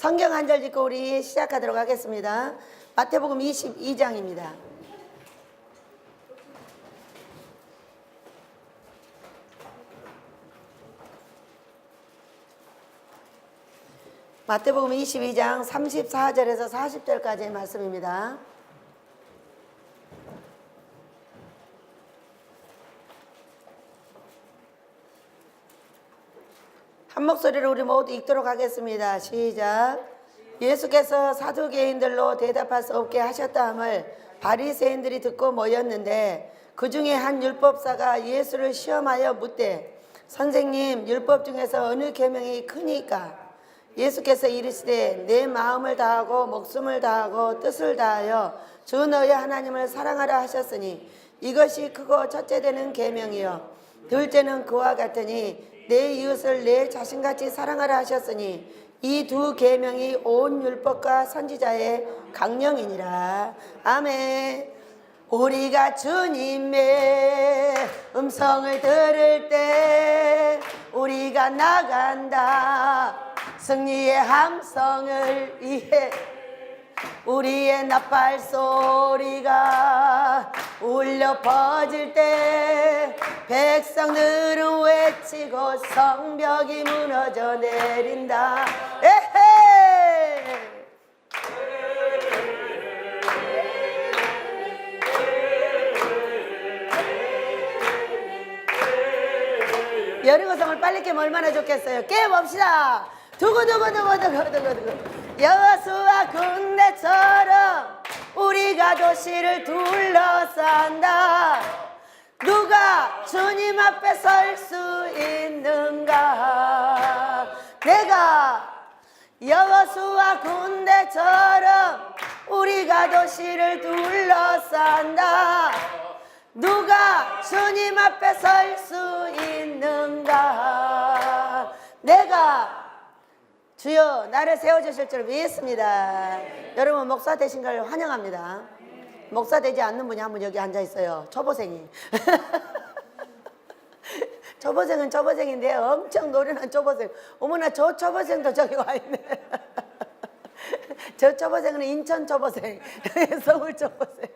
성경 한 절 읽고 우리 시작하도록 하겠습니다. 마태복음 22장입니다. 마태복음 22장 34절에서 40절까지의 말씀입니다. 한 목소리로 우리 모두 읽도록 하겠습니다. 시작. 예수께서 사두개인들로 대답할 수 없게 하셨다함을 바리새인들이 듣고 모였는데 그 중에 한 율법사가 예수를 시험하여 묻되 선생님, 율법 중에서 어느 계명이 크니까? 예수께서 이르시되 내 마음을 다하고 목숨을 다하고 뜻을 다하여 주 너희 하나님을 사랑하라 하셨으니 이것이 크고 첫째 되는 계명이요 둘째는 그와 같으니 내 이웃을 내 자신같이 사랑하라 하셨으니 이 두 계명이 온 율법과 선지자의 강령이니라. 아멘. 우리가 주님의 음성을 들을 때 우리가 나간다. 승리의 함성을 위해 우리의 나팔 소리가 울려 퍼질 때 백성들은 외치고 성벽이 무너져 내린다. 에헤! 여리고성을 빨리 깨면 얼마나 좋겠어요. 깨봅시다. 두구두구두구두구두구. 여호수아 군대처럼 우리가 도시를 둘러싼다. 누가 주님 앞에 설 수 있는가? 내가 여호수아 군대처럼 우리가 도시를 둘러싼다. 누가 주님 앞에 설 수 있는가? 내가 주여 나를 세워주실 줄 믿습니다. 여러분 목사 되신 걸 환영합니다. 목사 되지 않는 분이 한 분 여기 앉아 있어요. 초보생이. 초보생은 초보생인데 엄청 노련한 초보생. 어머나 저 초보생도 저기 와 있네. 저 초보생은 인천 초보생, 서울 초보생.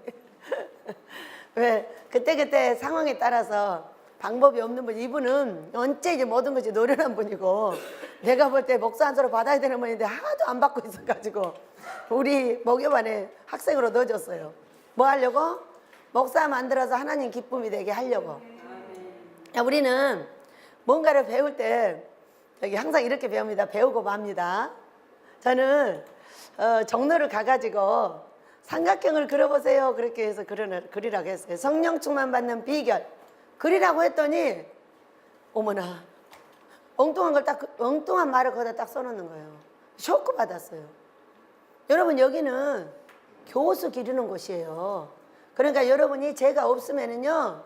왜 그때 상황에 따라서 방법이 없는 분, 이분은 언제 이제 모든 것이 노련한 분이고 내가 볼 때 목사 한 소리 받아야 되는 분인데 하도 안 받고 있어가지고 우리 목요반에 학생으로 넣어줬어요. 뭐 하려고? 목사 만들어서 하나님 기쁨이 되게 하려고. 우리는 뭔가를 배울 때 여기 항상 이렇게 배웁니다. 배우고 맙니다. 저는 정로를 가가지고 삼각형을 그려보세요. 그렇게 해서 그리라고 했어요. 성령 충만 받는 비결. 그리라고 했더니 어머나 엉뚱한 말을 거기다 딱 써놓는 거예요. 쇼크 받았어요. 여러분 여기는 교수 기르는 곳이에요. 그러니까 여러분이 죄가 없으면은요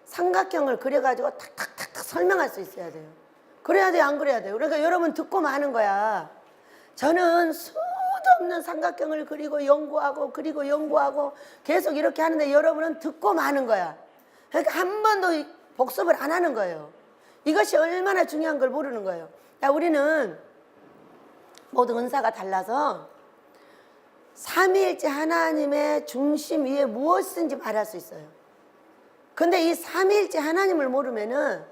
삼각형을 그려가지고 탁탁탁탁 설명할 수 있어야 돼요. 그래야 돼요, 안 그래야 돼요? 그러니까 여러분 듣고 마는 거야. 저는 수도 없는 삼각형을 그리고 연구하고 계속 이렇게 하는데 여러분은 듣고 마는 거야. 그러니까 한 번도 복습을 안 하는 거예요. 이것이 얼마나 중요한 걸 모르는 거예요. 우리는 모두 은사가 달라서 삼위일체 하나님의 중심 위에 무엇이든지 말할 수 있어요. 근데 이 삼위일체 하나님을 모르면은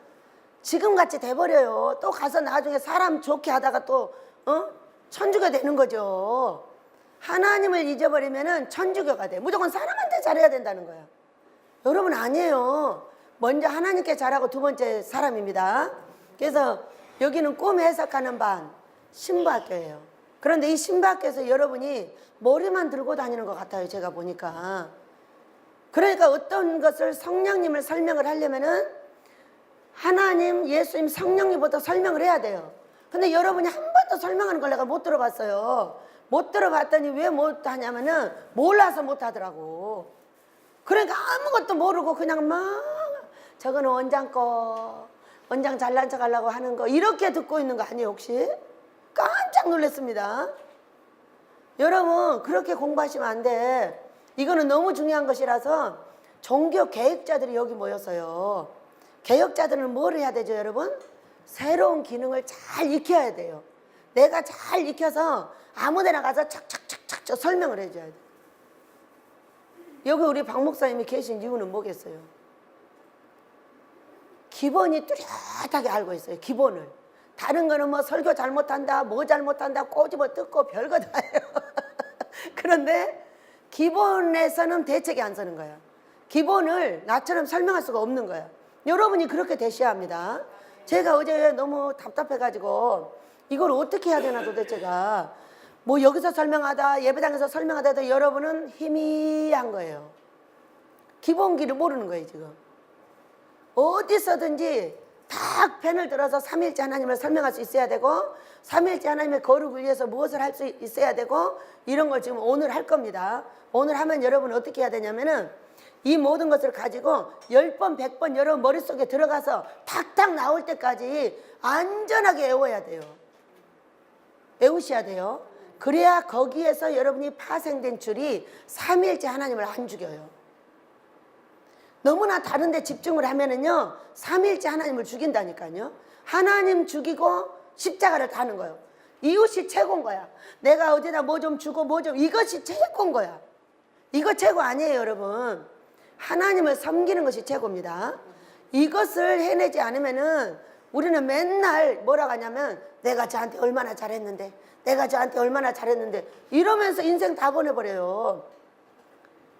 지금같이 돼버려요. 또 가서 나중에 사람 좋게 하다가 또 천주교 되는 거죠. 하나님을 잊어버리면은 천주교가 돼. 무조건 사람한테 잘해야 된다는 거야. 여러분 아니에요. 먼저 하나님께 잘하고 두 번째 사람입니다. 그래서 여기는 꿈 해석하는 반 신부학교예요. 그런데 이 신부학교에서 여러분이 머리만 들고 다니는 것 같아요. 제가 보니까. 그러니까 어떤 것을 성령님을 설명을 하려면은 하나님, 예수님, 성령님부터 설명을 해야 돼요. 근데 여러분이 한 번도 설명하는 걸 내가 못 들어봤어요. 못 들어봤더니 왜 못 하냐면은 몰라서 못 하더라고. 그러니까 아무것도 모르고 그냥 막 저거는 원장 거, 원장 잘난 척 하려고 하는 거 이렇게 듣고 있는 거 아니에요 혹시? 깜짝 놀랐습니다. 여러분 그렇게 공부하시면 안 돼. 이거는 너무 중요한 것이라서 종교 개혁자들이 여기 모였어요. 개혁자들은 뭘 해야 되죠 여러분? 새로운 기능을 잘 익혀야 돼요. 내가 잘 익혀서 아무데나 가서 착착착착 설명을 해줘야 돼. 여기 우리 박 목사님이 계신 이유는 뭐겠어요? 기본이 뚜렷하게 알고 있어요. 기본을. 다른 거는 뭐 설교 잘못한다, 뭐 잘못한다, 꼬집어 뜯고 별거 다 해요. 그런데 기본에서는 대책이 안 서는 거야. 기본을 나처럼 설명할 수가 없는 거야. 여러분이 그렇게 되셔야 합니다. 제가 어제 너무 답답해가지고 이걸 어떻게 해야 되나 도대체가. 뭐 여기서 설명하다, 예배당에서 설명하다 해도 여러분은 희미한 거예요. 기본기를 모르는 거예요, 지금. 어디서든지 딱 펜을 들어서 삼위일체 하나님을 설명할 수 있어야 되고, 삼위일체 하나님의 거룩을 위해서 무엇을 할 수 있어야 되고, 이런 걸 지금 오늘 할 겁니다. 오늘 하면 여러분은 어떻게 해야 되냐면은 이 모든 것을 가지고 10번, 100번 여러분 머릿속에 들어가서 탁탁 나올 때까지 안전하게 외워야 돼요. 외우셔야 돼요. 그래야 거기에서 여러분이 파생된 줄이 삼위일체 하나님을 안 죽여요. 너무나 다른 데 집중을 하면은요, 삼위일체 하나님을 죽인다니까요. 하나님 죽이고 십자가를 다는 거예요. 이것이 최고인 거야. 내가 어디다 뭐 좀 주고 뭐 좀, 이것이 최고인 거야. 이거 최고 아니에요, 여러분. 하나님을 섬기는 것이 최고입니다. 이것을 해내지 않으면은 우리는 맨날 뭐라고 하냐면 내가 저한테 얼마나 잘했는데, 내가 저한테 얼마나 잘했는데 이러면서 인생 다 보내버려요.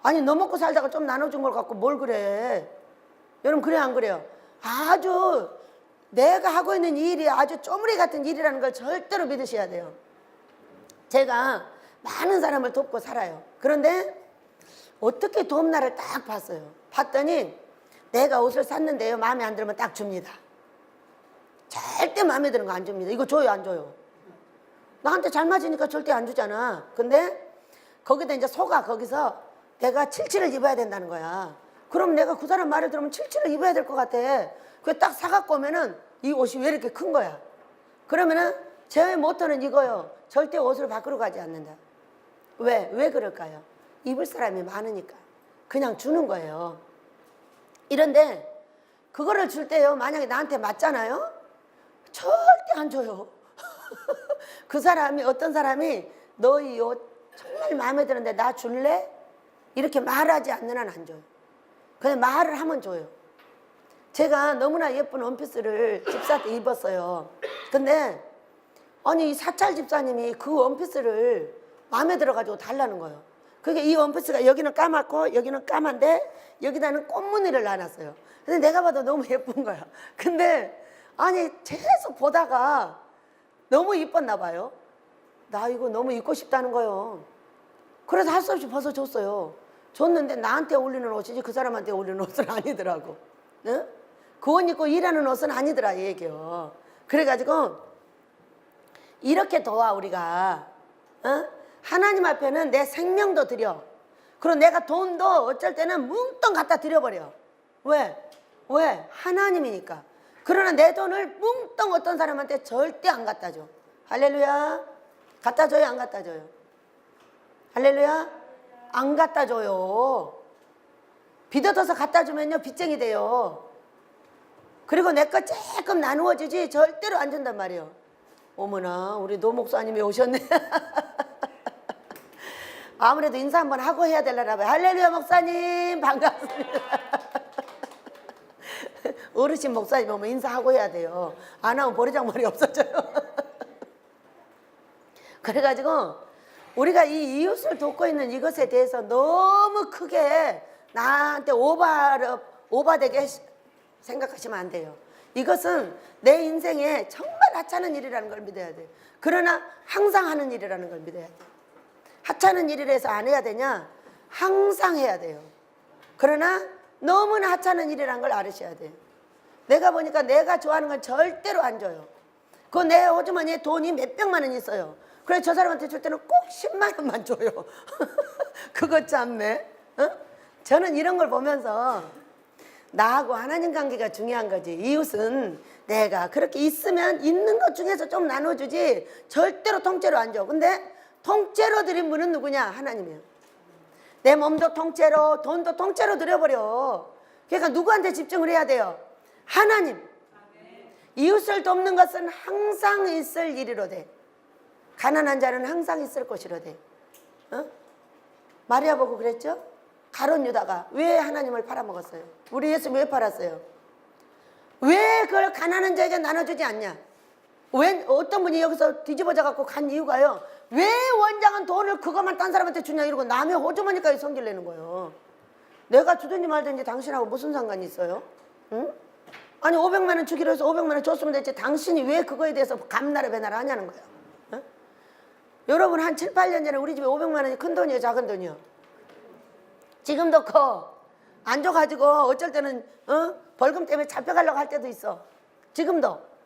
아니 너 먹고 살다가 좀 나눠준 걸 갖고 뭘 그래. 여러분 그래 안 그래요? 아주 내가 하고 있는 이 일이 아주 쪼무리 같은 일이라는 걸 절대로 믿으셔야 돼요. 제가 많은 사람을 돕고 살아요. 그런데 어떻게 돕나를 딱 봤어요. 봤더니 내가 옷을 샀는데요, 마음에 안 들면 딱 줍니다. 절대 마음에 드는 거 안 줍니다. 이거 줘요 안 줘요? 나한테 잘 맞으니까 절대 안 주잖아. 근데 거기다 이제 속아. 거기서 내가 77을 입어야 된다는 거야. 그럼 내가 그 사람 말을 들으면 77을 입어야 될 것 같아. 그게 딱 사갖고 오면은 이 옷이 왜 이렇게 큰 거야? 그러면은 제 모토는 이거요. 절대 옷을 밖으로 가지 않는다. 왜? 왜 그럴까요? 입을 사람이 많으니까. 그냥 주는 거예요. 이런데 그거를 줄 때요, 만약에 나한테 맞잖아요? 절대 안 줘요. 그 사람이, 어떤 사람이 너 이 옷 정말 마음에 드는데 나 줄래? 이렇게 말하지 않는 한 안 줘요. 그냥 말을 하면 줘요. 제가 너무나 예쁜 원피스를 집사한테 입었어요. 근데 아니 이 사찰 집사님이 그 원피스를 마음에 들어가지고 달라는 거예요. 그게 이 원피스가 여기는 까맣고 여기는 까만데 여기다는 꽃무늬를 놔놨어요. 근데 내가 봐도 너무 예쁜 거야. 근데 아니 계속 보다가 너무 이뻤나 봐요. 나 이거 너무 입고 싶다는 거예요. 그래서 할 수 없이 벗어줬어요. 줬는데 나한테 어울리는 옷이지 그 사람한테 어울리는 옷은 아니더라고. 응? 그 옷 입고 일하는 옷은 아니더라 이 얘기요. 그래가지고 이렇게 도와 우리가. 어? 하나님 앞에는 내 생명도 드려. 그리고 내가 돈도 어쩔 때는 뭉뚱 갖다 드려버려. 왜? 왜? 하나님이니까. 그러나 내 돈을 뭉뚱 어떤 사람한테 절대 안 갖다 줘. 할렐루야. 갖다 줘요 안 갖다 줘요? 할렐루야. 안 갖다 줘요. 빚어둬서 갖다 주면요 빚쟁이 돼요. 그리고 내 거 조금 나누어 주지 절대로 안 준단 말이에요. 어머나 우리 노 목사님이 오셨네. 아무래도 인사 한번 하고 해야 되려나 봐요. 할렐루야 목사님 반갑습니다. 어르신 목사님 오면 인사하고 해야 돼요. 안 하면 보리장머리 없어져요. 그래가지고 우리가 이 이웃을 돕고 있는 이것에 대해서 너무 크게 나한테 오바되게 생각하시면 안 돼요. 이것은 내 인생에 정말 하찮은 일이라는 걸 믿어야 돼요. 그러나 항상 하는 일이라는 걸 믿어야 돼요. 하찮은 일이라서 안 해야 되냐? 항상 해야 돼요. 그러나 너무나 하찮은 일이라는 걸 알으셔야 돼요. 내가 보니까 내가 좋아하는 건 절대로 안 줘요. 그 내 호주머니에 돈이 몇백만 원 있어요. 그래서 저 사람한테 줄 때는 꼭 10만 원만 줘요. 그거 참네. 어? 저는 이런 걸 보면서 나하고 하나님 관계가 중요한 거지. 이웃은 내가 그렇게 있으면 있는 것 중에서 좀 나눠주지 절대로 통째로 안 줘. 근데 통째로 드린 분은 누구냐? 하나님이에요. 내 몸도 통째로, 돈도 통째로 드려버려. 그러니까 누구한테 집중을 해야 돼요? 하나님. 이웃을 돕는 것은 항상 있을 일이로 돼. 가난한 자는 항상 있을 것이로되. 마리아 보고 그랬죠? 가룟 유다가 왜 하나님을 팔아먹었어요? 우리 예수 왜 팔았어요? 왜 그걸 가난한 자에게 나눠주지 않냐? 왜 어떤 분이 여기서 뒤집어져 갖고 간 이유가요, 왜 원장은 돈을 그것만 딴 사람한테 주냐 이러고 남의 호주머니까지 성질 내는 거예요. 내가 주든지 말든지 당신하고 무슨 상관이 있어요? 응? 아니 500만 원 주기로 해서 500만 원 줬으면 됐지, 당신이 왜 그거에 대해서 감나라 배나라 하냐는 거예요. 응? 여러분 한 7, 8년 전에 우리 집에 500만 원이 큰 돈이에요, 작은 돈이요? 지금도 커. 안 줘가지고 어쩔 때는 벌금 때문에 잡혀가려고 할 때도 있어. 지금도.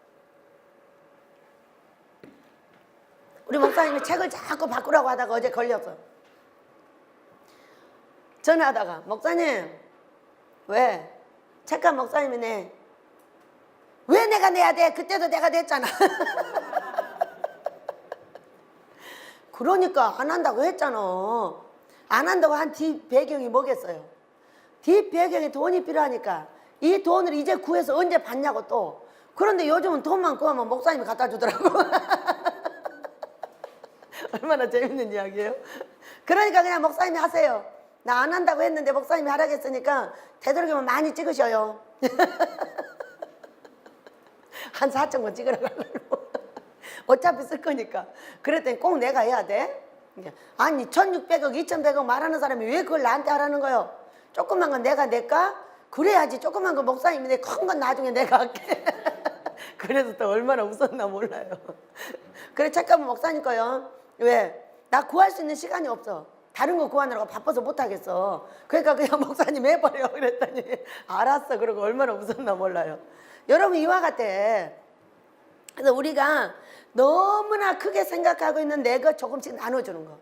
우리 목사님이 책을 자꾸 바꾸라고 하다가 어제 걸렸어. 전화하다가 목사님 왜? 책감 목사님이네. 왜 내가 내야 돼? 그때도 내가 냈잖아. 그러니까 안 한다고 했잖아. 안 한다고 한 뒷 배경이 뭐겠어요? 뒷 배경에 돈이 필요하니까 이 돈을 이제 구해서 언제 받냐고 또. 그런데 요즘은 돈만 구하면 목사님이 갖다 주더라고. 얼마나 재밌는 이야기예요? 그러니까 그냥 목사님이 하세요. 나 안 한다고 했는데 목사님이 하라고 했으니까 되도록이면 많이 찍으셔요. 한 4,000권 찍으라고 하려고. 어차피 쓸 거니까. 그랬더니 꼭 내가 해야 돼? 아니 1,600억 2,100억 말하는 사람이 왜 그걸 나한테 하라는 거예요? 조그만 건 내가 낼까? 그래야지. 조그만 건 목사님이 내, 큰 건 나중에 내가 할게. 그래서 또 얼마나 웃었나 몰라요. 그래 잠깐만 목사님 거요. 왜? 나 구할 수 있는 시간이 없어. 다른 거 구하느라고 바빠서 못하겠어. 그러니까 그냥 목사님 해버려. 그랬더니 알았어. 그러고 얼마나 웃었나 몰라요. 여러분 이와 같아. 그래서 우리가 너무나 크게 생각하고 있는 내 것 조금씩 나눠주는 거.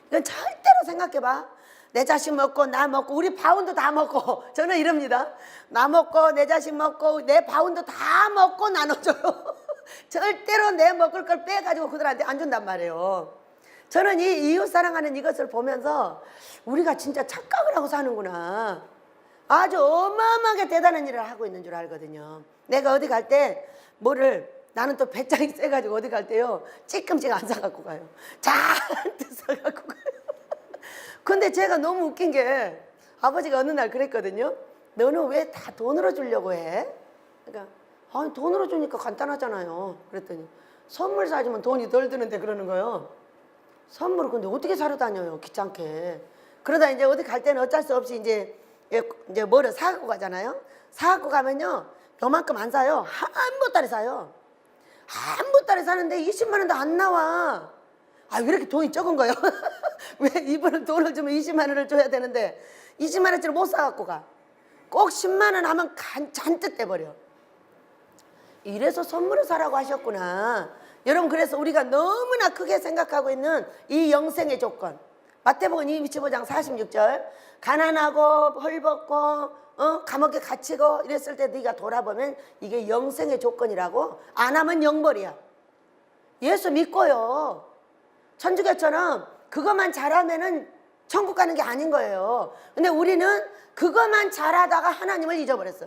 이건 절대로 생각해봐. 내 자식 먹고 나 먹고 우리 바운도 다 먹고. 저는 이럽니다. 나 먹고 내 자식 먹고 내 바운도 다 먹고 나눠줘요. 절대로 내 먹을 걸 빼가지고 그들한테 안 준단 말이에요. 저는 이 이웃 사랑하는 이것을 보면서 우리가 진짜 착각을 하고 사는구나. 아주 어마어마하게 대단한 일을 하고 있는 줄 알거든요. 내가 어디 갈 때 뭐를, 나는 또 배짱이 세가지고 어디 갈 때요 찌끔찌끔 안 사갖고 가요. 잔뜩 사갖고 가요. 근데 제가 너무 웃긴 게 아버지가 어느 날 그랬거든요. 너는 왜 다 돈으로 주려고 해? 그러니까 아니 돈으로 주니까 간단하잖아요. 그랬더니 선물 사주면 돈이 덜 드는데 그러는 거예요. 선물을 근데 어떻게 사러 다녀요, 귀찮게. 그러다 이제 어디 갈 때는 어쩔 수 없이 이제 뭐를 사갖고 가잖아요. 사갖고 가면요 요만큼 안 사요. 한 보따리 사요. 한 보따리 사는데 20만 원도 안 나와. 아, 왜 이렇게 돈이 적은 거예요? 왜 이분은 돈을 주면 20만 원을 줘야 되는데 20만 원짜리 못 사갖고 가. 꼭 10만 원 하면 잔뜩 떼버려. 이래서 선물을 사라고 하셨구나. 여러분, 그래서 우리가 너무나 크게 생각하고 있는 이 영생의 조건. 마태복음 25장 46절. 가난하고 헐벗고 감옥에 갇히고 이랬을 때 네가 돌아보면 이게 영생의 조건이라고. 안 하면 영벌이야. 예수 믿고요. 천주교처럼 그것만 잘하면은 천국 가는 게 아닌 거예요. 근데 우리는 그것만 잘하다가 하나님을 잊어버렸어.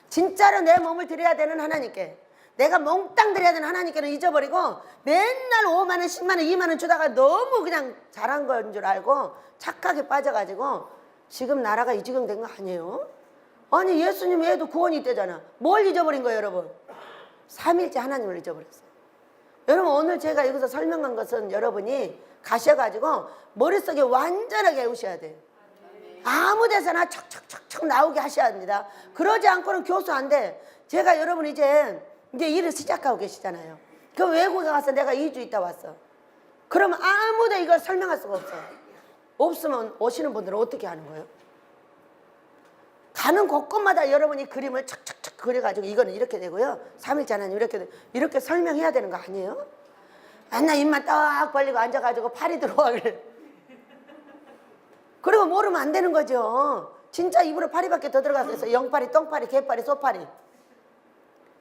진짜로 내 몸을 드려야 되는 하나님께, 내가 몽땅 드려야 되는 하나님께는 잊어버리고 맨날 5만 원, 10만 원, 2만 원 주다가 너무 그냥 잘한 건 줄 알고 착하게 빠져가지고 지금 나라가 이 지경 된 거 아니에요? 아니 예수님 외에도 구원이 있대잖아. 뭘 잊어버린 거예요, 여러분? 삼일째 하나님을 잊어버렸어요. 여러분, 오늘 제가 여기서 설명한 것은 여러분이 가셔가지고 머릿속에 완전하게 외우셔야 돼요. 아무 데서나 척척척척 나오게 하셔야 합니다. 그러지 않고는 교수 안 돼. 제가 여러분 이제 일을 시작하고 계시잖아요. 그 외국에 가서 내가 2주 있다 왔어. 그러면 아무도 이걸 설명할 수가 없어. 없으면 오시는 분들은 어떻게 하는 거예요? 가는 곳곳마다 여러분이 그림을 척척척 그려가지고 이거는 이렇게 되고요, 3일째 하나님 이렇게 설명해야 되는 거 아니에요? 맨날 입만 딱 벌리고 앉아가지고 팔이 들어와 그래. 그리고 모르면 안 되는 거죠. 진짜 입으로 파리밖에 더 들어가서 영파리, 똥파리, 개파리, 소파리.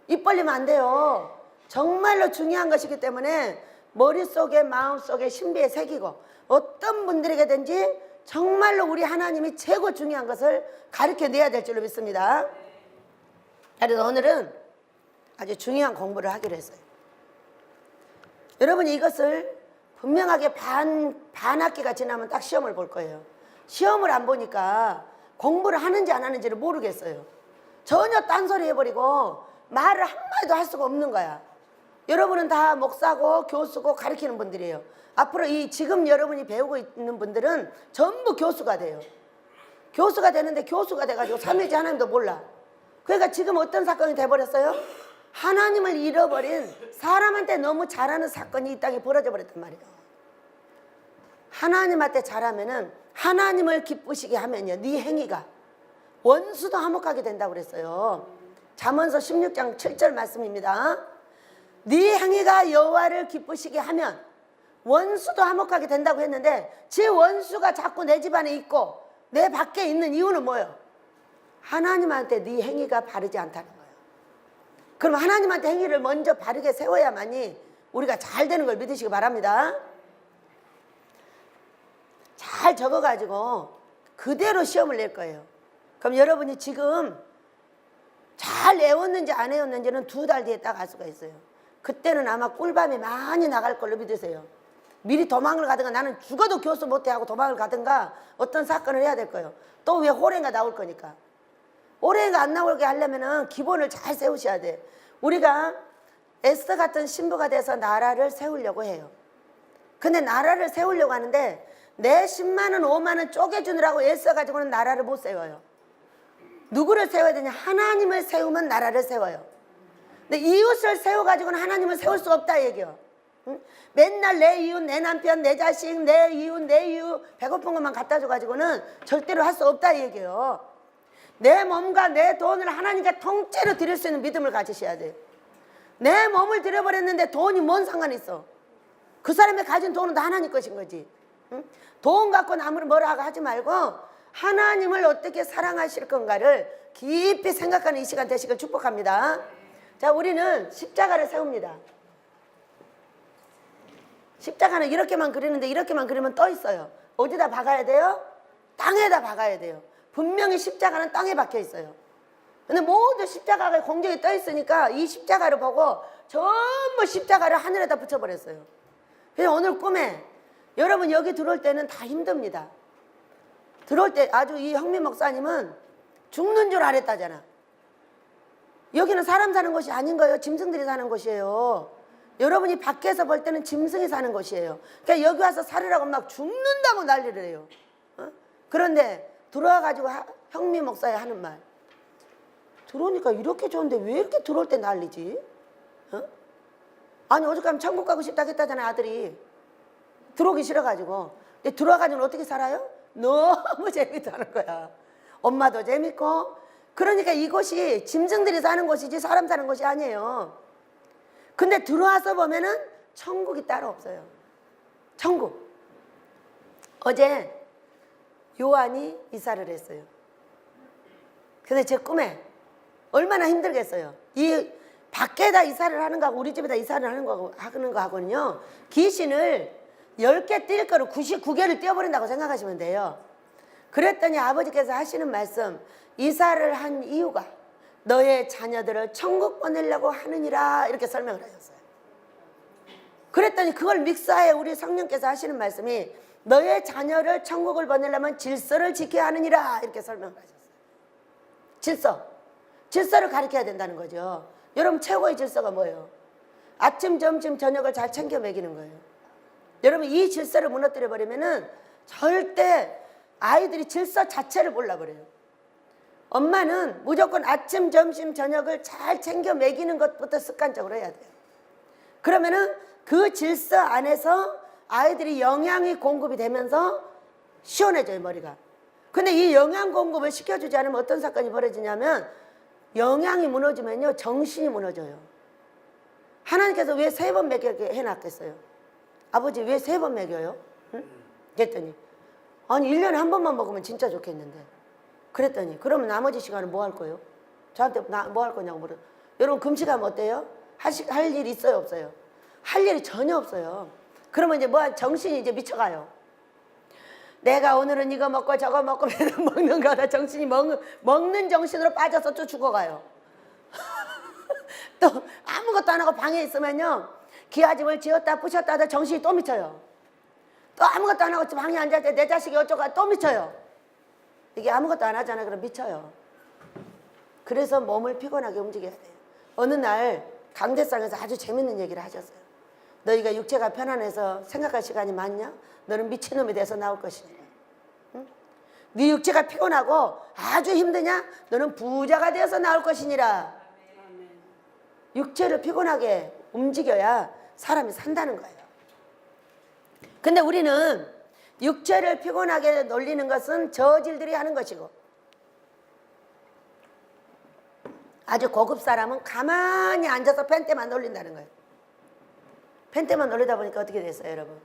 입 벌리면 안 돼요. 정말로 중요한 것이기 때문에 머릿속에 마음속에 신비에 새기고, 어떤 분들에게든지 정말로 우리 하나님이 최고 중요한 것을 가르쳐내야 될 줄로 믿습니다. 그래서 오늘은 아주 중요한 공부를 하기로 했어요. 여러분이 이것을 분명하게 반 학기가 지나면 딱 시험을 볼 거예요. 시험을 안 보니까 공부를 하는지 안 하는지를 모르겠어요. 전혀 딴소리 해버리고 말을 한마디도 할 수가 없는 거야. 여러분은 다 목사고 교수고 가르치는 분들이에요. 앞으로 지금 여러분이 배우고 있는 분들은 전부 교수가 돼요. 교수가 되는데 교수가 돼가지고 삼위일체 하나님도 몰라. 그러니까 지금 어떤 사건이 돼버렸어요? 하나님을 잃어버린 사람한테 너무 잘하는 사건이 이 땅에 벌어져 버렸단 말이에요. 하나님한테 잘하면은 하나님을 기쁘시게 하면요, 네 행위가 원수도 화목하게 된다고 그랬어요. 잠언서 16장 7절 말씀입니다. 네 행위가 여호와를 기쁘시게 하면 원수도 화목하게 된다고 했는데, 제 원수가 자꾸 내 집안에 있고 내 밖에 있는 이유는 뭐예요? 하나님한테 네 행위가 바르지 않다는 거예요. 그럼 하나님한테 행위를 먼저 바르게 세워야만이 우리가 잘 되는 걸 믿으시기 바랍니다. 잘 적어가지고 그대로 시험을 낼 거예요. 그럼 여러분이 지금 잘 외웠는지 안 외웠는지는 2달 뒤에 딱 알 수가 있어요. 그때는 아마 꿀밤이 많이 나갈 걸로 믿으세요. 미리 도망을 가든가, 나는 죽어도 교수 못해 하고 도망을 가든가 어떤 사건을 해야 될 거예요. 또 왜 호랭이가 나올 거니까. 호랭이가 안 나오게 하려면은 기본을 잘 세우셔야 돼. 우리가 에스더 같은 신부가 돼서 나라를 세우려고 해요. 근데 나라를 세우려고 하는데 내 10만 원, 5만 원 쪼개주느라고 애써가지고는 나라를 못 세워요. 누구를 세워야 되냐? 하나님을 세우면 나라를 세워요. 근데 이웃을 세워가지고는 하나님을 세울 수 없다 얘기요. 응? 맨날 내 이웃, 내 남편, 내 자식, 내 이웃 배고픈 것만 갖다 줘가지고는 절대로 할 수 없다 얘기요. 내 몸과 내 돈을 하나님께 통째로 드릴 수 있는 믿음을 가지셔야 돼요. 내 몸을 드려버렸는데 돈이 뭔 상관이 있어? 그 사람이 가진 돈은 다 하나님 것인 거지. 응? 돈 갖고 남을 뭐라 하지 말고 하나님을 어떻게 사랑하실 건가를 깊이 생각하는 이 시간 되시길 축복합니다. 자, 우리는 십자가를 세웁니다. 십자가는 이렇게만 그리는데 이렇게만 그리면 떠 있어요. 어디다 박아야 돼요? 땅에다 박아야 돼요. 분명히 십자가는 땅에 박혀 있어요. 근데 모두 십자가가 공중에 떠 있으니까 이 십자가를 보고 전부 십자가를 하늘에다 붙여버렸어요. 그래서 오늘 꿈에 여러분 여기 들어올 때는 다 힘듭니다. 들어올 때 아주 이 형민 목사님은 죽는 줄 알았다잖아. 여기는 사람 사는 곳이 아닌 거예요. 짐승들이 사는 곳이에요. 여러분이 밖에서 볼 때는 짐승이 사는 곳이에요. 그러니까 여기 와서 살으라고 막 죽는다고 난리를 해요. 그런데 들어와가지고 형민 목사에 하는 말, 들어오니까 이렇게 좋은데 왜 이렇게 들어올 때 난리지? 아니 어저께 천국 가고 싶다고 했다잖아요. 아들이 들어오기 싫어가지고. 근데 들어와가지고 어떻게 살아요? 너무 재밌다는 거야. 엄마도 재밌고. 그러니까 이곳이 짐승들이 사는 곳이지 사람 사는 곳이 아니에요. 근데 들어와서 보면은 천국이 따로 없어요. 천국. 어제 요한이 이사를 했어요. 근데 제 꿈에 얼마나 힘들겠어요. 이 밖에다 이사를 하는 거하고 우리 집에다 이사를 하는 거하고는요, 귀신을 10개 뛸 거를 99개를 띄워버린다고 생각하시면 돼요. 그랬더니 아버지께서 하시는 말씀, 이사를 한 이유가 너의 자녀들을 천국 보내려고 하느니라, 이렇게 설명을 하셨어요. 그랬더니 그걸 믹스하에 우리 성령께서 하시는 말씀이 너의 자녀를 천국을 보내려면 질서를 지켜야 하느니라, 이렇게 설명을 하셨어요. 질서를 가르쳐야 된다는 거죠. 여러분 최고의 질서가 뭐예요? 아침, 점심, 저녁을 잘 챙겨 먹이는 거예요. 여러분 이 질서를 무너뜨려 버리면은 절대 아이들이 질서 자체를 몰라버려요. 엄마는 무조건 아침, 점심, 저녁을 잘 챙겨 먹이는 것부터 습관적으로 해야 돼요. 그러면은 그 질서 안에서 아이들이 영양이 공급이 되면서 시원해져요, 머리가. 근데 이 영양 공급을 시켜주지 않으면 어떤 사건이 벌어지냐면, 영양이 무너지면요 정신이 무너져요. 하나님께서 왜 3번 먹이게 해놨겠어요? 아버지 왜 3번 먹여요? 응? 그랬더니 아니 1년에 한 번만 먹으면 진짜 좋겠는데. 그랬더니 그러면 나머지 시간은 뭐 할 거예요? 저한테 뭐 할 거냐고 물어요. 여러분 금식하면 어때요? 할 일 있어요, 없어요? 할 일이 전혀 없어요. 그러면 이제 정신이 이제 미쳐가요. 내가 오늘은 이거 먹고 저거 먹고 맨날 먹는 거다. 정신이 먹는 정신으로 빠져서 또 죽어가요. 또 아무것도 안 하고 방에 있으면요, 기와집을 지었다 부셨다 하다 정신이 또 미쳐요. 또 아무것도 안 하고 방에 앉을 때 내 자식이 어쩌고 또 미쳐요. 이게 아무것도 안 하잖아요. 그럼 미쳐요. 그래서 몸을 피곤하게 움직여야 돼요. 어느 날 강대상에서 아주 재밌는 얘기를 하셨어요. 너희가 육체가 편안해서 생각할 시간이 많냐? 너는 미친놈이 돼서 나올 것이니라. 응? 네 육체가 피곤하고 아주 힘드냐? 너는 부자가 되어서 나올 것이니라. 육체를 피곤하게 움직여야 사람이 산다는 거예요. 근데 우리는 육체를 피곤하게 놀리는 것은 저질들이 하는 것이고, 아주 고급 사람은 가만히 앉아서 펜대만 놀린다는 거예요. 펜대만 놀리다 보니까 어떻게 됐어요, 여러분?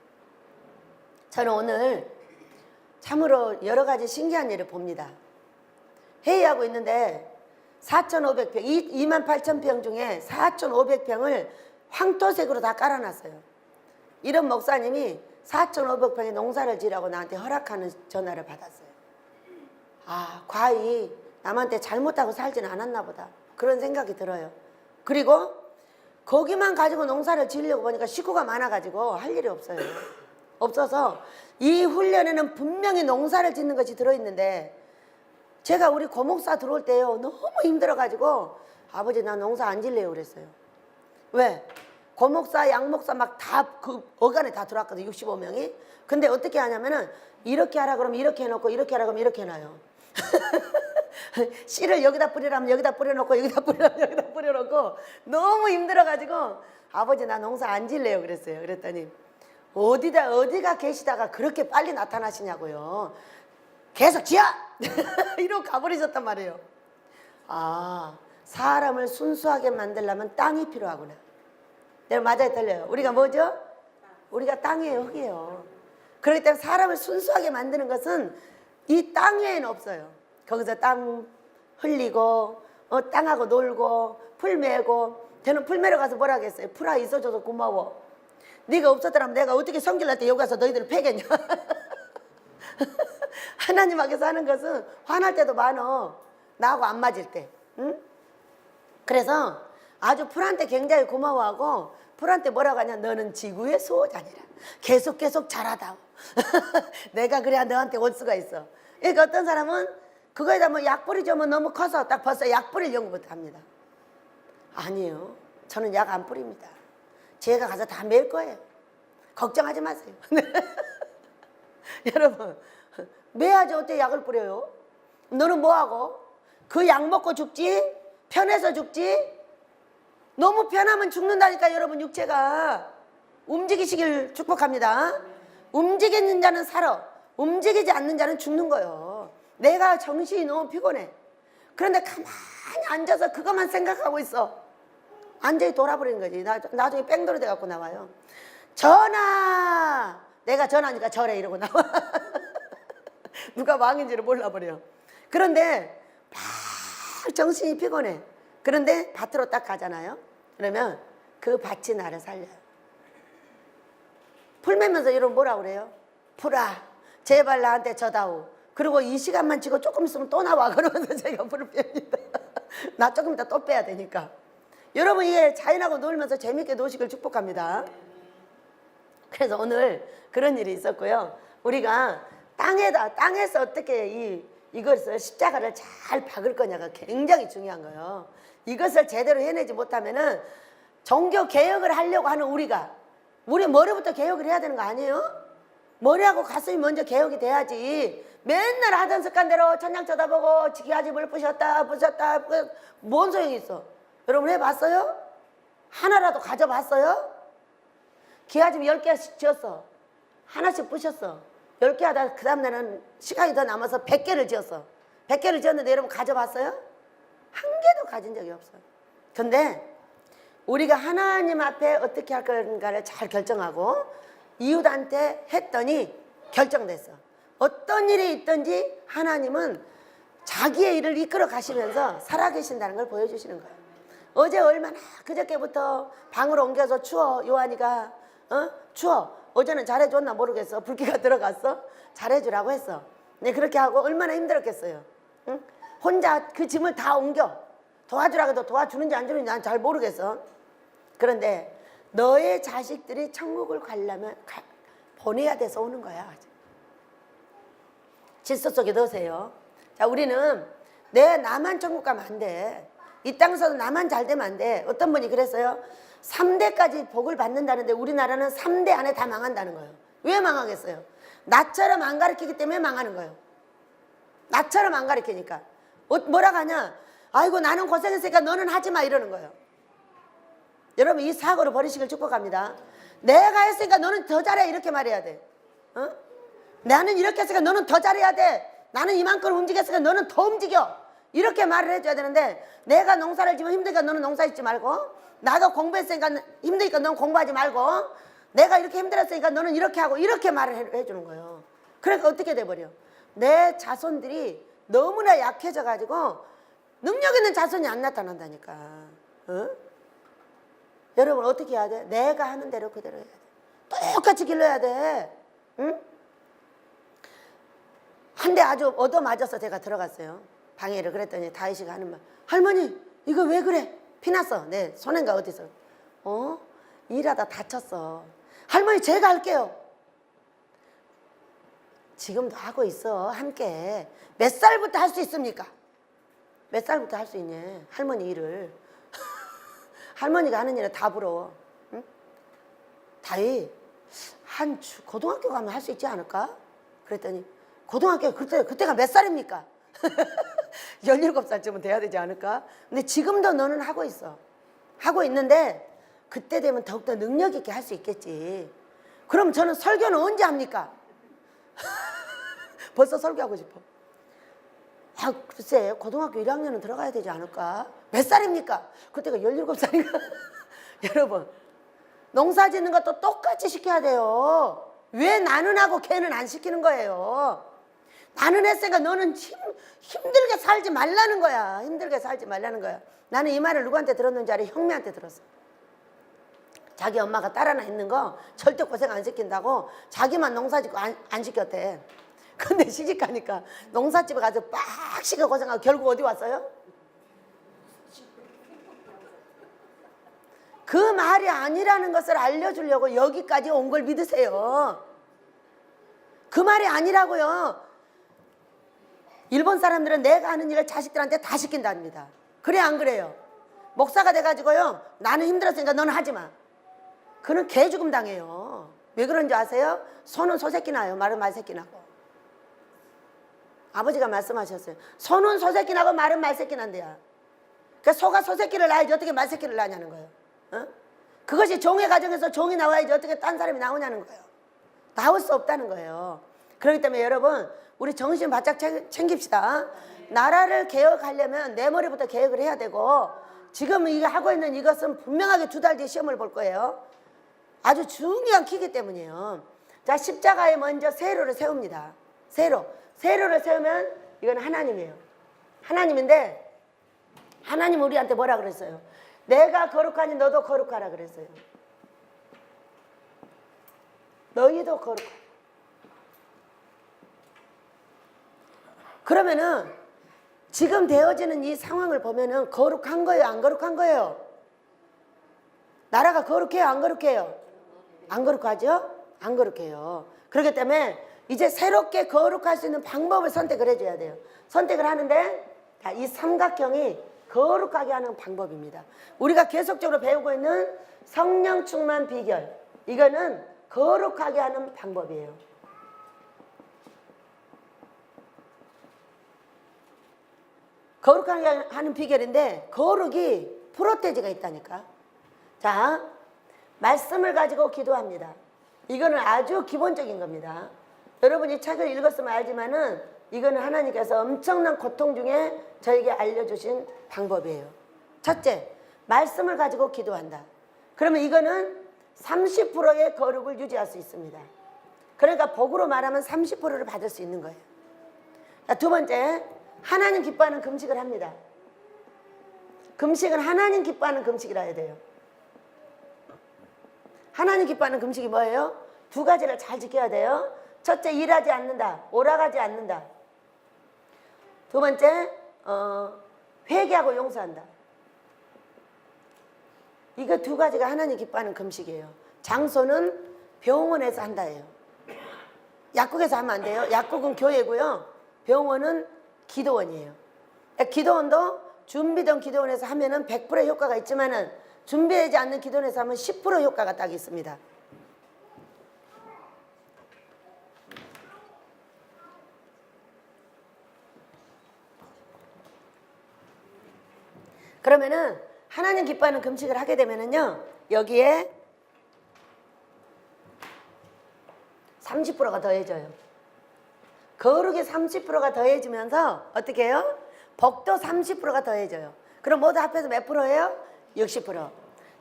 저는 오늘 참으로 여러 가지 신기한 일을 봅니다. 회의하고 있는데 4,500평, 28,000평 중에 4,500평을 황토색으로 다 깔아놨어요. 이런 목사님이 4,500평의 농사를 지으라고 나한테 허락하는 전화를 받았어요. 아, 과히 남한테 잘못하고 살지는 않았나 보다. 그런 생각이 들어요. 그리고 거기만 가지고 농사를 지으려고 보니까 식구가 많아가지고 할 일이 없어요. 없어서 이 훈련에는 분명히 농사를 짓는 것이 들어있는데, 제가 우리 고목사 들어올 때요, 너무 힘들어가지고 아버지 나 농사 안 질래요 그랬어요. 왜? 고목사 양목사 막 다 그 어간에 다 들어왔거든요. 65명이. 근데 어떻게 하냐면은 이렇게 하라 그러면 이렇게 해놓고, 이렇게 하라 그러면 이렇게 해놔요. 씨를 여기다 뿌리라면 여기다 뿌려놓고, 여기다 뿌리라면 여기다 뿌려놓고, 너무 힘들어가지고 아버지 나 농사 안 질래요 그랬어요. 그랬더니 어디가 계시다가 그렇게 빨리 나타나시냐고요. 계속 지어! 이러고 가버리셨단 말이에요. 아, 사람을 순수하게 만들려면 땅이 필요하구나. 내가 맞아요, 틀려요? 우리가 뭐죠? 우리가 땅이에요, 흙이에요. 그렇기 때문에 사람을 순수하게 만드는 것은 이 땅 외에는 없어요. 거기서 땅 흘리고, 땅하고 놀고, 풀 메고. 저는 풀 메러 가서 뭐라 하겠어요? 풀아 있어줘서 고마워. 네가 없었더라면 내가 어떻게 성질날 때 여기 가서 너희들을 패겠냐. 하나님 앞에서 하는 것은 화날 때도 많어. 나하고 안 맞을 때. 응? 그래서 아주 풀한테 굉장히 고마워하고, 풀한테 뭐라고 하냐? 너는 지구의 수호자니라. 계속 자라다오. 내가 그래야 너한테 올 수가 있어. 그러니까 어떤 사람은 그거에다 뭐 약 뿌리죠. 뭐 너무 커서 딱 벌써 약 뿌릴 연구부터 합니다. 아니에요. 저는 약 안 뿌립니다. 제가 가서 다 맬 거예요. 걱정하지 마세요. 여러분, 매야지 어떻게 약을 뿌려요? 너는 뭐하고? 그 약 먹고 죽지? 편해서 죽지? 너무 편하면 죽는다니까. 여러분, 육체가 움직이시길 축복합니다. 움직이는 자는 살아, 움직이지 않는 자는 죽는 거예요. 내가 정신이 너무 피곤해. 그런데 가만히 앉아서 그것만 생각하고 있어. 완전히 돌아버리는 거지. 나중에 뺑돌이 돼갖고 나와요. 전하! 내가 전하니까 저래 이러고 나와. 누가 왕인지를 몰라버려. 그런데 막 정신이 피곤해. 그런데 밭으로 딱 가잖아요. 그러면 그 밭이 나를 살려요. 풀 매면서 이러면 뭐라고 그래요? 풀아, 제발 나한테 져다오. 그리고 이 시간만 지고 조금 있으면 또 나와. 그러면서 제가 풀을 뺍니다. 나 조금 이따 또 빼야 되니까. 여러분, 이게 자연하고 놀면서 재밌게 노시길 축복합니다. 그래서 오늘 그런 일이 있었고요. 우리가 땅에서 어떻게 이것을 십자가를 잘 박을 거냐가 굉장히 중요한 거예요. 이것을 제대로 해내지 못하면은 종교 개혁을 하려고 하는 우리 머리부터 개혁을 해야 되는 거 아니에요? 머리하고 가슴이 먼저 개혁이 돼야지. 맨날 하던 습관대로 천장 쳐다보고 기와집을 부셨다 뭔 소용이 있어? 여러분 해봤어요? 하나라도 가져봤어요? 기와집 10개씩 지었어. 하나씩 부셨어. 10개 하다 그 다음날은 시간이 더 남아서 100개를 지었어. 100개를 지었는데 여러분 가져봤어요? 한 개도 가진 적이 없어요. 근데 우리가 하나님 앞에 어떻게 할 건가를 잘 결정하고 이웃한테 했더니 결정됐어. 어떤 일이 있든지 하나님은 자기의 일을 이끌어 가시면서 살아계신다는 걸 보여주시는 거예요. 어제 얼마나 그저께부터 방으로 옮겨서 추워. 요한이가 추워. 어제는 잘해줬나 모르겠어. 불기가 들어갔어. 잘해주라고 했어. 네, 그렇게 하고 얼마나 힘들었겠어요. 응? 혼자 그 짐을 다 옮겨. 도와주라고 해도 도와주는지 안 주는지 난 잘 모르겠어. 그런데 너의 자식들이 천국을 가려면 보내야 돼서 오는 거야. 질서 속에 넣으세요. 자, 우리는 나만 천국 가면 안 돼. 이 땅에서도 나만 잘 되면 안 돼. 어떤 분이 그랬어요. 3대까지 복을 받는다는데 우리나라는 3대 안에 다 망한다는 거예요. 왜 망하겠어요? 나처럼 안 가르치기 때문에 망하는 거예요. 나처럼 안 가르치니까. 뭐라고 하냐? 아이고 나는 고생했으니까 너는 하지 마 이러는 거예요. 여러분 이 사고를 버리시길 축복합니다. 내가 했으니까 너는 더 잘해 이렇게 말해야 돼. 어? 나는 이렇게 했으니까 너는 더 잘해야 돼. 나는 이만큼 움직였으니까 너는 더 움직여. 이렇게 말을 해줘야 되는데 내가 농사를 지면 힘드니까 너는 농사 짓지 말고 나도 공부했으니까 힘드니까 너는 공부하지 말고 내가 이렇게 힘들었으니까 너는 이렇게 하고 이렇게 말을 해주는 거예요. 그러니까 어떻게 돼버려? 내 자손들이 너무나 약해져 가지고 능력 있는 자손이 안 나타난다니까. 어? 여러분 어떻게 해야 돼? 내가 하는 대로 그대로 해야 돼. 똑같이 길러야 돼. 응? 한데 아주 얻어맞아서 제가 들어갔어요. 방해를. 그랬더니 다윗이가 하는 말, 할머니 이거 왜 그래? 피났어. 내 손인가 어디서. 일하다 다쳤어. 할머니 제가 할게요. 지금도 하고 있어. 함께. 몇 살부터 할 수 있습니까? 몇 살부터 할 수 있냐 할머니 일을. 할머니가 하는 일은 다 부러워. 응? 다윗 고등학교 가면 할 수 있지 않을까? 그랬더니 고등학교 그때가 몇 살입니까? 17살쯤은 돼야 되지 않을까? 근데 지금도 너는 하고 있어. 하고 있는데 그때 되면 더욱더 능력 있게 할 수 있겠지. 그럼 저는 설교는 언제 합니까? 벌써 설교하고 싶어. 글쎄 고등학교 1학년은 들어가야 되지 않을까? 몇 살입니까? 그때가 17살인가? 여러분 농사 짓는 것도 똑같이 시켜야 돼요. 왜 나는 하고 걔는 안 시키는 거예요? 나는 했으니까 너는 힘들게 살지 말라는 거야. 힘들게 살지 말라는 거야. 나는 이 말을 누구한테 들었는지 알아? 형매한테 들었어. 자기 엄마가 딸 하나 있는 거 절대 고생 안 시킨다고 자기만 농사 짓고 안 시켰대. 근데 시집가니까 농사집에 가서 빡시게 고생하고 결국 어디 왔어요? 그 말이 아니라는 것을 알려주려고 여기까지 온 걸 믿으세요. 그 말이 아니라고요. 일본 사람들은 내가 하는 일을 자식들한테 다 시킨답니다. 그래 안 그래요? 목사가 돼가지고요 나는 힘들었으니까 너는 하지 마. 그는 개죽음 당해요. 왜 그런지 아세요? 소는 소새끼 나요. 말은 말새끼 나고. 아버지가 말씀하셨어요. 소는 소새끼 나고 말은 말새끼 난대야. 그러니까 소가 소새끼를 낳아야지 어떻게 말새끼를 낳냐는 거예요. 어? 그것이 종의 가정에서 종이 나와야지 어떻게 딴 사람이 나오냐는 거예요. 나올 수 없다는 거예요. 그렇기 때문에 여러분 우리 정신 바짝 챙깁시다. 나라를 개혁하려면 내 머리부터 개혁을 해야 되고 지금 이거 하고 있는 이것은 분명하게 2달 뒤에 시험을 볼 거예요. 아주 중요한 키기 때문이에요. 자, 십자가에 먼저 세로를 세웁니다. 세로를 세우면 이건 하나님이에요. 하나님인데 하나님 우리한테 뭐라 그랬어요? 내가 거룩하니 너도 거룩하라 그랬어요. 너희도 거룩하라. 그러면은 지금 되어지는 이 상황을 보면은 거룩한 거예요? 안 거룩한 거예요? 나라가 거룩해요? 안 거룩해요? 안 거룩하죠? 안 거룩해요. 그렇기 때문에 이제 새롭게 거룩할 수 있는 방법을 선택을 해줘야 돼요. 선택을 하는데 이 삼각형이 거룩하게 하는 방법입니다. 우리가 계속적으로 배우고 있는 성령 충만 비결, 이거는 거룩하게 하는 방법이에요. 거룩하게 하는 비결인데 거룩이 프로테지가 있다니까. 자, 말씀을 가지고 기도합니다. 이거는 아주 기본적인 겁니다. 여러분이 책을 읽었으면 알지만은 이거는 하나님께서 엄청난 고통 중에 저에게 알려주신 방법이에요. 첫째, 말씀을 가지고 기도한다. 그러면 이거는 30%의 거룩을 유지할 수 있습니다. 그러니까 복으로 말하면 30%를 받을 수 있는 거예요. 자, 두 번째, 하나님 기뻐하는 금식을 합니다. 금식은 하나님 기뻐하는 금식이라 해야 돼요. 하나님 기뻐하는 금식이 뭐예요? 2가지를 잘 지켜야 돼요. 첫째, 일하지 않는다. 오락하지 않는다. 두 번째, 회개하고 용서한다. 이거 두 가지가 하나님 기뻐하는 금식이에요. 장소는 병원에서 한다예요. 약국에서 하면 안 돼요. 약국은 교회고요. 병원은 기도원이에요. 기도원도 준비된 기도원에서 하면은 100% 효과가 있지만은 준비되지 않는 기도원에서 하면 10% 효과가 딱 있습니다. 그러면은 하나님 기뻐하는 금식을 하게 되면은요, 여기에 30%가 더해져요. 거룩이 30%가 더해지면서 어떻게 해요? 복도 30%가 더해져요. 그럼 모두 합해서 몇 프로예요? 60%.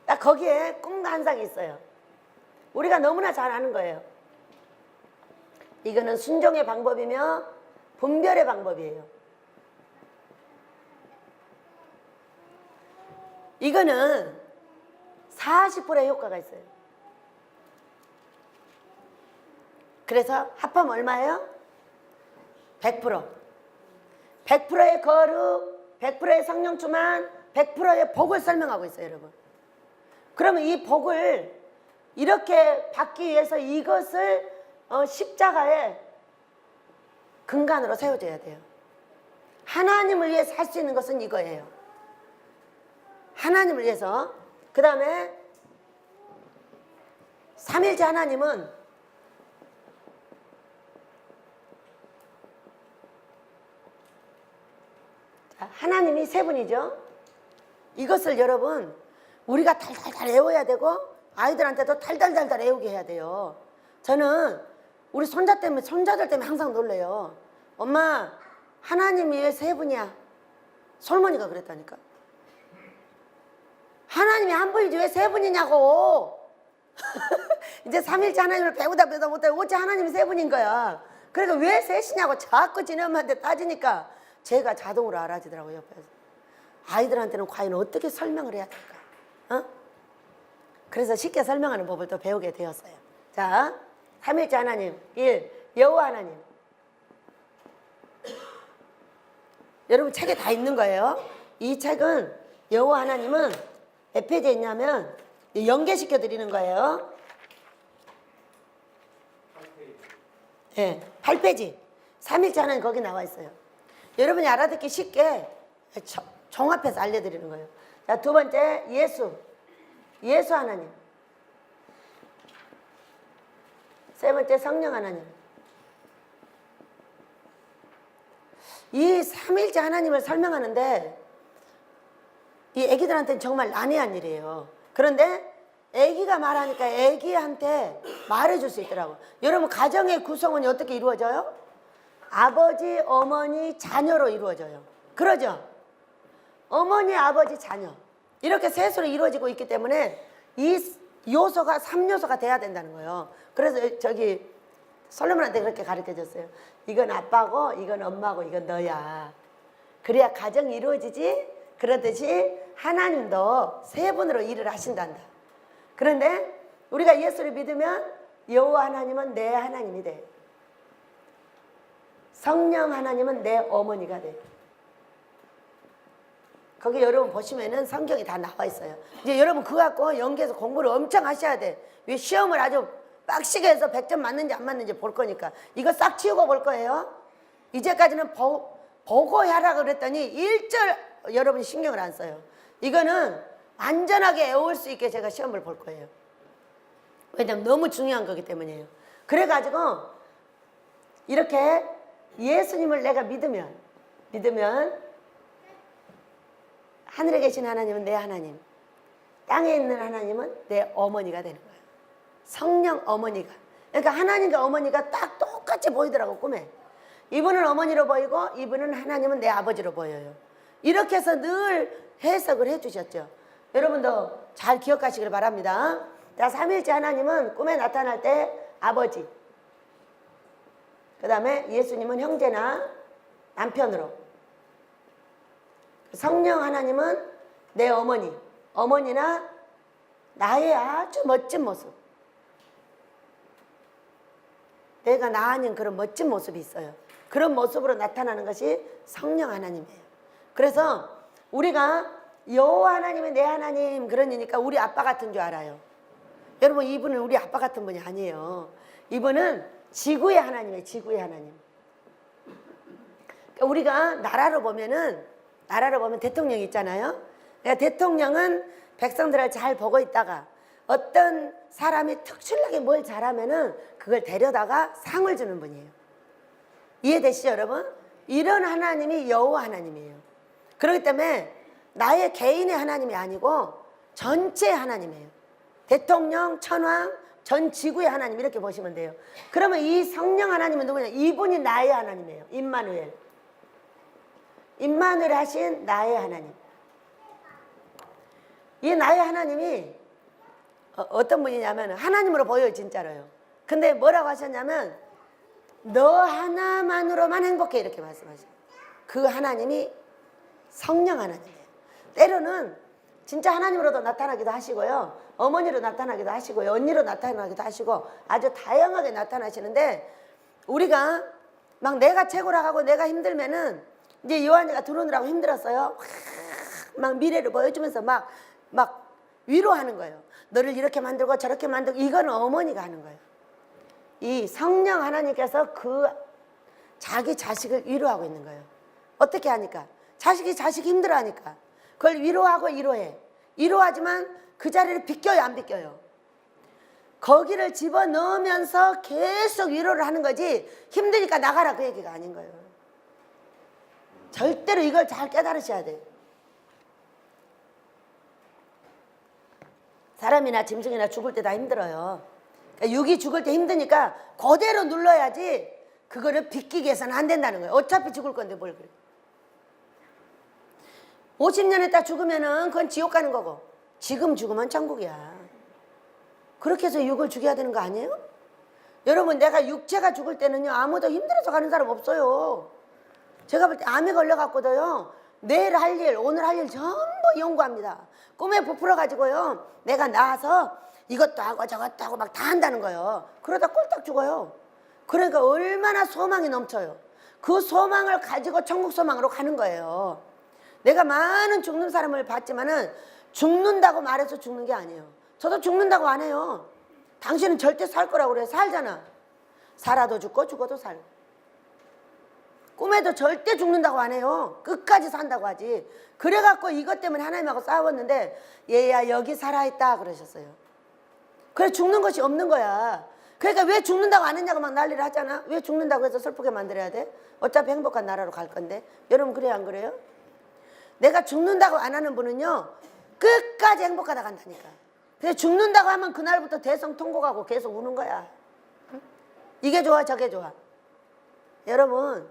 딱 거기에 꿈과 환상이 있어요. 우리가 너무나 잘 아는 거예요. 이거는 순종의 방법이며 분별의 방법이에요. 이거는 40%의 효과가 있어요. 그래서 합하면 얼마예요? 100%. 100%의 거룩, 100%의 성령 충만, 100%의 복을 설명하고 있어요, 여러분. 그러면 이 복을 이렇게 받기 위해서 이것을 십자가의 근간으로 세워줘야 돼요. 하나님을 위해 살 수 있는 것은 이거예요. 하나님을 위해서. 그 다음에 삼일째 하나님은 하나님이 세 분이죠. 이것을 여러분 우리가 달달달 외워야 되고 아이들한테도 달달달달 외우게 해야 돼요. 저는 우리 손자들 때문에 항상 놀래요. 엄마, 하나님이 왜 세 분이야? 솔머니가 그랬다니까. 하나님이 한 분이지 왜 세 분이냐고. 이제 삼일째 하나님을 배우다 못해 어째 하나님이 세 분인 거야. 그러니까 왜 셋이냐고 자꾸 지네 엄마한테 따지니까 제가 자동으로 알아지더라고요, 옆에서. 아이들한테는 과연 어떻게 설명을 해야 될까? 그래서 쉽게 설명하는 법을 또 배우게 되었어요. 자, 삼일째 하나님 1. 여호와 하나님. 여러분 책에 다 있는 거예요. 이 책은 여호와 하나님은 몇 페이지에 있냐면 연계시켜 드리는 거예요. 8페이지. 8페이지. 삼일째 하나님 거기 나와 있어요. 여러분이 알아듣기 쉽게 종합해서 알려드리는 거예요. 자, 두 번째 예수 하나님. 세 번째 성령 하나님. 이 삼일째 하나님을 설명하는데 이 애기들한테는 정말 난해한 일이에요. 그런데 애기가 말하니까 애기한테 말해줄 수 있더라고. 여러분 가정의 구성원이 어떻게 이루어져요? 아버지, 어머니, 자녀로 이루어져요. 그러죠? 어머니, 아버지, 자녀. 이렇게 셋으로 이루어지고 있기 때문에 이 요소가 3요소가 돼야 된다는 거예요. 그래서 저기 솔로몬한테 그렇게 가르쳐줬어요. 이건 아빠고 이건 엄마고 이건 너야. 그래야 가정이 이루어지지. 그러듯이 하나님도 세 분으로 일을 하신단다. 그런데 우리가 예수를 믿으면 여호와 하나님은 내 하나님이 돼. 성령 하나님은 내 어머니가 돼. 거기 여러분 보시면은 성경이 다 나와 있어요. 이제 여러분 그거 갖고 연계해서 공부를 엄청 하셔야 돼. 왜 시험을 아주 빡시게 해서 100점 맞는지 안 맞는지 볼 거니까. 이거 싹 치우고 볼 거예요. 이제까지는 보고 하라고 그랬더니 1절 여러분이 신경을 안 써요. 이거는 안전하게 외울 수 있게 제가 시험을 볼 거예요. 왜냐면 너무 중요한 거기 때문이에요. 그래가지고 이렇게 예수님을 내가 믿으면 하늘에 계신 하나님은 내 하나님, 땅에 있는 하나님은 내 어머니가 되는 거예요. 성령 어머니가. 그러니까 하나님과 어머니가 딱 똑같이 보이더라고 꿈에. 이분은 어머니로 보이고 이분은 하나님은 내 아버지로 보여요. 이렇게 해서 늘 해석을 해주셨죠. 여러분도 잘 기억하시길 바랍니다. 자, 삼일째 하나님은 꿈에 나타날 때 아버지, 그 다음에 예수님은 형제나 남편으로, 성령 하나님은 내 어머니, 어머니나 나의 아주 멋진 모습, 내가 나 아닌 그런 멋진 모습이 있어요. 그런 모습으로 나타나는 것이 성령 하나님이에요. 그래서 우리가 여호와 하나님이 내 하나님 그러니까 우리 아빠 같은 줄 알아요. 여러분 이분은 우리 아빠 같은 분이 아니에요. 이분은 지구의 하나님이에요. 지구의 하나님. 그러니까 우리가 나라로 보면 대통령이 있잖아요. 그러니까 대통령은 백성들을 잘 보고 있다가 어떤 사람이 특출나게 뭘 잘하면은 그걸 데려다가 상을 주는 분이에요. 이해되시죠, 여러분? 이런 하나님이 여호와 하나님이에요. 그렇기 때문에 나의 개인의 하나님이 아니고 전체의 하나님이에요. 대통령, 천왕, 전 지구의 하나님 이렇게 보시면 돼요. 그러면 이 성령 하나님은 누구냐? 이분이 나의 하나님이에요. 임마누엘. 임마누엘 하신 나의 하나님. 이 나의 하나님이 어떤 분이냐면 하나님으로 보여요. 진짜로요. 근데 뭐라고 하셨냐면 너 하나만으로만 행복해 이렇게 말씀하셔요. 그 하나님이 성령 하나님이에요. 때로는 진짜 하나님으로도 나타나기도 하시고요. 어머니로 나타나기도 하시고요. 언니로 나타나기도 하시고 아주 다양하게 나타나시는데 위가 막 내가 최고라고 하고 내가 힘들면은 이제 요한이가 들어오느라고 힘들었어요. 막 미래를 보여주면서 막 위로하는 거예요. 너를 이렇게 만들고 저렇게 만들고 이거는 어머니가 하는 거예요. 이 성령 하나님께서 그 자기 자식을 위로하고 있는 거예요. 어떻게 하니까? 자식이 힘들어하니까 그걸 위로하고 위로해. 위로하지만 그 자리를 비껴요, 안 비껴요? 거기를 집어넣으면서 계속 위로를 하는 거지 힘드니까 나가라 그 얘기가 아닌 거예요. 절대로 이걸 잘 깨달으셔야 돼요. 사람이나 짐승이나 죽을 때 다 힘들어요. 그러니까 육이 죽을 때 힘드니까 그대로 눌러야지 그거를 비끼기 위해서는 안 된다는 거예요. 어차피 죽을 건데 뭘 그래. 50년 있다 죽으면은 그건 지옥 가는 거고 지금 죽으면 천국이야. 그렇게 해서 육을 죽여야 되는 거 아니에요? 여러분 내가 육체가 죽을 때는요 아무도 힘들어서 가는 사람 없어요. 제가 볼 때 암이 걸려갖고도요 내일 할 일, 오늘 할 일 전부 연구합니다. 꿈에 부풀어 가지고요 내가 나와서 이것도 하고 저것도 하고 막 다 한다는 거예요. 그러다 꼴딱 죽어요. 그러니까 얼마나 소망이 넘쳐요. 그 소망을 가지고 천국 소망으로 가는 거예요. 내가 많은 죽는 사람을 봤지만은 죽는다고 말해서 죽는 게 아니에요. 저도 죽는다고 안 해요. 당신은 절대 살 거라고 그래. 살잖아. 살아도 죽고 죽어도 살고. 꿈에도 절대 죽는다고 안 해요. 끝까지 산다고 하지. 그래갖고 이것 때문에 하나님하고 싸웠는데 얘야 여기 살아있다 그러셨어요. 그래 죽는 것이 없는 거야. 그러니까 왜 죽는다고 안 했냐고 막 난리를 하잖아. 왜 죽는다고 해서 슬프게 만들어야 돼? 어차피 행복한 나라로 갈 건데. 여러분 그래요 안 그래요? 내가 죽는다고 안 하는 분은요 끝까지 행복하다 간다니까. 근데 죽는다고 하면 그날부터 대성통곡하고 계속 우는 거야. 이게 좋아 저게 좋아. 여러분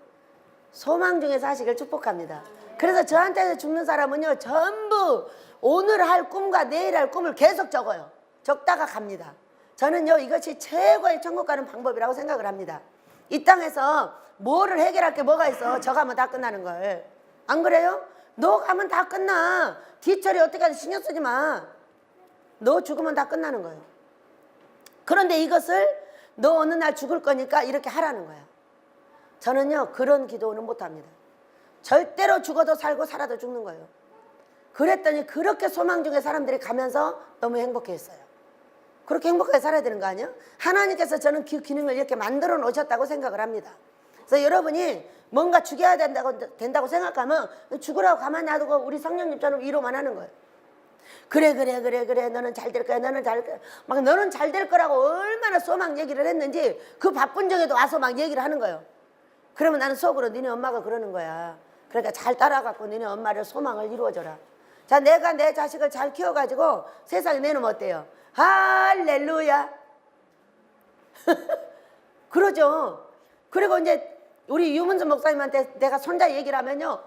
소망 중에 사시길 축복합니다. 그래서 저한테 죽는 사람은요 전부 오늘 할 꿈과 내일 할 꿈을 계속 적어요. 적다가 갑니다. 저는요 이것이 최고의 천국 가는 방법이라고 생각을 합니다. 이 땅에서 뭐를 해결할 게 뭐가 있어. 저 가면 다 끝나는 걸. 안 그래요? 너 가면 다 끝나. 뒤처리 어떻게까지 신경 쓰지 마. 너 죽으면 다 끝나는 거예요. 그런데 이것을 너 어느 날 죽을 거니까 이렇게 하라는 거야. 저는요 그런 기도는 못합니다. 절대로 죽어도 살고 살아도 죽는 거예요. 그랬더니 그렇게 소망 중에 사람들이 가면서 너무 행복했어요. 그렇게 행복하게 살아야 되는 거 아니에요? 하나님께서 저는 그 기능을 이렇게 만들어 놓으셨다고 생각을 합니다. 그래서 여러분이 뭔가 죽여야 된다고 생각하면 죽으라고 가만히 놔두고 우리 성령님처럼 위로만 하는 거예요. 그래 너는 잘 될 거야. 너는 잘 거야. 막 너는 잘 될 거라고 얼마나 소망 얘기를 했는지 그 바쁜 중에도 와서 막 얘기를 하는 거예요. 그러면 나는 속으로 니네 엄마가 그러는 거야. 그러니까 잘 따라갖고 니네 엄마를 소망을 이루어줘라. 자, 내가 내 자식을 잘 키워가지고 세상에 내놓으면 어때요? 할렐루야. 그러죠. 그리고 이제 우리 유문수 목사님한테 내가 손자 얘기를 하면요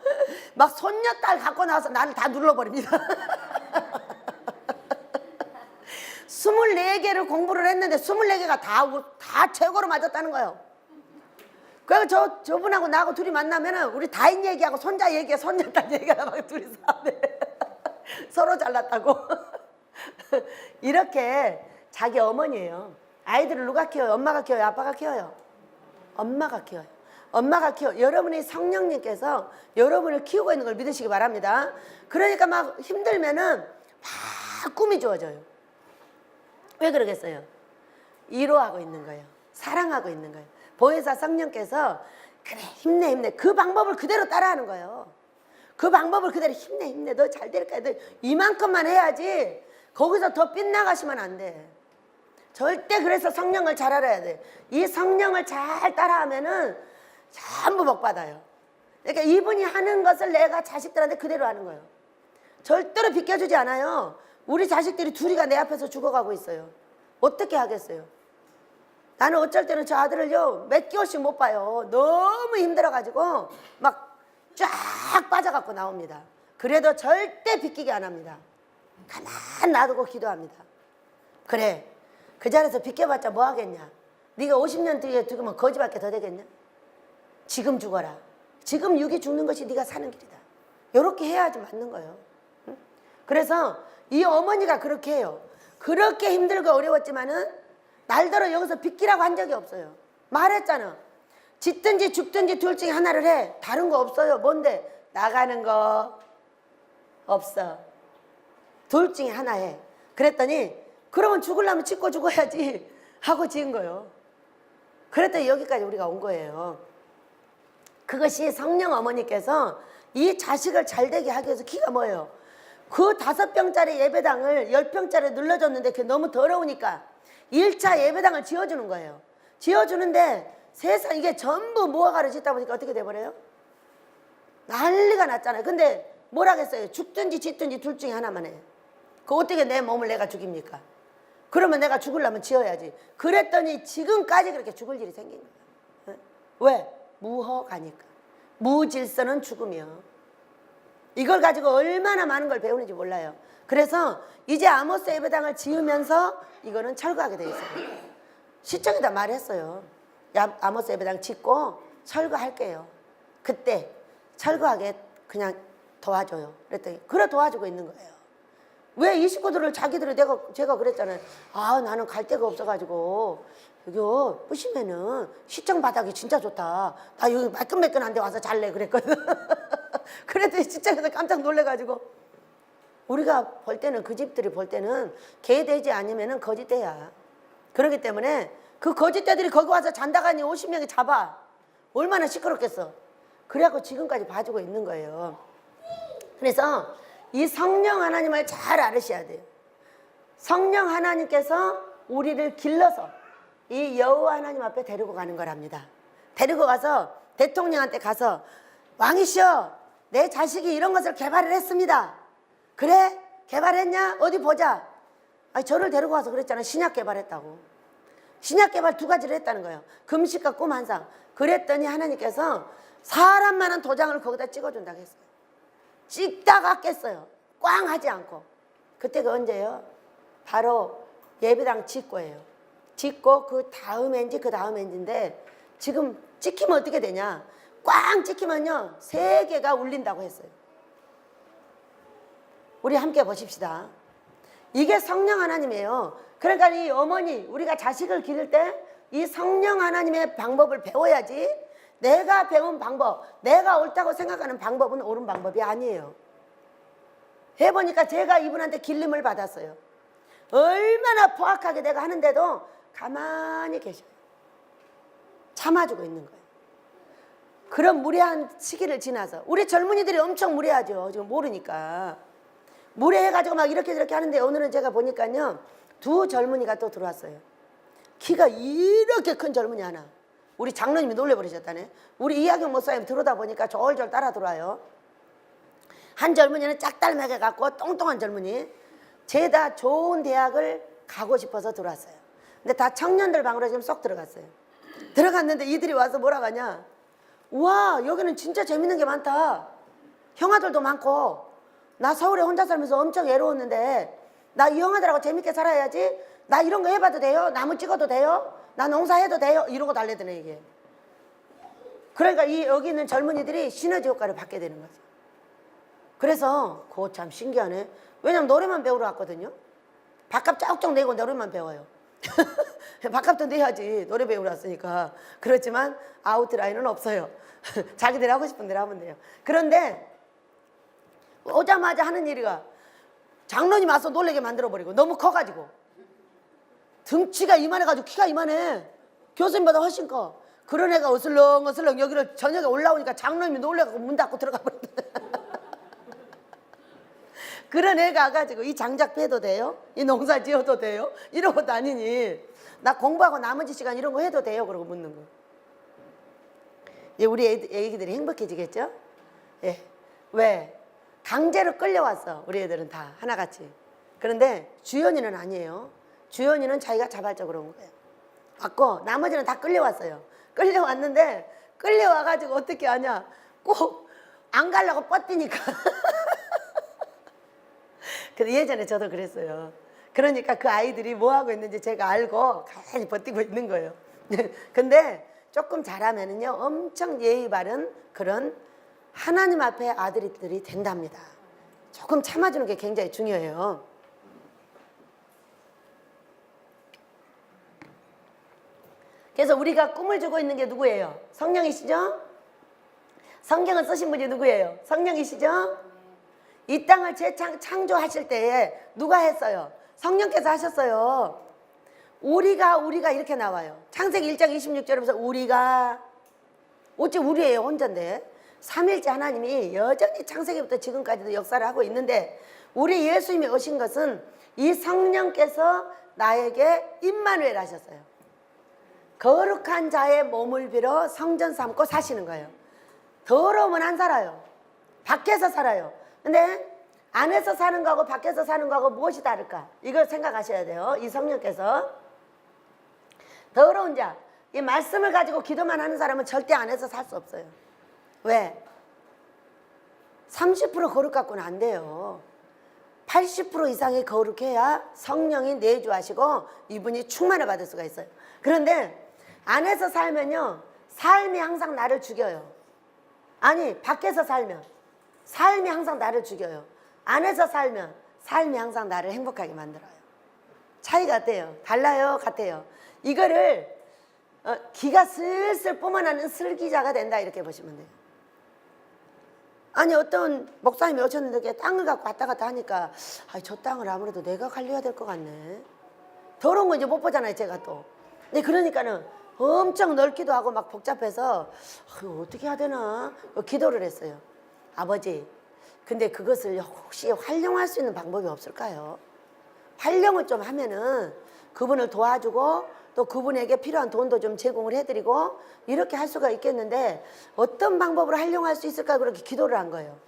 막 손녀딸 갖고 나와서 나를 다 눌러버립니다. 24개를 공부를 했는데 24개가 다 최고로 맞았다는 거예요. 그래서 저분하고 나하고 둘이 만나면은 우리 다인 얘기하고 손자 얘기하고 손녀딸 얘기하고 막 둘이서 서로 잘났다고. 이렇게 자기 어머니예요. 아이들을 누가 키워요? 엄마가 키워요? 아빠가 키워요? 엄마가 키워요. 엄마가 키워. 여러분이 성령님께서 여러분을 키우고 있는 걸 믿으시기 바랍니다. 그러니까 막 힘들면은 막 꿈이 주어져요. 왜 그러겠어요? 위로하고 있는 거예요. 사랑하고 있는 거예요. 보혜사 성령께서 그래 힘내 힘내 그 방법을 그대로 따라하는 거예요. 그 방법을 그대로 힘내 힘내 너 잘 될 거야. 너 이만큼만 해야지 거기서 더 빗나가시면 안 돼. 절대 그래서 성령을 잘 알아야 돼. 이 성령을 잘 따라하면은 전부 복 받아요. 그러니까 이분이 하는 것을 내가 자식들한테 그대로 하는 거예요. 절대로 비켜주지 않아요. 우리 자식들이 둘이가 내 앞에서 죽어가고 있어요. 어떻게 하겠어요? 나는 어쩔 때는 저 아들을요 몇 개월씩 못 봐요. 너무 힘들어가지고 막 쫙 빠져갖고 나옵니다. 그래도 절대 비키게 안 합니다. 가만 놔두고 기도합니다. 그래 그 자리에서 비켜봤자 뭐 하겠냐. 네가 50년 뒤에 죽으면 거지밖에 더 되겠냐. 지금 죽어라. 지금 육이 죽는 것이 네가 사는 길이다. 이렇게 해야지 맞는 거예요. 응? 그래서 이 어머니가 그렇게 해요. 그렇게 힘들고 어려웠지만은 날더러 여기서 비키라고 한 적이 없어요. 말했잖아. 짓든지 죽든지 둘 중에 하나를 해. 다른 거 없어요. 뭔데? 나가는 거 없어. 둘 중에 하나 해. 그랬더니 그러면 죽으려면 짓고 죽어야지 하고 지은 거예요. 그랬더니 여기까지 우리가 온 거예요. 그것이 성령 어머니께서 이 자식을 잘되게 하기 위해서 기가 뭐예요? 그 5병짜리 예배당을 10병짜리 눌러줬는데 그게 너무 더러우니까 1차 예배당을 지어주는 거예요. 지어주는데 세상 이게 전부 무화과를 짓다 보니까 어떻게 돼버려요? 난리가 났잖아요. 근데 뭐라겠어요? 죽든지 짓든지 둘 중에 하나만 해. 그 어떻게 내 몸을 내가 죽입니까? 그러면 내가 죽으려면 지어야지. 그랬더니 지금까지 그렇게 죽을 일이 생긴 거예요. 왜? 무허가니까. 무질서는 죽음이요. 이걸 가지고 얼마나 많은 걸 배우는지 몰라요. 그래서 이제 아모스 예배당을 지으면서 이거는 철거하게 돼 있어요. 시청에다 말했어요. 야, 아모스 예배당 짓고 철거할게요. 그때 철거하게 그냥 도와줘요. 그랬더니 그래 도와주고 있는 거예요. 왜 이 식구들을 자기들이 제가 그랬잖아요. 아 나는 갈 데가 없어가지고 여기 보시면은 시청 바닥이 진짜 좋다. 나 여기 매끈매끈한데 와서 잘래 그랬거든. 그랬더니 시청에서 깜짝 놀래가지고 우리가 볼 때는 그 집들이 볼 때는 개돼지 아니면은 거짓대야. 그렇기 때문에 그 거짓대들이 거기 와서 잔다가니 50명이 잡아. 얼마나 시끄럽겠어. 그래갖고 지금까지 봐주고 있는 거예요. 그래서 이 성령 하나님을 잘 알으셔야 돼요. 성령 하나님께서 우리를 길러서 이 여호와 하나님 앞에 데리고 가는 거랍니다. 데리고 가서 대통령한테 가서 왕이시여 내 자식이 이런 것을 개발을 했습니다. 그래? 개발했냐? 어디 보자. 아니 저를 데리고 와서 그랬잖아. 신약 개발했다고. 신약 개발 2가지를 했다는 거예요. 금식과 꿈 한 상. 그랬더니 하나님께서 사람만한 도장을 거기다 찍어준다고 했어요. 찍다가 깼어요. 꽝 하지 않고. 그때가 언제예요? 바로 예배당 짓고예요. 짓고 그 다음 엔지인데 지금 찍히면 어떻게 되냐? 꽝 찍히면요 3개가 울린다고 했어요. 우리 함께 보십시다. 이게 성령 하나님이에요. 그러니까 이 어머니 우리가 자식을 기를 때 이 성령 하나님의 방법을 배워야지 내가 배운 방법, 내가 옳다고 생각하는 방법은 옳은 방법이 아니에요. 해보니까 제가 이분한테 길림을 받았어요. 얼마나 포악하게 내가 하는데도 가만히 계셔요. 참아주고 있는 거예요. 그런 무례한 시기를 지나서 우리 젊은이들이 엄청 무례하죠. 지금 모르니까. 무례해가지고 막 이렇게 저렇게 하는데 오늘은 제가 보니까요 2 젊은이가 또 들어왔어요. 키가 이렇게 큰 젊은이 하나. 우리 장로님이 놀래버리셨다네. 우리 이학영 목사님 들어다 보니까 졸졸 따라 들어와요. 한 젊은이는 짝달매게 갖고 똥똥한 젊은이. 죄다 좋은 대학을 가고 싶어서 들어왔어요. 근데 다 청년들 방으로 지금 쏙 들어갔어요. 들어갔는데 이들이 와서 뭐라고 하냐. 우와 여기는 진짜 재밌는 게 많다. 형아들도 많고 나 서울에 혼자 살면서 엄청 외로웠는데 나 이 형아들하고 재밌게 살아야지. 나 이런 거 해봐도 돼요? 나무 찍어도 돼요? 나 농사해도 돼요? 이러고 달래더네 이게. 그러니까 여기 있는 젊은이들이 시너지 효과를 받게 되는 거죠. 그래서 그거 참 신기하네. 왜냐면 노래만 배우러 왔거든요. 밥값 쩍쩍 내고 노래만 배워요. 밥값도 내야지. 노래 배우러 왔으니까. 그렇지만 아웃라인은 없어요. 자기들이 하고 싶은 대로 하면 돼요. 그런데 오자마자 하는 일이가 장로님 와서 놀래게 만들어버리고 너무 커가지고 등치가 이만해가지고 키가 이만해. 교수님보다 훨씬 커. 그런 애가 어슬렁어슬렁 여기를 저녁에 올라오니까 장로님이 놀래가지고 문 닫고 들어가 버렸다. 그런 애가 와가지고 이 장작 패도 돼요? 이 농사 지어도 돼요? 이런 것도 아니니 나 공부하고 나머지 시간 이런 거 해도 돼요? 그러고 묻는 거. 예, 우리 애기들이 행복해지겠죠? 예. 왜? 강제로 끌려왔어. 우리 애들은 다 하나같이. 그런데 주연이는 아니에요. 주연이는 자기가 자발적으로 온 거예요. 왔고 나머지는 다 끌려왔어요. 끌려왔는데 끌려와가지고 어떻게 하냐? 꼭 안 가려고 뻗디니까. 근데 예전에 저도 그랬어요. 그러니까 그 아이들이 뭐 하고 있는지 제가 알고 가만히 버티고 있는 거예요. 근데 조금 잘하면은요 엄청 예의 바른 그런 하나님 앞에 아들들이 된답니다. 조금 참아주는 게 굉장히 중요해요. 그래서 우리가 꿈을 주고 있는 게 누구예요? 성령이시죠? 성경을 쓰신 분이 누구예요? 성령이시죠? 이 땅을 창조하실 때에 누가 했어요? 성령께서 하셨어요. 우리가 이렇게 나와요. 창세기 1장 26절에 보면서 우리가 어째 우리예요 혼자인데 삼일째 하나님이 여전히 창세기부터 지금까지도 역사를 하고 있는데 우리 예수님이 오신 것은 이 성령께서 나에게 임마누엘 하셨어요. 거룩한 자의 몸을 빌어 성전 삼고 사시는 거예요. 더러우면 안 살아요. 밖에서 살아요. 근데 안에서 사는 거하고 밖에서 사는 거하고 무엇이 다를까? 이걸 생각하셔야 돼요. 이 성령께서 더러운 자, 이 말씀을 가지고 기도만 하는 사람은 절대 안에서 살 수 없어요. 왜? 30% 거룩 갖고는 안 돼요. 80% 이상이 거룩해야 성령이 내주하시고 이분이 충만을 받을 수가 있어요. 그런데 안에서 살면요 삶이 항상 나를 죽여요. 아니 밖에서 살면 삶이 항상 나를 죽여요. 안에서 살면 삶이 항상 나를 행복하게 만들어요. 차이가 어때요? 달라요? 같아요? 이거를 기가 슬슬 뿜어나는 슬기자가 된다 이렇게 보시면 돼요. 아니 어떤 목사님이 오셨는데 땅을 갖고 왔다 갔다 하니까 저 땅을 아무래도 내가 관리해야 될 것 같네. 더러운 거 이제 못 보잖아요 제가 또. 근데 그러니까는 엄청 넓기도 하고 막 복잡해서 어떻게 해야 되나 기도를 했어요. 아버지 근데 그것을 혹시 활용할 수 있는 방법이 없을까요? 활용을 좀 하면은 그분을 도와주고 또 그분에게 필요한 돈도 좀 제공을 해드리고 이렇게 할 수가 있겠는데 어떤 방법으로 활용할 수 있을까 그렇게 기도를 한 거예요.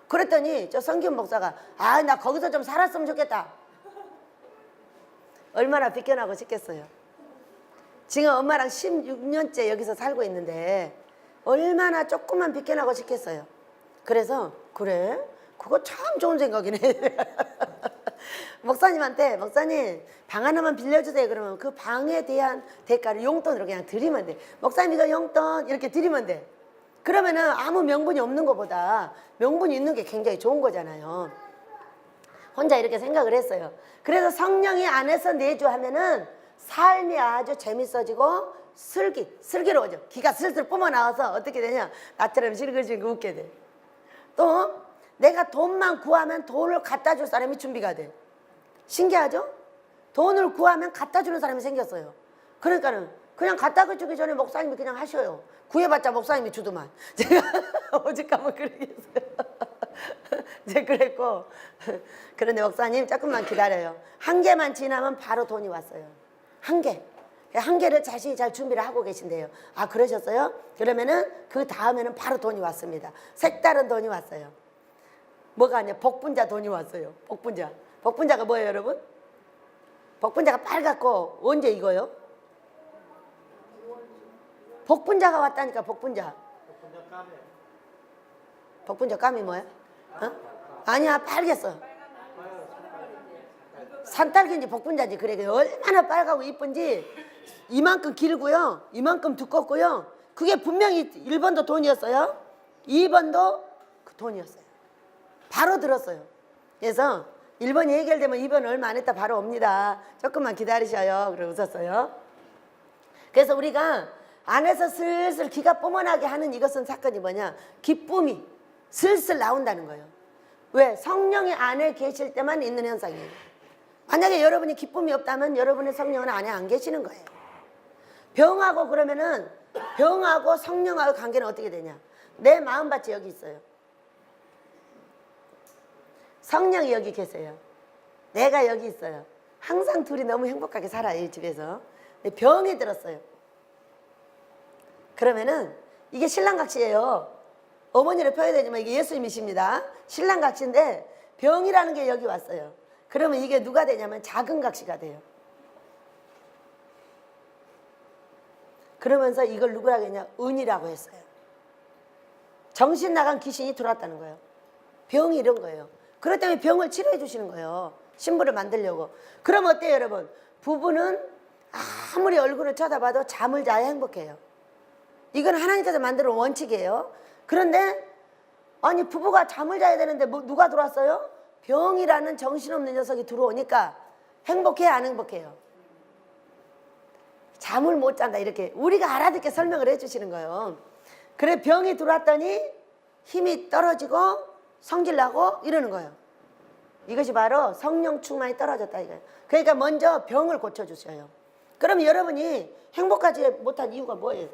그랬더니 저 성균 목사가 나 거기서 좀 살았으면 좋겠다. 얼마나 비껴나고 싶겠어요. 지금 엄마랑 16년째 여기서 살고 있는데 얼마나 조금만 비껴나고 싶겠어요. 그래서 그래? 그거 참 좋은 생각이네. 목사님한테 목사님 방 하나만 빌려주세요. 그러면 그 방에 대한 대가를 용돈으로 그냥 드리면 돼. 목사님 이거 용돈 이렇게 드리면 돼. 그러면은 아무 명분이 없는 것보다 명분이 있는 게 굉장히 좋은 거잖아요. 혼자 이렇게 생각을 했어요. 그래서 성령이 안에서 내주하면은 삶이 아주 재밌어지고 슬기로워져. 기가 슬슬 뿜어나와서 어떻게 되냐 나처럼 싱글싱글 웃게 돼. 또 내가 돈만 구하면 돈을 갖다 줄 사람이 준비가 돼. 신기하죠? 돈을 구하면 갖다 주는 사람이 생겼어요. 그러니까는 그냥 갖다 주기 전에 목사님이 그냥 하셔요. 구해봤자 목사님이 주더만. 제가 오직하면 그러겠어요. 제가 그랬고 그런데 목사님 조금만 기다려요. 한 개만 지나면 바로 돈이 왔어요. 한 개. 한 개를 자신이 잘 준비를 하고 계신데요. 아 그러셨어요? 그러면은 그 다음에는 바로 돈이 왔습니다. 색다른 돈이 왔어요. 뭐가 아니야? 복분자 돈이 왔어요. 복분자. 복분자가 뭐예요 여러분? 복분자가 빨갛고 언제 익어요? 복분자가 왔다니까 복분자. 복분자 감이 뭐야? 아니야 빨겠어. 산딸기인지 복분자인지 그래. 얼마나 빨갛고 이쁜지 이만큼 길고요. 이만큼 두껍고요. 그게 분명히 1번도 돈이었어요. 2번도 그 돈이었어요. 바로 들었어요. 그래서 1번이 해결되면 2번 얼마 안 있다 바로 옵니다. 조금만 기다리셔요. 그러고 웃었어요. 그래서 우리가 안에서 슬슬 기가 뿜어나게 하는 이것은 사건이 뭐냐? 기쁨이 슬슬 나온다는 거예요. 왜? 성령이 안에 계실 때만 있는 현상이에요. 만약에 여러분이 기쁨이 없다면 여러분의 성령은 안에 안 계시는 거예요. 병하고 그러면은 병하고 성령하고 관계는 어떻게 되냐? 내 마음밭이 여기 있어요. 성령이 여기 계세요. 내가 여기 있어요. 항상 둘이 너무 행복하게 살아요, 이 집에서. 병이 들었어요. 그러면은 이게 신랑각시예요. 어머니를 펴야 되지만 이게 예수님이십니다. 신랑각시인데 병이라는 게 여기 왔어요. 그러면 이게 누가 되냐면 작은 각시가 돼요. 그러면서 이걸 누구라고 했냐? 은이라고 했어요. 정신 나간 귀신이 들어왔다는 거예요. 병이 이런 거예요. 그렇기 때문에 병을 치료해 주시는 거예요. 신부를 만들려고. 그럼 어때요, 여러분? 부부는 아무리 얼굴을 쳐다봐도 잠을 자야 행복해요. 이건 하나님께서 만드는 원칙이에요. 그런데 아니 부부가 잠을 자야 되는데 뭐 누가 들어왔어요? 병이라는 정신없는 녀석이 들어오니까 행복해요, 안 행복해요? 잠을 못 잔다, 이렇게 우리가 알아듣게 설명을 해주시는 거예요. 그래 병이 들어왔더니 힘이 떨어지고 성질 나고 이러는 거예요. 이것이 바로 성령 충만이 떨어졌다 이거예요. 그러니까 먼저 병을 고쳐주셔요. 그럼 여러분이 행복하지 못한 이유가 뭐예요?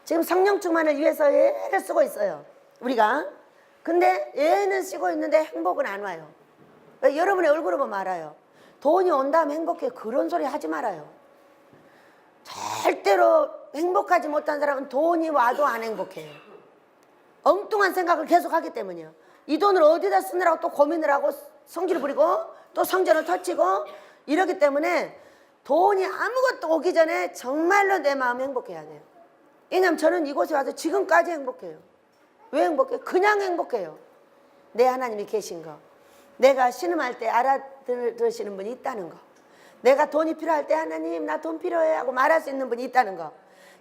지금 성령 충만을 위해서 애를 쓰고 있어요, 우리가. 근데 애는 쓰고 있는데 행복은 안 와요. 여러분의 얼굴을 보면 알아요. 돈이 온다면 행복해, 그런 소리 하지 말아요. 절대로 행복하지 못한 사람은 돈이 와도 안 행복해요. 엉뚱한 생각을 계속 하기 때문이에요. 이 돈을 어디다 쓰느라고 또 고민을 하고 성질을 부리고 또 성전을 터치고 이러기 때문에 돈이 아무것도 오기 전에 정말로 내 마음이 행복해야 돼요. 왜냐면 저는 이곳에 와서 지금까지 행복해요. 왜 행복해요? 그냥 행복해요. 내 하나님이 계신 거, 내가 신음할 때 알아들으시는 분이 있다는 거, 내가 돈이 필요할 때 하나님 나 돈 필요해 하고 말할 수 있는 분이 있다는 거,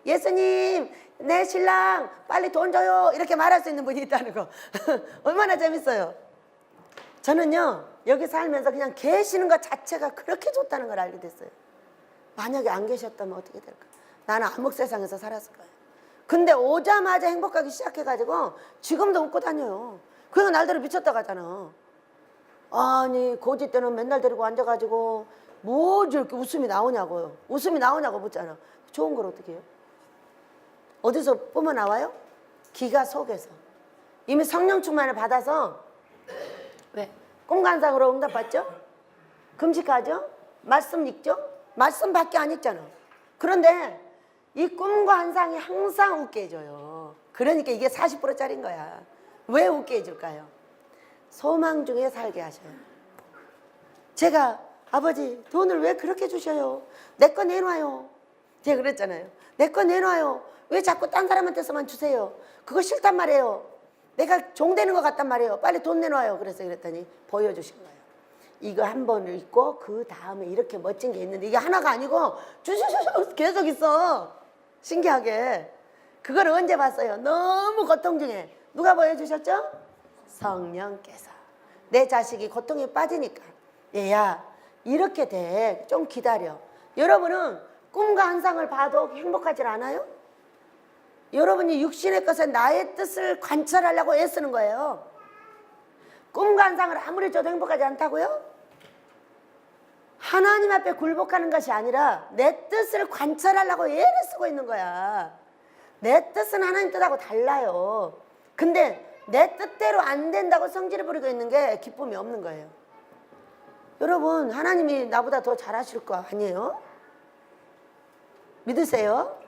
예수님 내 신랑 빨리 돈 줘요 이렇게 말할 수 있는 분이 있다는 거 얼마나 재밌어요. 저는요 여기 살면서 그냥 계시는 것 자체가 그렇게 좋다는 걸 알게 됐어요. 만약에 안 계셨다면 어떻게 될까? 나는 암흑 세상에서 살았을 거예요. 근데 오자마자 행복하기 시작해가지고 지금도 웃고 다녀요. 그냥 날대로 미쳤다 가잖아. 아니 고지 때는 맨날 데리고 앉아가지고 뭐 저렇게 웃음이 나오냐고요. 웃음이 나오냐고 묻잖아. 좋은 걸 어떻게 해요? 어디서 뿜어 나와요? 기가 속에서. 이미 성령 충만을 받아서 왜? 꿈관상으로 응답받죠? 금식하죠? 말씀 읽죠? 말씀밖에 안 읽잖아. 그런데 이 꿈과 환상이 항상 웃게 해줘요. 그러니까 이게 40%짜리인 거야. 왜 웃게 해줄까요? 소망 중에 살게 하셔요. 제가 아버지 돈을 왜 그렇게 주셔요? 내 거 내놔요. 제가 그랬잖아요. 내 거 내놔요. 왜 자꾸 딴 사람한테서만 주세요? 그거 싫단 말이에요. 내가 종되는 것 같단 말이에요. 빨리 돈 내놔요. 그래서 그랬더니 보여주신 거예요. 이거 한 번을 읽고 그 다음에 이렇게 멋진 게 있는데 이게 하나가 아니고 쭈쭈쭈 계속 있어. 신기하게. 그걸 언제 봤어요? 너무 고통 중에. 누가 보여주셨죠? 성령께서. 내 자식이 고통에 빠지니까 얘야 이렇게 돼. 좀 기다려. 여러분은 꿈과 환상을 봐도 행복하지 않아요? 여러분이 육신의 것에 나의 뜻을 관찰하려고 애쓰는 거예요. 꿈과 환상을 아무리 줘도 행복하지 않다고요? 하나님 앞에 굴복하는 것이 아니라 내 뜻을 관찰하려고 애를 쓰고 있는 거야. 내 뜻은 하나님 뜻하고 달라요. 근데 내 뜻대로 안 된다고 성질을 부리고 있는 게 기쁨이 없는 거예요. 여러분 하나님이 나보다 더 잘하실 거 아니에요? 믿으세요?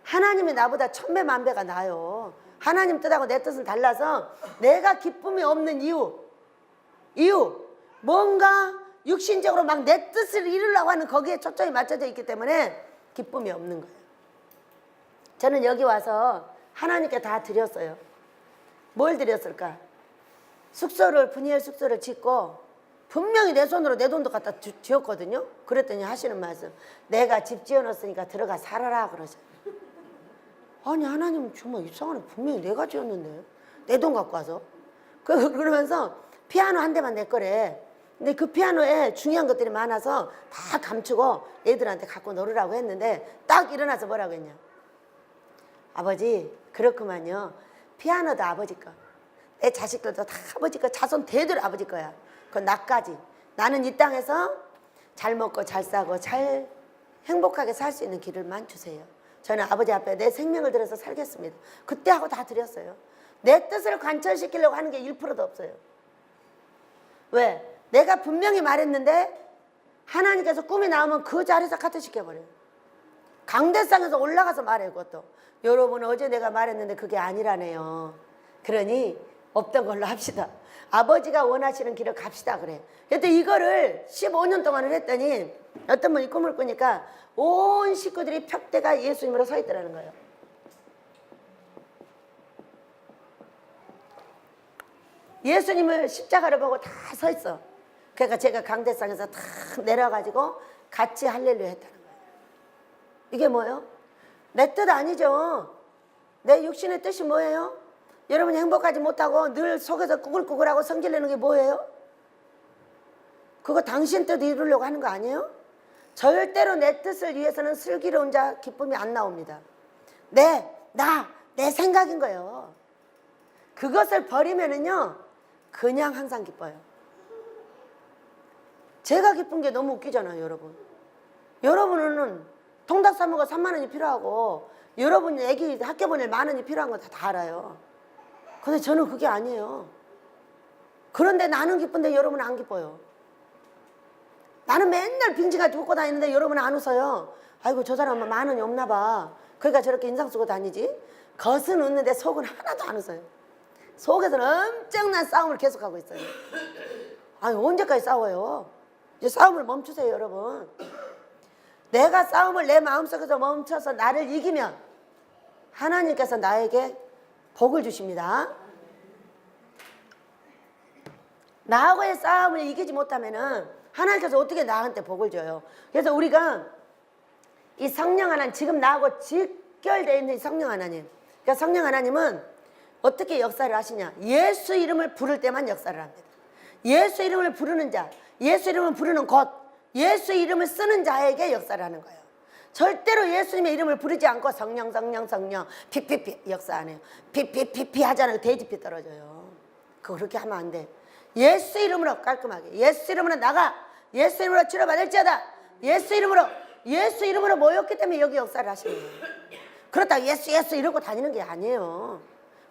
하나님이 나보다 1000배 만배가 나아요. 하나님 뜻하고 내 뜻은 달라서 내가 기쁨이 없는 이유 뭔가 육신적으로 막 내 뜻을 이루려고 하는 거기에 초점이 맞춰져 있기 때문에 기쁨이 없는 거예요. 저는 여기 와서 하나님께 다 드렸어요. 뭘 드렸을까? 분이엘 숙소를 짓고 분명히 내 손으로 내 돈도 갖다 지었거든요. 그랬더니 하시는 말씀, 내가 집 지어놨으니까 들어가 살아라 그러죠. 아니 하나님 정말 이상하네. 분명히 내가 지었는데 내 돈 갖고 와서 그러면서 피아노 한 대만 내 거래. 근데 그 피아노에 중요한 것들이 많아서 다 감추고 애들한테 갖고 놀으라고 했는데 딱 일어나서 뭐라고 했냐. 아버지, 그렇구만요. 피아노도 아버지 거, 내 자식들도 다 아버지 거, 자손 대대로 아버지 거야. 그건 나까지. 나는 이 땅에서 잘 먹고 잘 싸고 잘 행복하게 살 수 있는 길을만 주세요. 저는 아버지 앞에 내 생명을 들여서 살겠습니다. 그때 하고 다 드렸어요. 내 뜻을 관철시키려고 하는 게 1%도 없어요. 왜? 내가 분명히 말했는데 하나님께서 꿈이 나오면 그 자리에서 카트시켜버려요. 강대상에서 올라가서 말해요. 그것도 여러분 어제 내가 말했는데 그게 아니라네요. 그러니 없던 걸로 합시다. 아버지가 원하시는 길을 갑시다 그래. 그래서 이거를 15년 동안을 했더니 어떤 분이 꿈을 꾸니까 온 식구들이 벽대가 예수님으로 서 있더라는 거예요. 예수님을 십자가를 보고 다 서 있어. 그러니까 제가 강대상에서 다 내려가지고 같이 할렐루야 했다는 거예요. 이게 뭐예요? 내 뜻 아니죠. 내 육신의 뜻이 뭐예요? 여러분이 행복하지 못하고 늘 속에서 꾸글꾸글하고 성질내는 게 뭐예요? 그거 당신 뜻 이루려고 하는 거 아니에요? 절대로 내 뜻을 위해서는 슬기로운 자 기쁨이 안 나옵니다. 내 생각인 거예요. 그것을 버리면은요 그냥 항상 기뻐요. 제가 기쁜 게 너무 웃기잖아요. 여러분, 여러분은 통닭 사 먹어 3만 원이 필요하고 여러분 애기 학교 보낼 만 원이 필요한 거 다 알아요. 근데 저는 그게 아니에요. 그런데 나는 기쁜데 여러분은 안 기뻐요. 나는 맨날 빙지가 웃고 다니는데 여러분은 안 웃어요. 아이고 저 사람은 만 원이 없나 봐. 그러니까 저렇게 인상 쓰고 다니지. 겉은 웃는데 속은 하나도 안 웃어요. 속에서는 엄청난 싸움을 계속하고 있어요. 아니 언제까지 싸워요? 이제 싸움을 멈추세요. 여러분, 내가 싸움을 내 마음속에서 멈춰서 나를 이기면 하나님께서 나에게 복을 주십니다. 나하고의 싸움을 이기지 못하면은 하나님께서 어떻게 나한테 복을 줘요? 그래서 우리가 이 성령 하나님, 지금 나하고 직결되어 있는 이 성령 하나님, 그러니까 성령 하나님은 어떻게 역사를 하시냐? 예수 이름을 부를 때만 역사를 합니다. 예수 이름을 부르는 자, 예수 이름을 부르는 곳, 예수 이름을 쓰는 자에게 역사를 하는 거예요. 절대로 예수님의 이름을 부르지 않고 성령 피피피 역사 안 해요. 피피피피 하잖아요. 돼지피 떨어져요. 그렇게 하면 안 돼. 예수 이름으로 깔끔하게, 예수 이름으로 나가, 예수 이름으로 치료받을지어다, 예수 이름으로 모였기 때문에 여기 역사를 하시는 거예요. 그렇다고 예수 이러고 다니는 게 아니에요.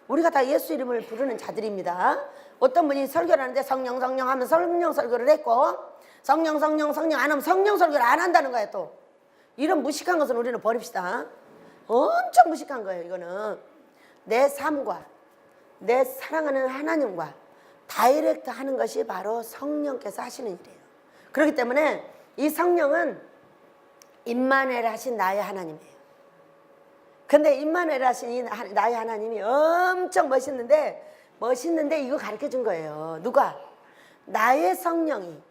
우리가 다 예수 이름을 부르는 자들입니다. 어떤 분이 설교를 하는데 성령 하면 성령 설교를 했고, 성령 안 하면 성령 설교를 안 한다는 거예요. 또 이런 무식한 것은 우리는 버립시다. 엄청 무식한 거예요. 이거는 내 삶과 내 사랑하는 하나님과 다이렉트 하는 것이 바로 성령께서 하시는 일이에요. 그렇기 때문에 이 성령은 임마누엘 하신 나의 하나님이에요. 근데 임마누엘 하신 이 나의 하나님이 엄청 멋있는데 이거 가르쳐 준 거예요. 누가? 나의 성령이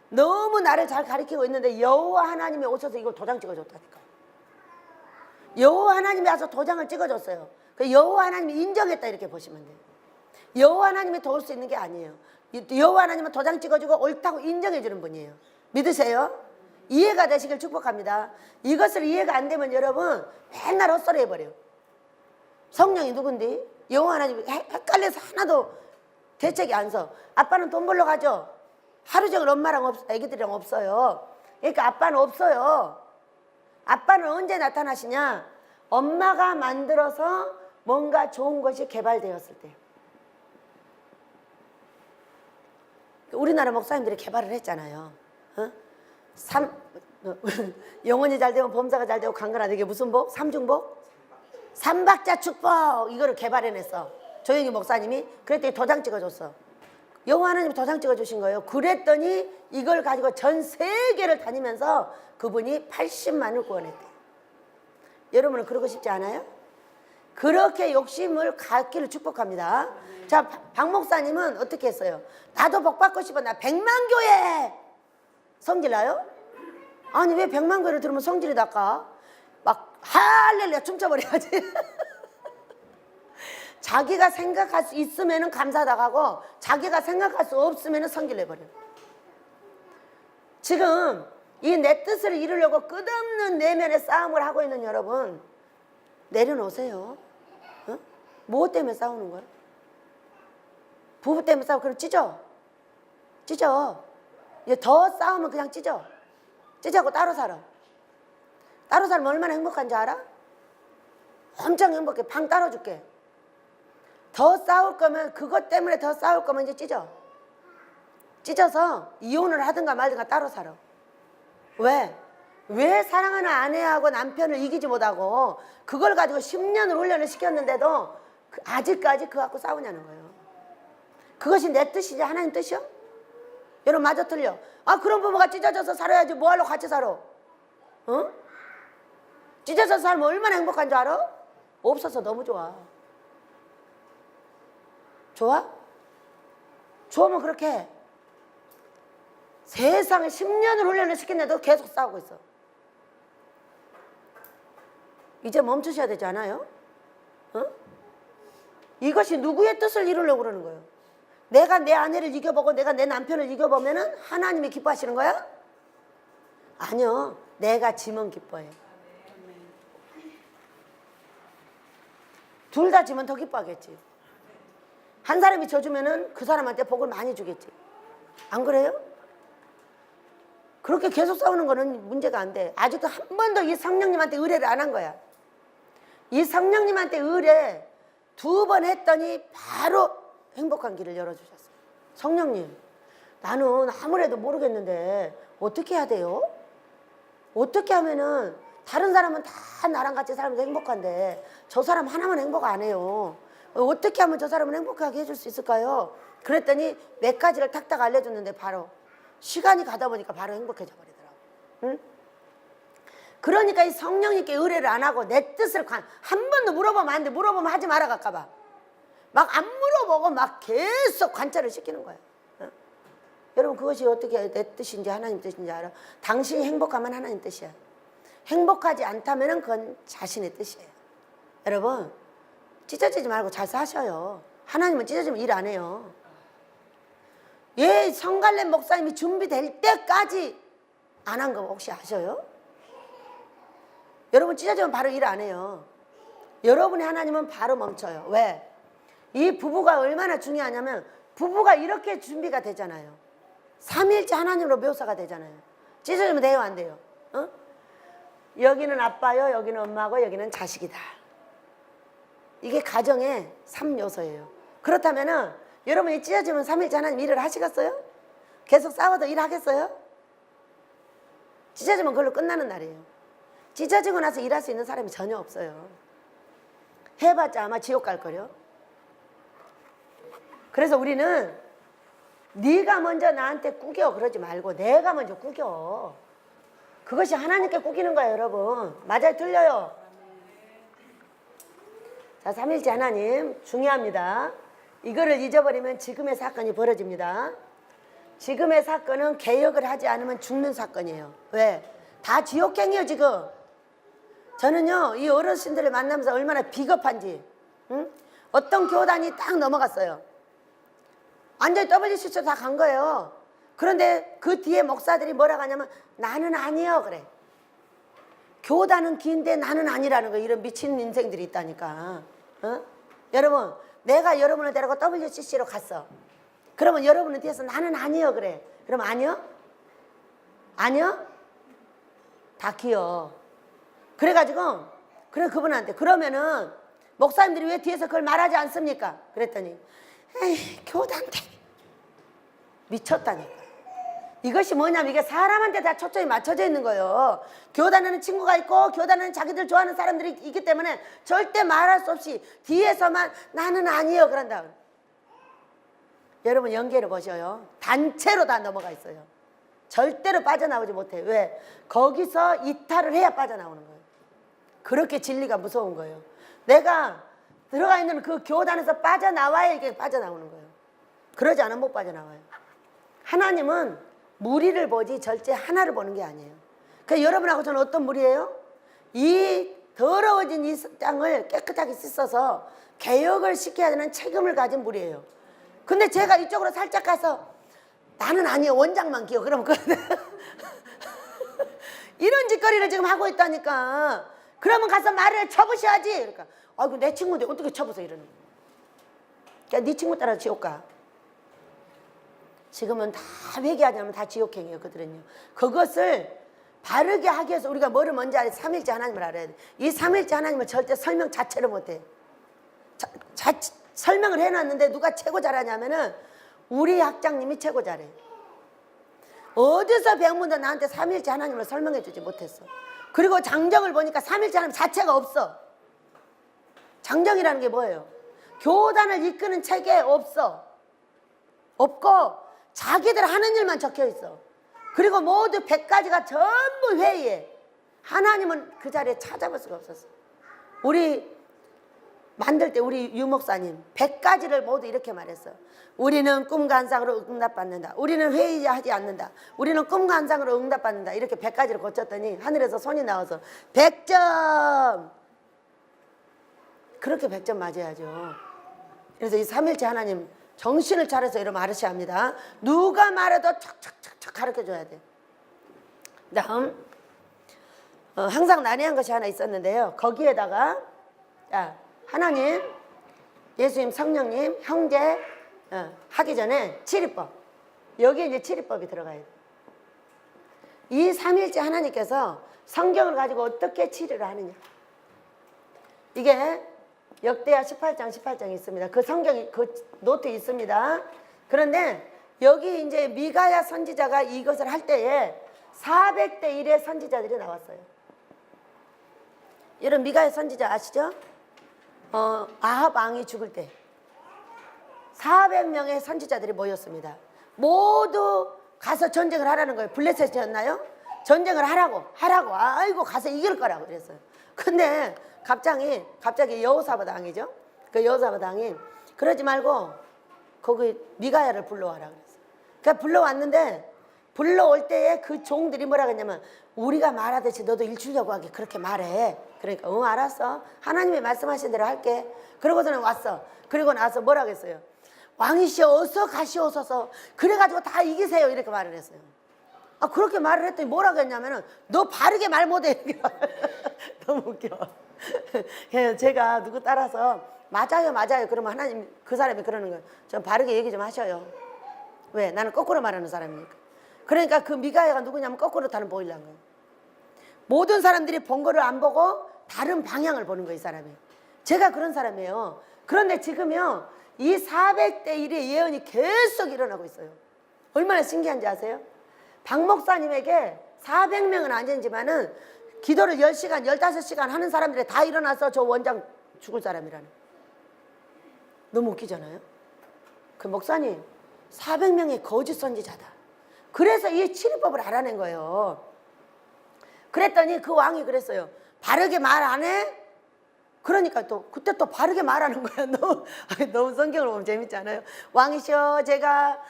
너무 나를 잘 가르치고 있는데 여호와 하나님이 오셔서 이거 도장 찍어줬다니까. 여호와 하나님이 와서 도장을 찍어줬어요. 그 여호와 하나님이 인정했다 이렇게 보시면 돼요. 여호와 하나님이 도울 수 있는 게 아니에요. 여호와 하나님은 도장 찍어주고 옳다고 인정해주는 분이에요. 믿으세요? 이해가 되시길 축복합니다. 이것을 이해가 안 되면 여러분 맨날 헛소리 해버려요. 성령이 누군데? 여호와 하나님이 헷갈려서 하나도 대책이 안 서. 아빠는 돈 벌러 가죠. 하루 종일 엄마랑 애기들이랑 없어요. 그러니까 아빠는 없어요. 아빠는 언제 나타나시냐? 엄마가 만들어서 뭔가 좋은 것이 개발되었을 때. 우리나라 목사님들이 개발을 했잖아요. 영혼이 잘 되면 범사가 잘 되고 강건하다. 이게 무슨 복? 삼중복? 삼박자 축복. 이거를 개발해냈어. 조영희 목사님이. 그랬더니 도장 찍어줬어. 여호와 하나님이 도장 찍어주신 거예요. 그랬더니 이걸 가지고 전 세계를 다니면서 그분이 80만을 구원했대요. 여러분은 그러고 싶지 않아요? 그렇게 욕심을 갖기를 축복합니다. 자, 박 목사님은 어떻게 했어요? 나도 복 받고 싶어. 나 100만 교회 성질 나요? 아니 왜 100만 교회를 들으면 성질이 날까? 막 할렐루야 춤춰버려야지. 자기가 생각할 수 있으면 감사하다고 하고 자기가 생각할 수 없으면 성질 내버려요. 지금 이 내 뜻을 이루려고 끝없는 내면의 싸움을 하고 있는 여러분, 내려놓으세요. 어? 뭐 때문에 싸우는 거야? 부부 때문에 싸우고 그럼 찢어. 찢어. 이제 더 싸우면 그냥 찢어. 찢어고 따로 살아. 따로 살면 얼마나 행복한지 알아? 엄청 행복해. 방 따로 줄게. 더 싸울 거면, 그것 때문에 더 싸울 거면 이제 찢어. 찢어서 이혼을 하든가 말든가 따로 살아. 왜? 왜 사랑하는 아내하고 남편을 이기지 못하고 그걸 가지고 10년을 훈련을 시켰는데도 아직까지 그거 갖고 싸우냐는 거예요. 그것이 내 뜻이지 하나님 뜻이요? 여러분 맞아 틀려? 아 그런 부부가 찢어져서 살아야지 뭐하러 같이 살아? 어? 찢어져서 살면 얼마나 행복한 줄 알아? 없어서 너무 좋아. 좋아? 좋으면 그렇게 해. 세상에 10년을 훈련을 시켰는데도 계속 싸우고 있어. 이제 멈추셔야 되지 않아요? 어? 이것이 누구의 뜻을 이루려고 그러는 거예요? 내가 내 아내를 이겨보고 내가 내 남편을 이겨보면은 하나님이 기뻐하시는 거야? 아니요. 내가 지면 기뻐해요. 둘 다 지면 더 기뻐하겠지. 한 사람이 져주면은 그 사람한테 복을 많이 주겠지. 안 그래요? 그렇게 계속 싸우는 거는 문제가 안 돼. 아직도 한 번도 이 성령님한테 의뢰를 안 한 거야. 이 성령님한테 의뢰 2번 했더니 바로 행복한 길을 열어주셨어요. 성령님, 나는 아무래도 모르겠는데 어떻게 해야 돼요? 어떻게 하면은 다른 사람은 다 나랑 같이 살면서 행복한데 저 사람 하나만 행복 안 해요. 어떻게 하면 저 사람을 행복하게 해줄 수 있을까요? 그랬더니 몇 가지를 탁탁 알려줬는데 바로 시간이 가다 보니까 바로 행복해져 버리더라고. 응? 그러니까 이 성령님께 의뢰를 안 하고 내 뜻을 한 번도 물어보면 안 돼. 물어보면 하지 말아 갈까봐. 막 안 물어보고 막 계속 관찰을 시키는 거야. 어? 여러분 그것이 어떻게 내 뜻인지 하나님 뜻인지 알아? 당신이 행복하면 하나님 뜻이야. 행복하지 않다면 그건 자신의 뜻이에요. 여러분 찢어지지 말고 잘 사셔요. 하나님은 찢어지면 일 안 해요. 예, 성갈래 목사님이 준비될 때까지 안 한 거 혹시 아셔요? 여러분 찢어지면 바로 일 안 해요. 여러분의 하나님은 바로 멈춰요. 왜? 이 부부가 얼마나 중요하냐면 부부가 이렇게 준비가 되잖아요. 삼위일체 하나님으로 묘사가 되잖아요. 찢어지면 돼요 안 돼요? 어? 여기는 아빠요, 여기는 엄마고 여기는 자식이다. 이게 가정의 3요소예요. 그렇다면은 여러분이 찢어지면 삼위일체 하나님 일을 하시겠어요? 계속 싸워도 일하겠어요? 찢어지면 그걸로 끝나는 날이에요. 찢어지고 나서 일할 수 있는 사람이 전혀 없어요. 해봤자 아마 지옥 갈 거려. 그래서 우리는 네가 먼저 나한테 꾸겨 그러지 말고 내가 먼저 꾸겨. 그것이 하나님께 꾸기는 거예요 여러분. 맞아요 틀려요? 자, 삼위일체 하나님 중요합니다. 이거를 잊어버리면 지금의 사건이 벌어집니다. 지금의 사건은 개혁을 하지 않으면 죽는 사건이에요. 왜? 다 지옥행이에요 지금. 저는요 이 어르신들을 만나면서 얼마나 비겁한지. 응? 어떤 교단이 딱 넘어갔어요. 완전히 WCC로 다 간 거예요. 그런데 그 뒤에 목사들이 뭐라고 하냐면 나는 아니요 그래. 교단은 긴데 나는 아니라는 거. 이런 미친 인생들이 있다니까. 어? 여러분 내가 여러분을 데리고 WCC로 갔어. 그러면 여러분은 뒤에서 나는 아니요 그래. 그럼 아니요? 아니요? 다 기어. 그래가지고 그래 그분한테 그러면은 목사님들이 왜 뒤에서 그걸 말하지 않습니까? 그랬더니 에이 교단 때문에. 미쳤다니까. 이것이 뭐냐면 이게 사람한테 다 초점이 맞춰져 있는 거예요. 교단에는 친구가 있고 교단에는 자기들 좋아하는 사람들이 있기 때문에 절대 말할 수 없이 뒤에서만 나는 아니에요 그런다. 여러분 연계를 보셔요. 단체로 다 넘어가 있어요. 절대로 빠져나오지 못해요. 왜? 거기서 이탈을 해야 빠져나오는 거예요. 그렇게 진리가 무서운 거예요. 내가 들어가 있는 그 교단에서 빠져나와야 이게 빠져나오는 거예요. 그러지 않으면 못 빠져나와요. 하나님은 무리를 보지 절대 하나를 보는 게 아니에요. 그러니까 여러분하고 저는 어떤 무리예요? 이 더러워진 더러워진 이 땅을 깨끗하게 씻어서 개혁을 시켜야 되는 책임을 가진 분이에요. 근데 제가 이쪽으로 살짝 가서 나는 아니에요, 원장만 기억. 그럼 이런 짓거리를 지금 하고 있다니까. 그러면 가서 말을 쳐부셔야지. 그러니까 아이고 내 친구인데 어떻게 쳐부서 이러는 거야. 그러니까 네 친구 따라 지옥 가. 지금은 다 회개하자면 다 지옥행이에요, 그들은요. 그것을 바르게 하기 위해서 우리가 뭐를 먼저 알아야 돼? 삼일째 하나님을 알아야 돼. 이 삼일째 하나님을 절대 설명 자체를 못해. 설명을 해놨는데 누가 최고 잘하냐면은 우리 학장님이 최고 잘해. 어디서 배운 분도 나한테 삼일째 하나님을 설명해 주지 못했어. 그리고 장정을 보니까 삼일째 하나님 자체가 없어. 장정이라는 게 뭐예요? 교단을 이끄는 체계에 없어. 없고 자기들 하는 일만 적혀 있어. 그리고 모두 100가지가 전부 회의해. 하나님은 그 자리에 찾아볼 수가 없었어. 우리 만들 때 우리 유목사님 100가지를 모두 이렇게 말했어. 우리는 꿈과 환상으로 응답받는다. 우리는 회의하지 않는다. 우리는 꿈과 환상으로 응답받는다. 이렇게 100가지를 고쳤더니 하늘에서 손이 나와서 100점. 그렇게 100점 맞아야죠. 그래서 이 삼일째 하나님 정신을 차려서 이러면 알으셔야 합니다. 누가 말해도 척척척척 가르쳐줘야 돼. 다음 항상 난해한 것이 하나 있었는데요. 거기에다가 하나님, 예수님, 성령님, 형제 하기 전에 칠의법. 여기에 이제 칠의법이 들어가야 돼. 이 삼일째 하나님께서 성경을 가지고 어떻게 칠의를 하느냐. 이게 역대하 18장이 있습니다. 그 성경이 그 노트 있습니다. 그런데 여기 이제 미가야 선지자가 이것을 할 때에 400대 1의 선지자들이 나왔어요. 여러분 미가야 선지자 아시죠? 아합 왕이 죽을 때 400명의 선지자들이 모였습니다. 모두 가서 전쟁을 하라는 거예요. 블레셋이었나요? 전쟁을 하라고 아이고 가서 이길 거라고 그랬어요. 근데 갑자기 여호사밧 왕이죠. 그 여호사밧 왕이 그러지 말고 거기 미가야를 불러와라 그랬어요. 그러니까 불러왔는데 불러올 때에 그 종들이 뭐라 그랬냐면 우리가 말하듯이 너도 일주려고 하게 그렇게 말해. 그러니까 응 알았어. 하나님이 말씀하신 대로 할게. 그러고서는 왔어. 그리고 나서 뭐라 그랬어요? 왕이시여 어서 가시오소서. 그래가지고 다 이기세요. 이렇게 말을 했어요. 그렇게 말을 했더니 뭐라고 했냐면은 너 바르게 말 못해. 너무 웃겨. 제가 누구 따라서 맞아요 그러면 하나님 그 사람이 그러는 거예요. 좀 바르게 얘기 좀 하셔요. 왜? 나는 거꾸로 말하는 사람이니까. 그러니까 그 미가야가 누구냐면 거꾸로 다른 보이려는 거예요. 모든 사람들이 본 거를 안 보고 다른 방향을 보는 거예요. 이 사람이. 제가 그런 사람이에요. 그런데 지금요 이 400대 1의 예언이 계속 일어나고 있어요. 얼마나 신기한지 아세요? 박 목사님에게 400명은 아니지만은 기도를 10시간, 15시간 하는 사람들이 다 일어나서 저 원장 죽을 사람이라는. 너무 웃기잖아요? 그 목사님 400명의 거짓 선지자다. 그래서 이 칠의법을 알아낸 거예요. 그랬더니 그 왕이 그랬어요. 바르게 말 안 해? 그러니까 또 그때 또 바르게 말하는 거야. 너무 성경을 보면 재밌지 않아요? 왕이시여 제가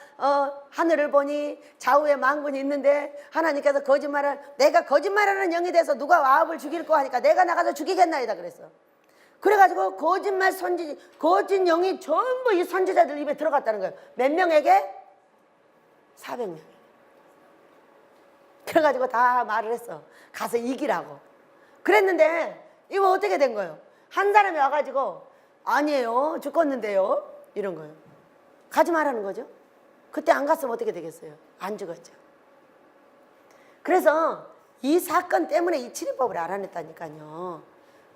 하늘을 보니 좌우에 만군이 있는데 하나님께서 내가 거짓말하는 영이 돼서 누가 아합을 죽일 거 하니까 내가 나가서 죽이겠나이다 그랬어. 그래가지고 거짓 영이 전부 이 선지자들 입에 들어갔다는 거예요. 몇 명에게? 400명. 그래가지고 다 말을 했어. 가서 이기라고. 그랬는데 이거 어떻게 된 거예요? 한 사람이 와가지고 아니에요 죽었는데요 이런 거예요. 가지 말라는 거죠. 그때 안 갔으면 어떻게 되겠어요? 안 죽었죠. 그래서 이 사건 때문에 이 칠의법을 알아냈다니까요.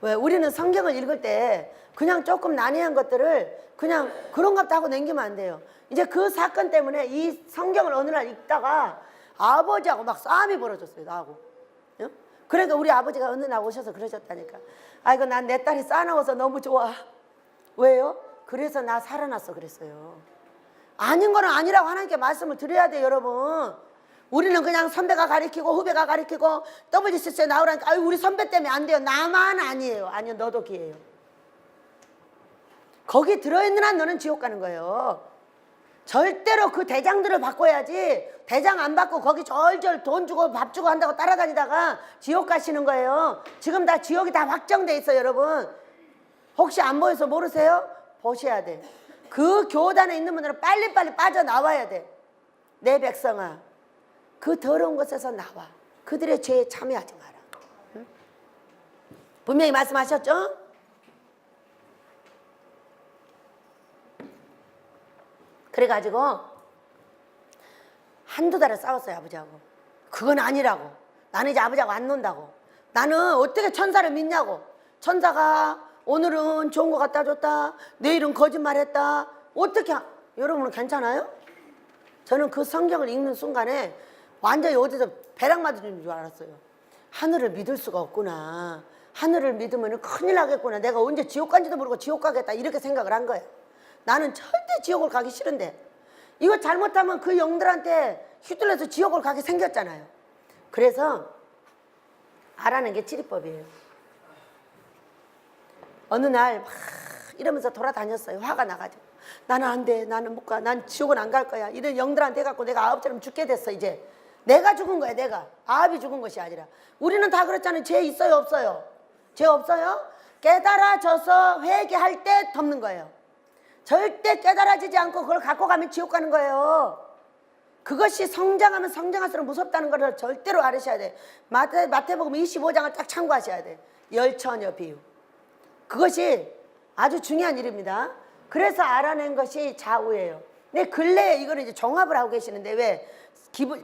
왜? 우리는 성경을 읽을 때 그냥 조금 난해한 것들을 그냥 그런갑다 하고 넘기면 안 돼요. 이제 그 사건 때문에 이 성경을 어느 날 읽다가 아버지하고 막 싸움이 벌어졌어요. 나하고. 그러니까 우리 아버지가 어느 날 오셔서 그러셨다니까. 아이고 난 내 딸이 싸나워서 너무 좋아. 왜요? 그래서 나 살아났어 그랬어요. 아닌 거는 아니라고 하나님께 말씀을 드려야 돼요 여러분. 우리는 그냥 선배가 가르치고 후배가 가르치고 WCC에 나오라니까 아유 우리 선배 때문에 안 돼요. 나만 아니에요. 아니요 너도 기회예요. 거기 들어있는 한 너는 지옥 가는 거예요. 절대로 그 대장들을 바꿔야지. 대장 안 받고 거기 절절 돈 주고 밥 주고 한다고 따라다니다가 지옥 가시는 거예요. 지금 다 지옥이 다 확정돼 있어요, 여러분. 혹시 안 보여서 모르세요? 보셔야 돼. 그 교단에 있는 분들은 빨리빨리 빠져나와야 돼. 내 백성아, 그 더러운 곳에서 나와. 그들의 죄에 참여하지 마라. 응? 분명히 말씀하셨죠? 그래가지고 한두 달을 싸웠어요, 아버지하고. 그건 아니라고. 나는 이제 아버지하고 안 논다고. 나는 어떻게 천사를 믿냐고. 천사가 오늘은 좋은 거 갖다 줬다, 내일은 거짓말했다. 어떻게 여러분은 괜찮아요? 저는 그 성경을 읽는 순간에 완전히 어디서 배락 맞은 줄 알았어요. 하늘을 믿을 수가 없구나. 하늘을 믿으면 큰일 나겠구나. 내가 언제 지옥 간지도 모르고 지옥 가겠다, 이렇게 생각을 한 거예요. 나는 절대 지옥을 가기 싫은데 이거 잘못하면 그 영들한테 휘둘려서 지옥을 가게 생겼잖아요. 그래서 알아낸 게 지리법이에요. 어느 날 막 이러면서 돌아다녔어요. 화가 나가지고 나는 안 돼, 나는 못 가, 난 지옥은 안 갈 거야. 이런 영들한테 해갖고 내가 아합처럼 죽게 됐어. 이제 내가 죽은 거야. 내가 아합이 죽은 것이 아니라. 우리는 다 그랬잖아요. 죄 있어요, 없어요? 죄 없어요? 깨달아져서 회개할 때 덮는 거예요. 절대 깨달아지지 않고 그걸 갖고 가면 지옥 가는 거예요. 그것이 성장하면 성장할수록 무섭다는 것을 절대로 알으셔야 돼. 마태복음 25장을 딱 참고하셔야 돼. 열처녀 비유. 그것이 아주 중요한 일입니다. 그래서 알아낸 것이 좌우예요. 근데 근래에 이거는 이제 종합을 하고 계시는데, 왜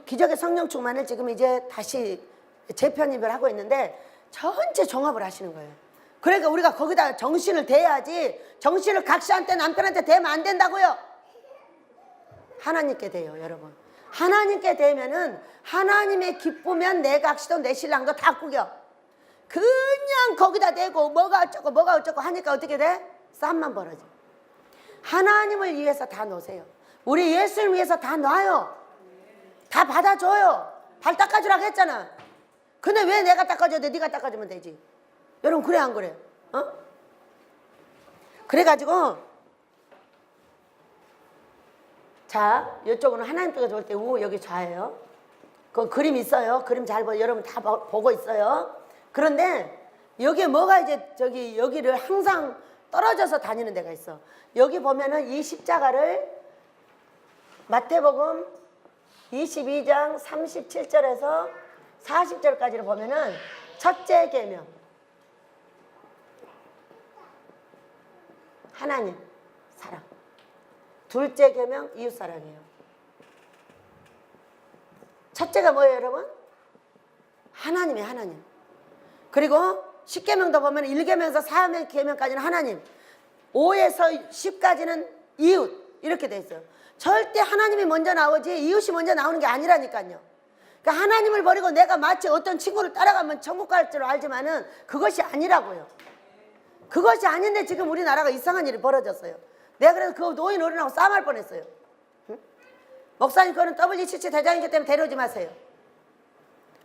기적의 성령 충만을 지금 이제 다시 재편입을 하고 있는데 전체 종합을 하시는 거예요. 그러니까 우리가 거기다 정신을 대야지. 정신을 각시한테, 남편한테 대면 안 된다고요. 하나님께 대요, 여러분. 하나님께 대면은 하나님의 기쁘면 내 각시도 내 신랑도 다 구겨. 그냥 거기다 대고 뭐가 어쩌고 뭐가 어쩌고 하니까 어떻게 돼? 싸움만 벌어져. 하나님을 위해서 다 놓으세요. 우리 예수를 위해서 다 놔요. 다 받아줘요. 발 닦아주라고 했잖아. 근데 왜 내가 닦아줘야 돼? 네가 닦아주면 되지. 여러분, 그래 안 그래? 어? 그래가지고 자, 이쪽은 하나님 쪽에 좋을 때 우, 여기 좌예요. 그 그림 있어요. 그림 잘 보, 여러분 다 보고 있어요. 그런데 여기에 뭐가 이제 여기를 항상 떨어져서 다니는 데가 있어. 여기 보면은 이 십자가를 마태복음 22장 37절에서 40절까지를 보면은 첫째 계명, 하나님 사랑. 둘째 계명, 이웃 사랑이에요. 첫째가 뭐예요, 여러분? 하나님이에요, 하나님. 그리고 10계명도 보면 1계명에서 4계명까지는 하나님, 5에서 10까지는 이웃, 이렇게 돼 있어요. 절대 하나님이 먼저 나오지 이웃이 먼저 나오는 게 아니라니까요. 그러니까 하나님을 버리고 내가 마치 어떤 친구를 따라가면 천국 갈 줄 알지만은 그것이 아니라고요. 그것이 아닌데 지금 우리나라가 이상한 일이 벌어졌어요. 내가 그래서 그 노인 어른하고 싸움할 뻔했어요. 응? 목사님, 그거는 WCC 대장이기 때문에 데려오지 마세요.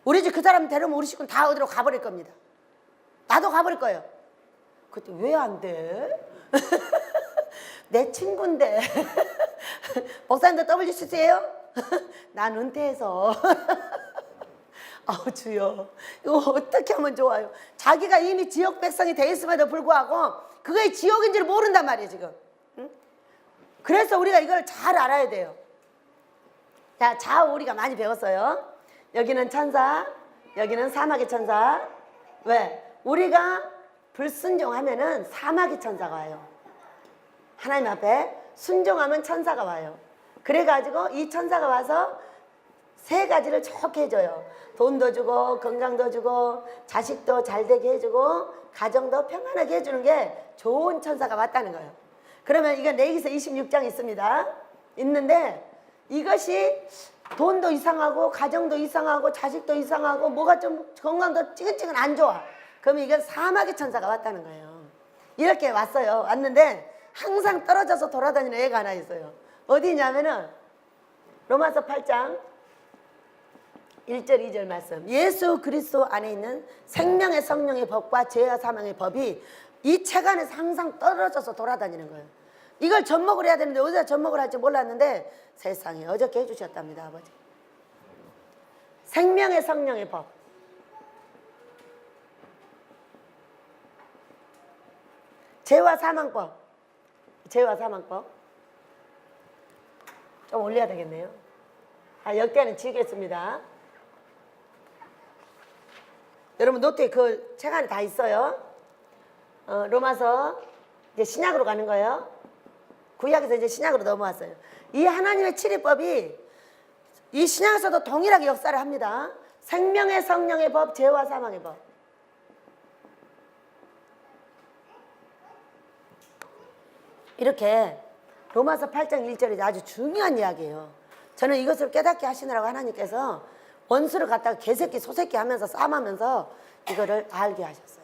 우리 집 그 사람 데려오면 우리 식구는 다 어디로 가버릴 겁니다. 나도 가버릴 거예요. 그때 왜 안 돼? 내 친구인데. 목사님도 WCC예요? 난 은퇴해서. 아우 주여, 이거 어떻게 하면 좋아요? 자기가 이미 지역 백성이 돼 있음에도 불구하고 그게 지옥인지를 모른단 말이에요 지금. 응? 그래서 우리가 이걸 잘 알아야 돼요. 자, 좌우 우리가 많이 배웠어요. 여기는 천사, 여기는 사마귀 천사. 왜? 우리가 불순종하면은 사마귀 천사가 와요. 하나님 앞에 순종하면 천사가 와요. 그래가지고 이 천사가 와서 세 가지를 좋게 해줘요. 돈도 주고 건강도 주고 자식도 잘 되게 해주고 가정도 평안하게 해주는 게 좋은 천사가 왔다는 거예요. 그러면 이건 레위기서 26장 있습니다. 있는데 이것이 돈도 이상하고 가정도 이상하고 자식도 이상하고 뭐가 좀 건강도 찌근찌근 안 좋아. 그러면 이건 사마귀 천사가 왔다는 거예요. 이렇게 왔어요. 왔는데 항상 떨어져서 돌아다니는 애가 하나 있어요. 어디냐면은 로마서 8장 1절 2절 말씀. 예수 그리스도 안에 있는 생명의 성령의 법과 죄와 사망의 법이 이 책 안에서 항상 떨어져서 돌아다니는 거예요. 이걸 접목을 해야 되는데 어디다 접목을 할지 몰랐는데 세상에 어저께 해주셨답니다. 아버지. 생명의 성령의 법. 죄와 사망법. 죄와 사망법. 좀 올려야 되겠네요. 역대는 지우겠습니다. 여러분 노트에 그 책 안에 다 있어요. 로마서 이제 신약으로 가는 거예요. 구약에서 이제 신약으로 넘어왔어요. 이 하나님의 치리법이 이 신약에서도 동일하게 역사를 합니다. 생명의 성령의 법, 죄와 사망의 법. 이렇게 로마서 8장 1절이 아주 중요한 이야기예요. 저는 이것을 깨닫게 하시느라고 하나님께서 원수를 갖다가 개새끼 소새끼 하면서 싸움하면서 이거를 알게 하셨어요.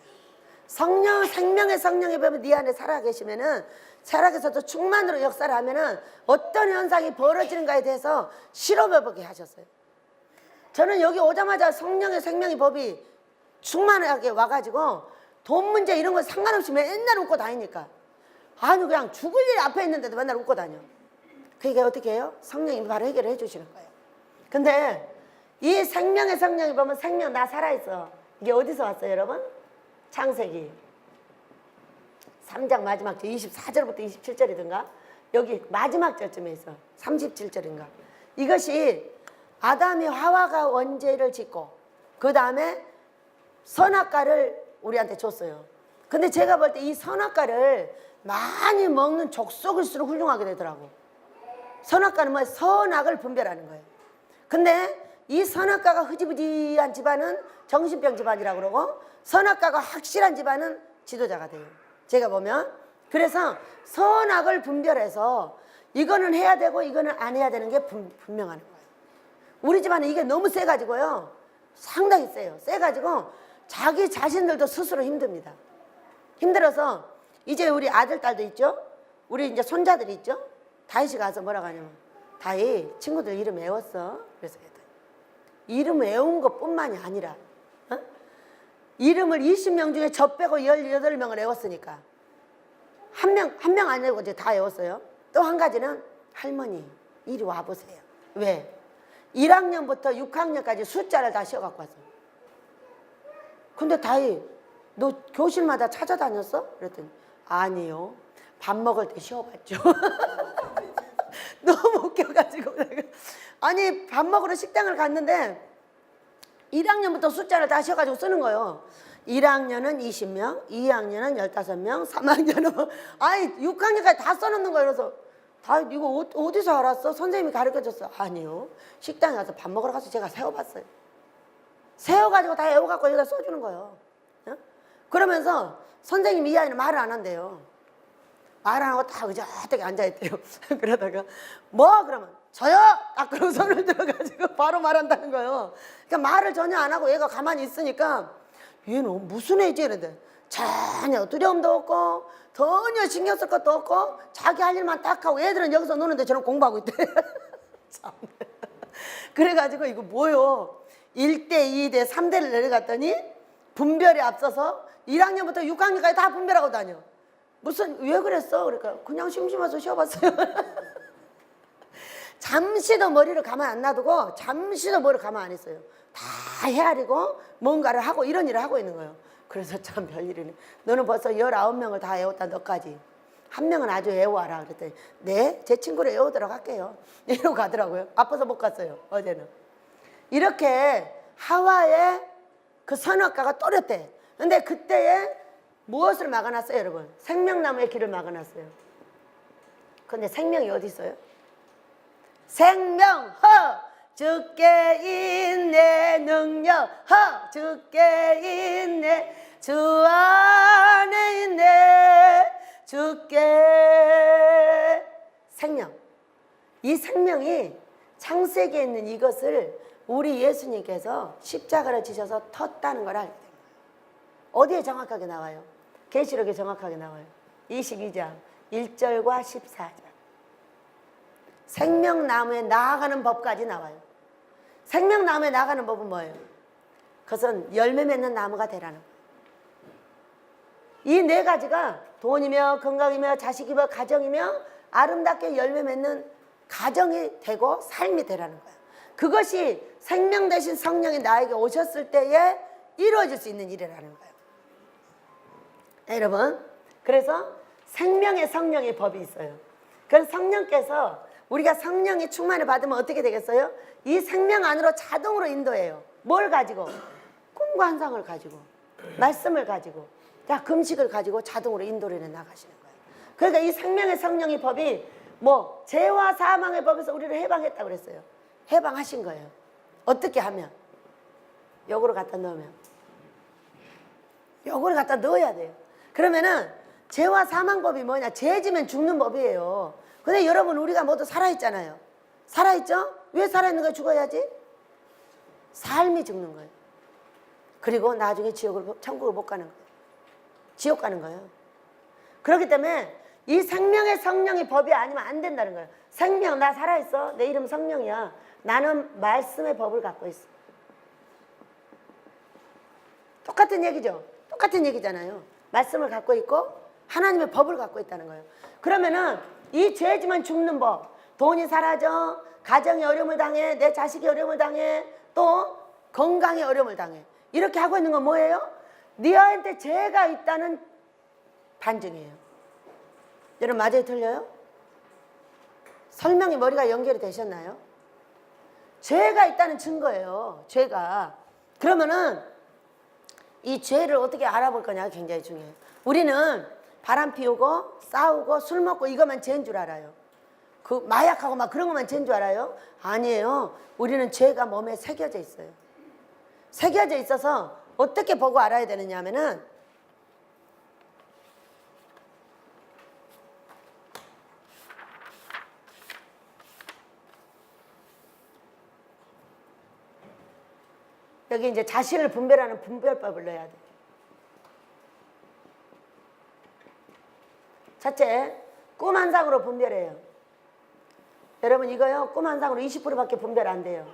성령, 생명의 성령의 법이 네 안에 살아계시면은 살아계셔도 충만으로 역사를 하면은 어떤 현상이 벌어지는가에 대해서 실험해보게 하셨어요. 저는 여기 오자마자 성령의 생명의 법이 충만하게 와가지고 돈 문제 이런 거 상관없이 맨날 웃고 다니니까 아니 그냥 죽을 일 앞에 있는데도 맨날 웃고 다녀. 그게 어떻게 해요? 성령이 바로 해결을 해주시는 거예요. 근데 이 생명의 성령이 보면 생명 나 살아있어. 이게 어디서 왔어요 여러분? 창세기 3장 마지막 절 24절부터 27절이든가 여기 마지막 절쯤에 있어. 37절인가. 이것이 아담이 하와가 원죄를 짓고 그 다음에 선악과를 우리한테 줬어요. 근데 제가 볼 때 이 선악과를 많이 먹는 족속일수록 훌륭하게 되더라고. 선악과는 뭐 선악을 분별하는 거예요. 근데 이 선악과가 흐지부지한 집안은 정신병 집안이라고 그러고 선악과가 확실한 집안은 지도자가 돼요. 제가 보면. 그래서 선악을 분별해서 이거는 해야 되고 이거는 안 해야 되는 게 분명한 거예요. 우리 집안은 이게 너무 세가지고요. 상당히 세요. 세가지고 자기 자신들도 스스로 힘듭니다. 힘들어서 이제 우리 아들, 딸도 있죠? 우리 이제 손자들이 있죠? 다윗이 가서 뭐라고 하냐면 다윗 친구들 이름 외웠어. 그래서 이름 외운 것뿐만이 아니라 이름을 20명 중에 저 빼고 18명을 외웠으니까 한 명 안 외우고 이제 다 외웠어요. 또 한 가지는 할머니 이리 와보세요. 왜? 1학년부터 6학년까지 숫자를 다 씌워갖고 왔어. 근데 다윗 너 교실마다 찾아다녔어? 그랬더니 아니요. 밥 먹을 때 쉬어봤죠. 너무 웃겨가지고 아니 밥 먹으러 식당을 갔는데 1학년부터 숫자를 다 쉬어가지고 쓰는 거예요. 1학년은 20명, 2학년은 15명, 3학년은 아니 6학년까지 다 써놓는 거예요. 그래서 다 이거 어디서 알았어? 선생님이 가르쳐줬어. 아니요. 식당에 가서 밥 먹으러 가서 제가 세워봤어요. 세워가지고 다 외워갖고 여기다 써주는 거예요. 어? 그러면서 선생님이 이 아이는 말을 안 한대요. 말 안 하고 다 의젓하게 앉아있대요. 그러다가 뭐 그러면 저요? 딱 그러고 손을 들어가지고 바로 말한다는 거예요. 그러니까 말을 전혀 안 하고 얘가 가만히 있으니까 얘는 무슨 애지? 이러는데 전혀 두려움도 없고 전혀 신경 쓸 것도 없고 자기 할 일만 딱 하고 애들은 여기서 노는데 저는 공부하고 있대. 참. 그래가지고 이거 뭐요? 1대, 2대, 3대를 내려갔더니 분별에 앞서서 1학년부터 6학년까지 다 분별하고 다녀. 무슨 왜 그랬어? 그러니까 그냥 심심해서 쉬어봤어요. 잠시도 머리를 가만 안 놔두고 잠시도 머리를 가만 안 했어요. 다 헤아리고 뭔가를 하고 이런 일을 하고 있는 거예요. 그래서 참 별일이네. 너는 벌써 19명을 다 외웠다. 너까지. 한 명은 아주 외워와라. 그랬더니 네? 제 친구를 외우도록 할게요. 이러고 가더라고요. 아파서 못 갔어요. 어제는. 이렇게 하와의 그 선악과가 또렷해. 근데 그때에 무엇을 막아놨어요 여러분? 생명나무의 길을 막아놨어요. 근데 생명이 어디 있어요? 생명 주께 있네. 능력 주께 있네. 주 안에 있네. 주께 생명. 이 생명이 창세기에 있는 이것을 우리 예수님께서 십자가를 지셔서 텄다는 걸 알게 됩니다. 어디에 정확하게 나와요? 계시록에 정확하게 나와요. 22장 1절과 14절. 생명나무에 나아가는 법까지 나와요. 생명나무에 나아가는 법은 뭐예요? 그것은 열매 맺는 나무가 되라는 거예요. 이 네 가지가 돈이며 건강이며 자식이며 가정이며 아름답게 열매 맺는 가정이 되고 삶이 되라는 거예요. 그것이 생명 대신 성령이 나에게 오셨을 때에 이루어질 수 있는 일이라는 거예요. 여러분, 그래서 생명의 성령의 법이 있어요. 그래서 성령께서 우리가 성령이 충만을 받으면 어떻게 되겠어요? 이 생명 안으로 자동으로 인도해요. 뭘 가지고? 꿈과 환상을 가지고, 말씀을 가지고, 금식을 가지고 자동으로 인도를 해 나가시는 거예요. 그러니까 이 생명의 성령의 법이 뭐 죄와 사망의 법에서 우리를 해방했다고 그랬어요. 해방하신 거예요. 어떻게 하면? 요거를 갖다 넣으면. 요거를 갖다 넣어야 돼요. 그러면은 죄와 사망법이 뭐냐? 죄 지면 죽는 법이에요. 근데 여러분, 우리가 모두 살아있잖아요. 살아있죠? 왜 살아있는 거야? 죽어야지? 삶이 죽는 거예요. 그리고 나중에 천국을 못 가는 거예요. 지옥 가는 거예요. 그렇기 때문에 이 생명의 성령의 법이 아니면 안 된다는 거예요. 생명, 나 살아있어. 내 이름 성령이야. 나는 말씀의 법을 갖고 있어. 똑같은 얘기죠. 똑같은 얘기잖아요. 말씀을 갖고 있고 하나님의 법을 갖고 있다는 거예요. 그러면은 이 죄지만 죽는 법, 돈이 사라져, 가정이 어려움을 당해, 내 자식이 어려움을 당해, 또 건강에 어려움을 당해. 이렇게 하고 있는 건 뭐예요? 너한테 죄가 있다는 반증이에요. 여러분, 맞아요, 틀려요? 설명이 머리가 연결이 되셨나요? 죄가 있다는 증거예요. 죄가. 그러면은 이 죄를 어떻게 알아볼 거냐가 굉장히 중요해요. 우리는 바람 피우고 싸우고 술 먹고 이것만 죄인 줄 알아요. 그 마약하고 막 그런 것만 죄인 줄 알아요? 아니에요. 우리는 죄가 몸에 새겨져 있어요. 새겨져 있어서 어떻게 보고 알아야 되느냐 하면은 여기 이제 자신을 분별하는 분별법을 넣어야 돼. 첫째, 꿈 환상으로 분별해요. 여러분, 이거요, 꿈 환상으로 20%밖에 분별 안 돼요.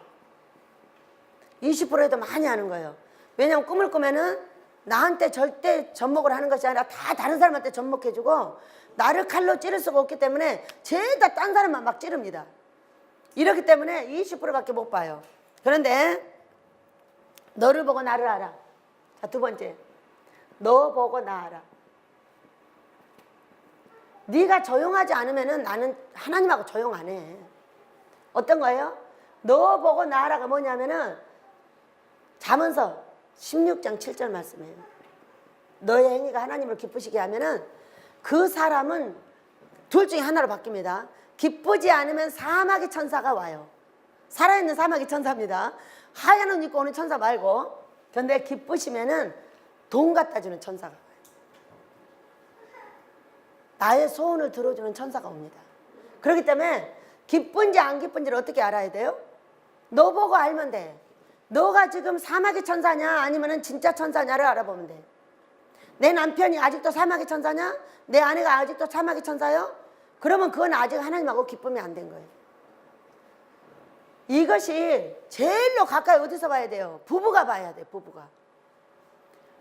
20%에도 많이 하는 거예요. 왜냐면 꿈을 꾸면은 나한테 절대 접목을 하는 것이 아니라 다 다른 사람한테 접목해주고 나를 칼로 찌를 수가 없기 때문에 죄다 딴 사람만 막 찌릅니다. 이렇기 때문에 20%밖에 못 봐요. 그런데 너를 보고 나를 알아. 자, 두 번째, 너 보고 나 알아. 네가 조용하지 않으면은 나는 하나님하고 조용 안 해. 어떤 거예요? 너 보고 나 알아가 뭐냐면은 잠언서 16장 7절 말씀이에요. 너의 행위가 하나님을 기쁘시게 하면은 그 사람은 둘 중에 하나로 바뀝니다. 기쁘지 않으면 사마귀 천사가 와요. 살아있는 사마귀 천사입니다. 하얀 옷 입고 오는 천사 말고. 그런데 기쁘시면은 돈 갖다 주는 천사가 와요. 나의 소원을 들어주는 천사가 옵니다. 그렇기 때문에 기쁜지 안 기쁜지를 어떻게 알아야 돼요? 너 보고 알면 돼. 너가 지금 사마귀 천사냐 아니면 진짜 천사냐를 알아보면 돼. 내 남편이 아직도 사마귀 천사냐? 내 아내가 아직도 사마귀 천사요? 그러면 그건 아직 하나님하고 기쁨이 안 된 거예요. 이것이 제일로 가까이 어디서 봐야 돼요? 부부가 봐야 돼, 부부가.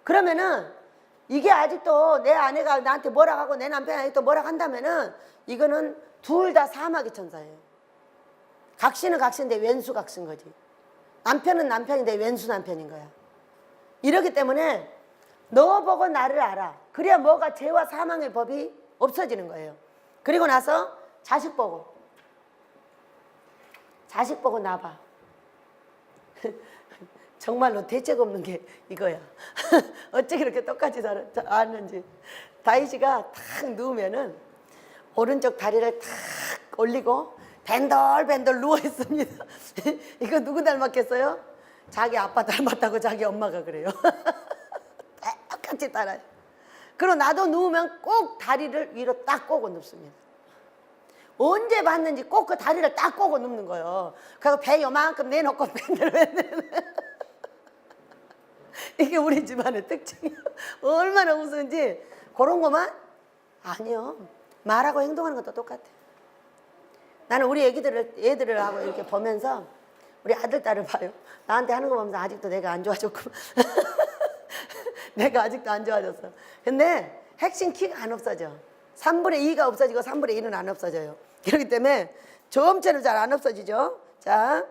그러면은 이게 아직도 내 아내가 나한테 뭐라 하고 내 남편이 아직도 뭐라 한다면은 이거는 둘 다 사마귀 천사예요. 각신은 각신인데 왼수 각신 거지. 남편은 남편인데 왼수 남편인 거야. 이렇기 때문에 너 보고 나를 알아. 그래야 뭐가 죄와 사망의 법이 없어지는 거예요. 그리고 나서 자식 보고 나 봐. 정말로 대책 없는 게 이거야. 어째 그렇게 똑같이 아는지. 다윗이가 탁 누우면은 오른쪽 다리를 탁 올리고 밴덜밴덜 누워 있습니다. 이거 누구 닮았겠어요? 자기 아빠 닮았다고 자기 엄마가 그래요. 똑같이 따라요. 그리고 나도 누우면 꼭 다리를 위로 딱 꼬고 눕습니다. 언제 봤는지 꼭 그 다리를 딱 꼬고 눕는 거예요. 그래서 배 요만큼 내놓고 밴들밴들. 이게 우리 집안의 특징이에요. 얼마나 웃은지. 그런 거만? 아니요. 말하고 행동하는 것도 똑같아. 나는 우리 애들을 하고 이렇게 보면서 우리 아들, 딸을 봐요. 나한테 하는 거 보면서 아직도 내가 안 좋아졌고. 내가 아직도 안 좋아졌어. 근데 핵심 키가 안 없어져. 3분의 2가 없어지고 3분의 1은 안 없어져요. 그렇기 때문에 점체는 잘 안 없어지죠. 자,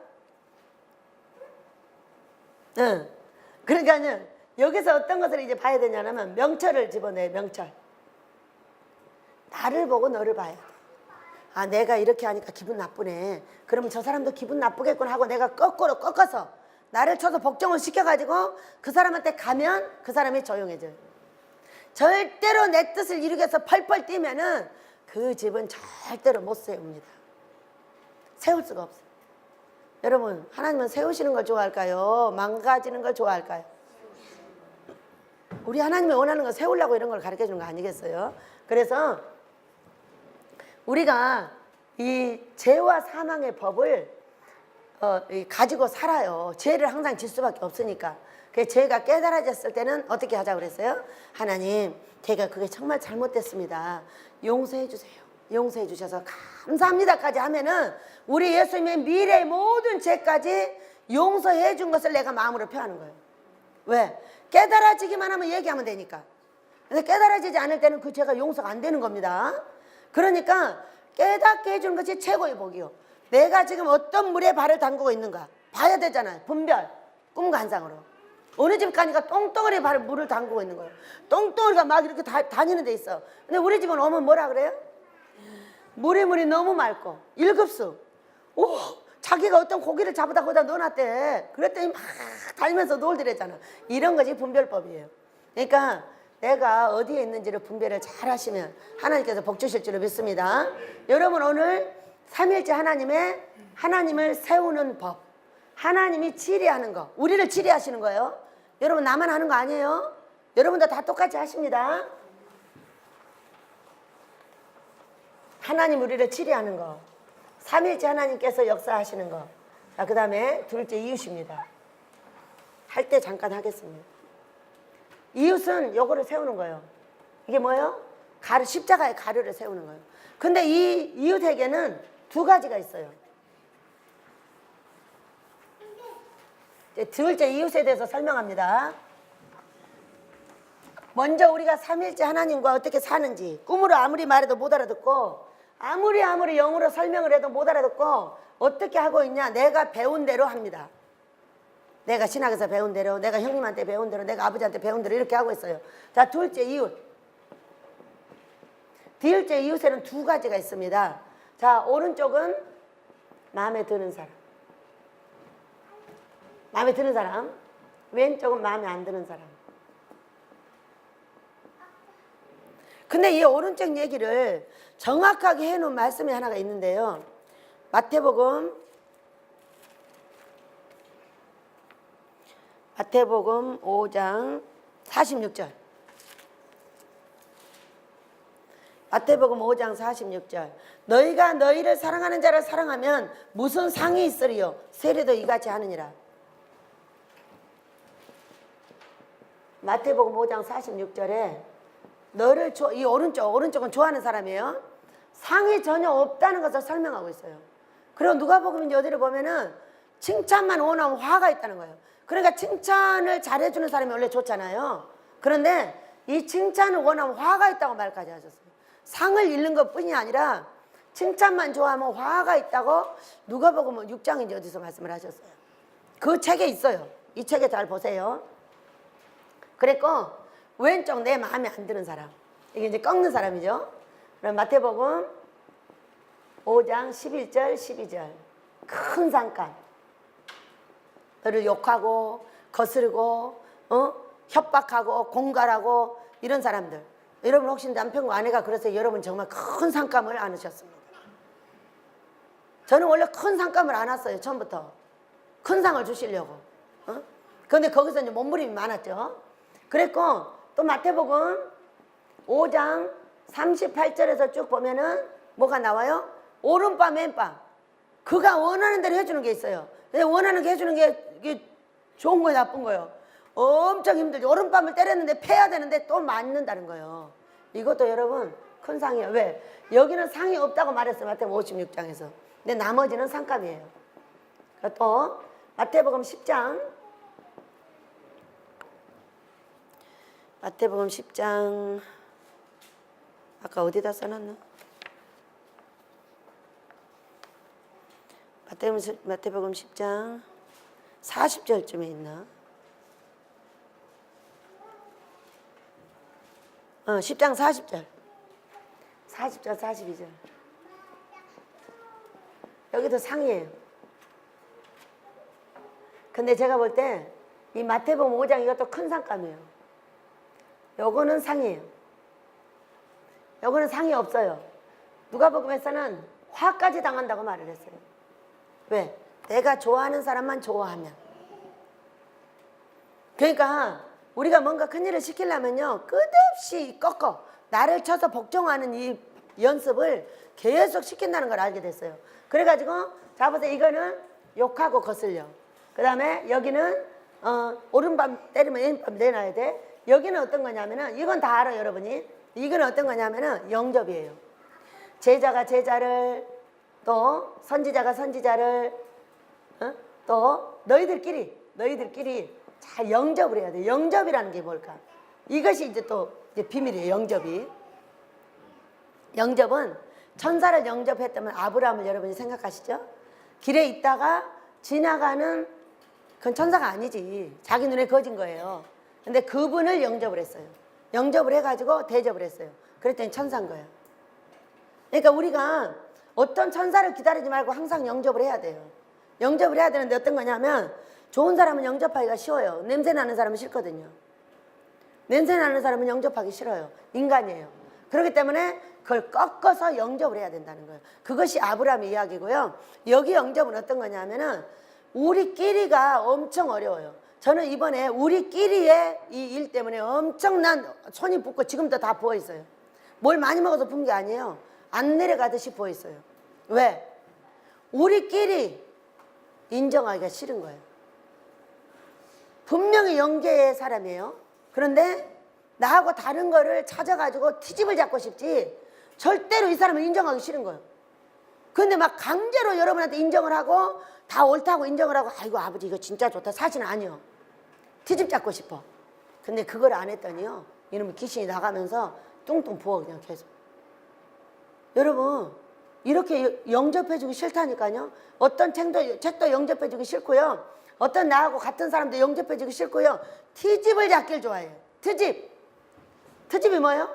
그러니까요, 여기서 어떤 것을 이제 봐야 되냐면 명철을 집어내요. 명철. 나를 보고 너를 봐야 돼. 아, 내가 이렇게 하니까 기분 나쁘네. 그러면 저 사람도 기분 나쁘겠구나 하고 내가 거꾸로 꺾어서 나를 쳐서 복종을 시켜가지고 그 사람한테 가면 그 사람이 조용해져요. 절대로 내 뜻을 이루기 위해서 펄펄 뛰면은 그 집은 절대로 못 세웁니다. 세울 수가 없어요. 여러분, 하나님은 세우시는 걸 좋아할까요? 망가지는 걸 좋아할까요? 우리 하나님이 원하는 건 세우려고 이런 걸 가르쳐 주는 거 아니겠어요? 그래서 우리가 이 죄와 사망의 법을 가지고 살아요. 죄를 항상 질 수밖에 없으니까. 그 죄가 깨달아졌을 때는 어떻게 하자고 그랬어요? 하나님, 제가 그게 정말 잘못됐습니다. 용서해 주세요. 용서해 주셔서 감사합니다까지 하면은 우리 예수님의 미래의 모든 죄까지 용서해 준 것을 내가 마음으로 표하는 거예요. 왜? 깨달아지기만 하면 얘기하면 되니까. 근데 깨달아지지 않을 때는 그 죄가 용서가 안 되는 겁니다. 그러니까 깨닫게 해주는 것이 최고의 복이요. 내가 지금 어떤 물에 발을 담그고 있는가 봐야 되잖아요. 분별, 꿈과 환상으로. 어느 집 가니까 똥덩어리에 물을 담그고 있는 거예요. 똥덩어리가 막 이렇게 다니는 데 있어. 근데 우리 집은 오면 뭐라 그래요? 물이 너무 맑고 1급수. 오, 자기가 어떤 고기를 잡아다 거기다 넣어놨대. 그랬더니 막 달면서 놀더랬잖아. 이런 것이 분별법이에요. 그러니까 내가 어디에 있는지를 분별을 잘 하시면 하나님께서 복 주실 줄을 믿습니다. 여러분, 오늘 삼일째 하나님을 세우는 법, 하나님이 치리하는 거, 우리를 치리하시는 거예요. 여러분, 나만 하는 거 아니에요. 여러분도 다 똑같이 하십니다. 하나님 우리를 치리하는 거, 삼일째 하나님께서 역사하시는 거. 자, 그 다음에 둘째 이웃입니다. 할 때 잠깐 하겠습니다. 이웃은 요거를 세우는 거예요. 이게 뭐예요? 십자가의 가루를 세우는 거예요. 근데 이 이웃에게는 두 가지가 있어요. 이제 둘째 이웃에 대해서 설명합니다. 먼저 우리가 삼일째 하나님과 어떻게 사는지, 꿈으로 아무리 말해도 못 알아듣고, 아무리 영어로 설명을 해도 못 알아듣고, 어떻게 하고 있냐? 내가 배운 대로 합니다. 내가 신학에서 배운 대로, 내가 형님한테 배운 대로, 내가 아버지한테 배운 대로 이렇게 하고 있어요. 자, 둘째 이웃. 둘째 이웃에는 두 가지가 있습니다. 자, 오른쪽은 마음에 드는 사람. 마음에 드는 사람. 왼쪽은 마음에 안 드는 사람. 근데 이 오른쪽 얘기를 정확하게 해놓은 말씀이 하나가 있는데요. 마태복음 5장 46절. 마태복음 5장 46절. 너희가 너희를 사랑하는 자를 사랑하면 무슨 상이 있으리요? 세례도 이같이 하느니라. 마태복음 5장 46절에 너를 이 오른쪽은 좋아하는 사람이에요. 상이 전혀 없다는 것을 설명하고 있어요. 그리고 누가복음 이제 어디를 보면은 칭찬만 원하면 화가 있다는 거예요. 그러니까 칭찬을 잘해주는 사람이 원래 좋잖아요. 그런데 이 칭찬을 원하면 화가 있다고 말까지 하셨어요. 상을 잃는 것 뿐이 아니라 칭찬만 좋아하면 화가 있다고 누가복음 6장인지 어디서 말씀을 하셨어요. 그 책에 있어요. 이 책에 잘 보세요. 그랬고 왼쪽 내 마음에 안 드는 사람, 이게 이제 꺾는 사람이죠. 그럼 마태복음 5장 11절 12절. 큰 상간, 너를 욕하고 거스르고 협박하고 공갈하고 이런 사람들. 여러분 혹시 남편과 아내가 그래서 여러분 정말 큰 상감을 안으셨습니다. 저는 원래 큰 상감을 안 왔어요. 처음부터 큰 상을 주시려고. 그런데 거기서 이제 몸부림이 많았죠. 그랬고 또 마태복음 5장 38절에서 쭉 보면은 뭐가 나와요? 오른밤 왼밤. 그가 원하는 대로 해주는 게 있어요. 근데 원하는 게 해주는 게 이게 좋은 거예요, 나쁜 거예요? 엄청 힘들죠. 오른밤을 때렸는데 패야 되는데 또 맞는다는 거예요. 이것도 여러분 큰 상이에요. 왜? 여기는 상이 없다고 말했어요. 마태복음 56장에서. 근데 나머지는 상감이에요. 또 마태복음 10장. 마태복음 10장 아까 어디다 써놨나? 마태복음 10장 40절쯤에 있나? 10장 40절. 40절, 42절. 여기도 상이에요. 근데 제가 볼 때 이 마태복음 5장 이것도 큰 상감이에요. 요거는 상이에요. 요거는 상이 없어요. 누가복음에서는 화까지 당한다고 말을 했어요. 왜? 내가 좋아하는 사람만 좋아하면. 그러니까 우리가 뭔가 큰일을 시키려면요 끝없이 꺾어 나를 쳐서 복종하는 이 연습을 계속 시킨다는 걸 알게 됐어요. 그래가지고 자 보세요. 이거는 욕하고 거슬려. 그 다음에 여기는 오른밤 때리면 왼밤 내놔야 돼. 여기는 어떤 거냐면은 이건 다 알아요 여러분이. 이건 어떤 거냐면은 영접이에요. 제자가 제자를, 또 선지자가 선지자를, 또 너희들끼리 잘 영접을 해야 돼. 영접이라는 게 뭘까? 이것이 이제 또 이제 비밀이에요. 영접이. 영접은 천사를 영접했다면 아브라함을 여러분이 생각하시죠? 길에 있다가 지나가는 그건 천사가 아니지. 자기 눈에 거진 거예요. 근데 그분을 영접을 했어요. 영접을 해가지고 대접을 했어요. 그랬더니 천사인 거예요. 그러니까 우리가 어떤 천사를 기다리지 말고 항상 영접을 해야 돼요. 영접을 해야 되는데 어떤 거냐면 좋은 사람은 영접하기가 쉬워요. 냄새 나는 사람은 싫거든요. 냄새 나는 사람은 영접하기 싫어요. 인간이에요. 그렇기 때문에 그걸 꺾어서 영접을 해야 된다는 거예요. 그것이 아브라함의 이야기고요. 여기 영접은 어떤 거냐면은 우리끼리가 엄청 어려워요. 저는 이번에 우리끼리의 이 일 때문에 엄청난 손이 붓고 지금도 다 부어 있어요. 뭘 많이 먹어서 부은 게 아니에요. 안 내려가듯이 부어 있어요. 왜? 우리끼리 인정하기가 싫은 거예요. 분명히 영계의 사람이에요. 그런데 나하고 다른 거를 찾아가지고 트집을 잡고 싶지 절대로 이 사람을 인정하기 싫은 거예요. 근데 막 강제로 여러분한테 인정을 하고 다 옳다고 인정을 하고 아이고 아버지 이거 진짜 좋다. 사실은 아니요. 트집 잡고 싶어. 근데 그걸 안 했더니요 이놈의 귀신이 나가면서 뚱뚱 부어 그냥 계속. 여러분 이렇게 영접해주기 싫다니까요. 어떤 책도 영접해주기 싫고요. 어떤 나하고 같은 사람도 영접해주기 싫고요. 트집을 잡길 좋아해요. 트집이 뭐예요?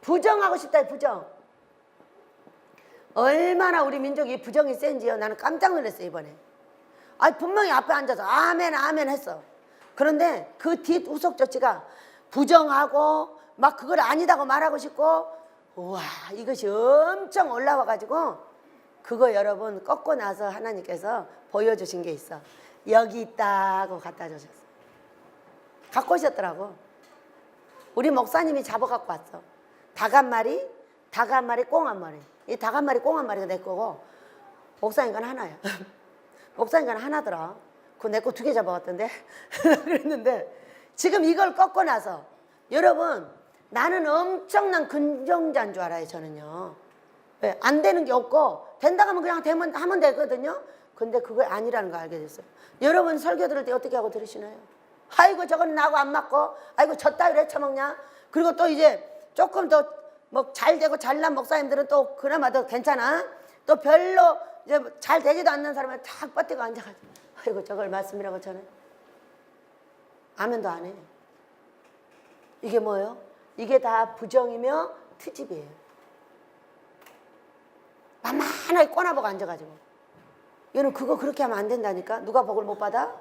부정하고 싶다. 부정. 얼마나 우리 민족이 부정이 센지요. 나는 깜짝 놀랐어요 이번에. 분명히 앞에 앉아서 아멘 아멘 했어. 그런데 그 뒷후속 조치가 부정하고 막 그걸 아니다고 말하고 싶고 우와 이것이 엄청 올라와 가지고 그거 여러분 꺾고 나서 하나님께서 보여주신 게 있어. 여기 있다고 갖다 주셨어. 갖고 오셨더라고. 우리 목사님이 잡아갖고 왔어. 닭 한 마리, 꽁 한 마리. 이 닭 한 마리, 꽁 한 마리가 내 거고 목사님 건 하나야. 목사님 건 하나더라. 그거 내 거 2개 잡아왔던데. 그랬는데 지금 이걸 꺾고 나서 여러분 나는 엄청난 긍정자인 줄 알아요. 저는요. 왜? 안 되는 게 없고 된다고 하면 그냥 하면 되거든요. 근데 그거 아니라는 거 알게 됐어요. 여러분 설교 들을 때 어떻게 하고 들으시나요? 아이고 저건 나하고 안 맞고 아이고 저 따위로 해쳐먹냐. 그리고 또 이제 조금 더 뭐 잘 되고 잘난 목사님들은 또 그나마 더 괜찮아. 또 별로 이제 잘 되지도 않는 사람은 탁 뻗대고 앉아가지고 아이고 저걸 말씀이라고 저는 아멘도 안 해. 이게 뭐예요? 이게 다 부정이며 트집이에요. 만만하게 꼬나보고 앉아가지고 얘는 그거 그렇게 하면 안 된다니까. 누가 복을 못 받아?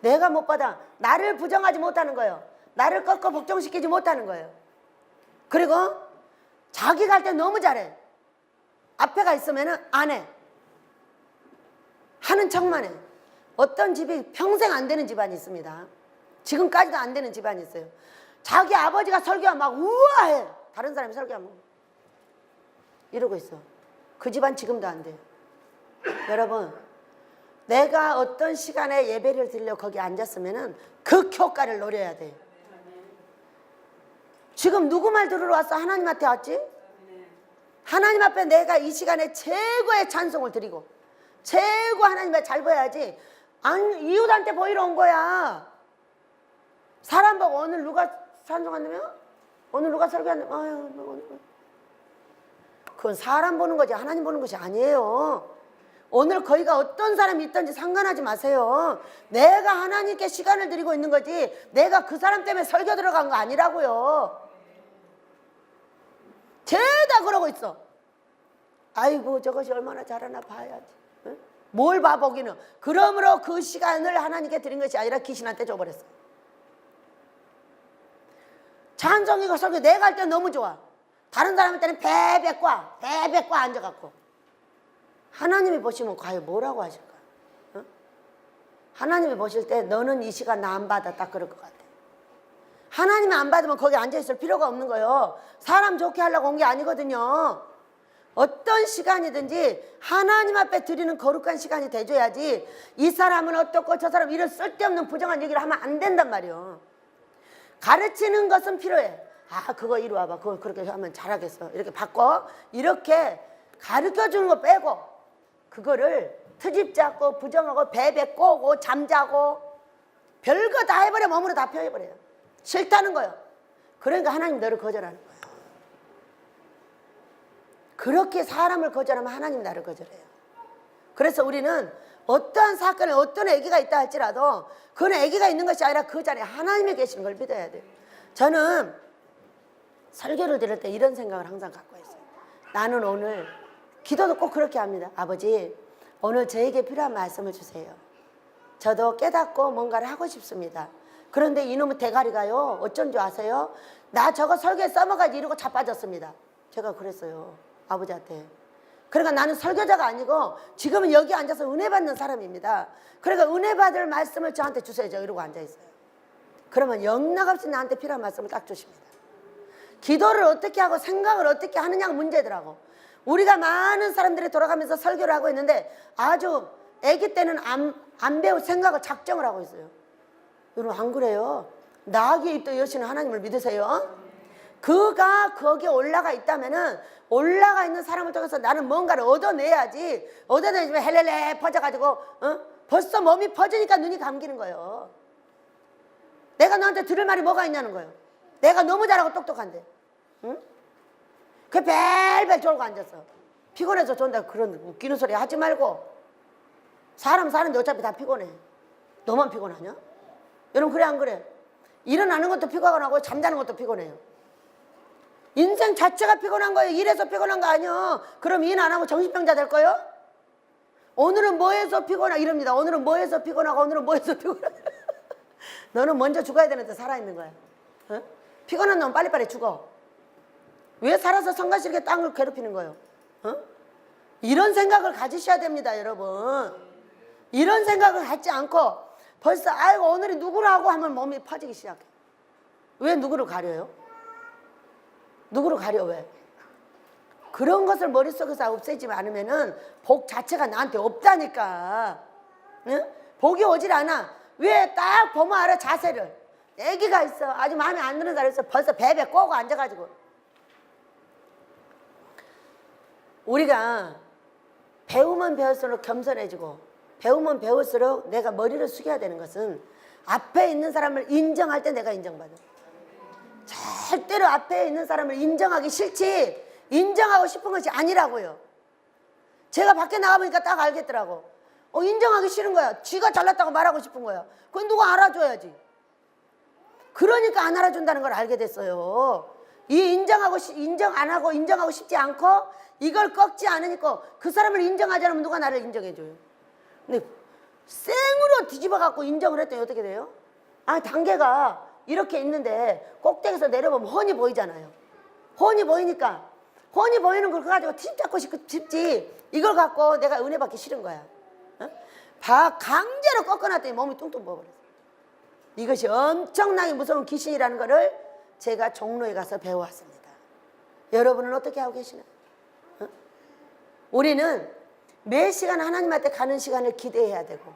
내가 못 받아. 나를 부정하지 못하는 거예요. 나를 꺾어 복종시키지 못하는 거예요. 그리고 자기가 할 때 너무 잘해. 앞에가 있으면 안 해. 하는 척만 해. 어떤 집이 평생 안 되는 집안이 있습니다. 지금까지도 안 되는 집안이 있어요. 자기 아버지가 설교하면 막 우와해. 다른 사람이 설교하면 이러고 있어. 그 집안 지금도 안 돼요. 여러분 내가 어떤 시간에 예배를 드리려고 거기 앉았으면 극효과를 노려야 돼. 지금 누구 말 들으러 왔어? 하나님한테 왔지? 하나님 앞에 내가 이 시간에 최고의 찬송을 드리고 최고 하나님을 잘 보여야지. 이웃한테 보이러 온 거야. 사람 보고 오늘 누가 찬송한다며? 오늘 누가 설교한다며? 아유, 그건 사람 보는 거지 하나님 보는 것이 아니에요. 오늘 거기가 어떤 사람이 있든지 상관하지 마세요. 내가 하나님께 시간을 드리고 있는 거지 내가 그 사람 때문에 설교 들어간 거 아니라고요. 죄다 그러고 있어. 아이고 저것이 얼마나 잘하나 봐야지. 응? 뭘 봐 보기는. 그러므로 그 시간을 하나님께 드린 것이 아니라 귀신한테 줘버렸어. 찬송이가 설교 내가 할 때 너무 좋아. 다른 사람한테는 배백과 앉아갖고. 하나님이 보시면 과연 뭐라고 하실까? 응? 하나님이 보실 때 너는 이 시간 나 안 받아 딱 그럴 것 같아. 하나님이 안 받으면 거기 앉아있을 필요가 없는 거예요. 사람 좋게 하려고 온 게 아니거든요. 어떤 시간이든지 하나님 앞에 드리는 거룩한 시간이 돼줘야지 이 사람은 어떻고 저 사람 이런 쓸데없는 부정한 얘기를 하면 안 된단 말이에요. 가르치는 것은 필요해. 아 그거 이리 와봐. 그거 그렇게 하면 잘하겠어. 이렇게 바꿔. 이렇게 가르쳐주는 거 빼고 그거를 트집 잡고 부정하고 배배 꼬고 잠자고 별거 다 해버려. 몸으로 다 표해버려요. 싫다는 거예요. 그러니까 하나님 너를 거절하는 거예요. 그렇게 사람을 거절하면 하나님 나를 거절해요. 그래서 우리는 어떠한 사건에 어떤 애기가 있다 할지라도 그건 애기가 있는 것이 아니라 그 자리에 하나님이 계시는 걸 믿어야 돼요. 저는 설교를 드릴 때 이런 생각을 항상 갖고 있어요. 나는 오늘 기도도 꼭 그렇게 합니다. 아버지 오늘 저에게 필요한 말씀을 주세요. 저도 깨닫고 뭔가를 하고 싶습니다. 그런데 이놈의 대가리가요 어쩐 줄 아세요? 나 저거 설교에 써먹어야지 이러고 자빠졌습니다. 제가 그랬어요 아버지한테. 그러니까 나는 설교자가 아니고 지금은 여기 앉아서 은혜 받는 사람입니다. 그러니까 은혜 받을 말씀을 저한테 주세요. 저 이러고 앉아있어요. 그러면 영락없이 나한테 필요한 말씀을 딱 주십니다. 기도를 어떻게 하고 생각을 어떻게 하느냐가 문제더라고. 우리가 많은 사람들이 돌아가면서 설교를 하고 있는데 아주 아기 때는 안 배울 생각을 작정을 하고 있어요. 여러분 안 그래요? 나귀의 입도 여시는 하나님을 믿으세요? 그가 거기에 올라가 있다면은 올라가 있는 사람을 통해서 나는 뭔가를 얻어내야지. 얻어내지만 헬렐레 퍼져가지고 벌써 몸이 퍼지니까 눈이 감기는 거예요. 내가 너한테 들을 말이 뭐가 있냐는 거예요. 내가 너무 잘하고 똑똑한데. 응? 그 벨벨 졸고 앉았어. 피곤해서 존다 그런 웃기는 소리 하지 말고. 사람 사는데 어차피 다 피곤해. 너만 피곤하냐? 여러분 그래 안 그래? 일어나는 것도 피곤하고 잠자는 것도 피곤해요. 인생 자체가 피곤한 거예요. 일해서 피곤한 거 아니에요. 그럼 일 안 하고 정신병자 될 거예요? 오늘은 뭐해서 피곤하 이럽니다. 오늘은 뭐해서 피곤하고 오늘은 뭐해서 피곤하고. 너는 먼저 죽어야 되는데 살아있는 거야. 어? 피곤한 놈은 빨리빨리 죽어. 왜 살아서 성가시게 땅을 괴롭히는 거예요? 어? 이런 생각을 가지셔야 됩니다, 여러분. 이런 생각을 갖지 않고 벌써 아이고 오늘이 누구라고 하면 몸이 퍼지기 시작해. 왜 누구를 가려요? 누구를 가려 왜? 그런 것을 머릿속에서 없애지 않으면은 복 자체가 나한테 없다니까. 응? 복이 오질 않아. 왜 딱 보면 알아 자세를. 애기가 있어. 아주 마음에 안 드는 사람이 있어. 벌써 베베 꼬고 앉아가지고. 우리가 배우면 배울수록 겸손해지고 배우면 배울수록 내가 머리를 숙여야 되는 것은 앞에 있는 사람을 인정할 때 내가 인정받아. 절대로 앞에 있는 사람을 인정하기 싫지 인정하고 싶은 것이 아니라고요. 제가 밖에 나가보니까 딱 알겠더라고. 인정하기 싫은 거야. 쥐가 잘났다고 말하고 싶은 거야. 그건 누가 알아줘야지. 그러니까 안 알아준다는 걸 알게 됐어요. 이 인정 안 하고 인정하고 싶지 않고 이걸 꺾지 않으니까 그 사람을 인정하지 않으면 누가 나를 인정해줘요. 근데 생으로 뒤집어 갖고 인정을 했더니 어떻게 돼요? 아 단계가 이렇게 있는데 꼭대기에서 내려보면 훤히 보이잖아요. 훤히 보이니까 훤히 보이는 걸 가지고 팁 잡고 싶지 이걸 갖고 내가 은혜 받기 싫은 거야. 어? 강제로 꺾어놨더니 몸이 뚱뚱 부어버렸어. 이것이 엄청나게 무서운 귀신이라는 거를 제가 종로에 가서 배워왔습니다. 여러분은 어떻게 하고 계시나요? 어? 우리는 매 시간 하나님한테 가는 시간을 기대해야 되고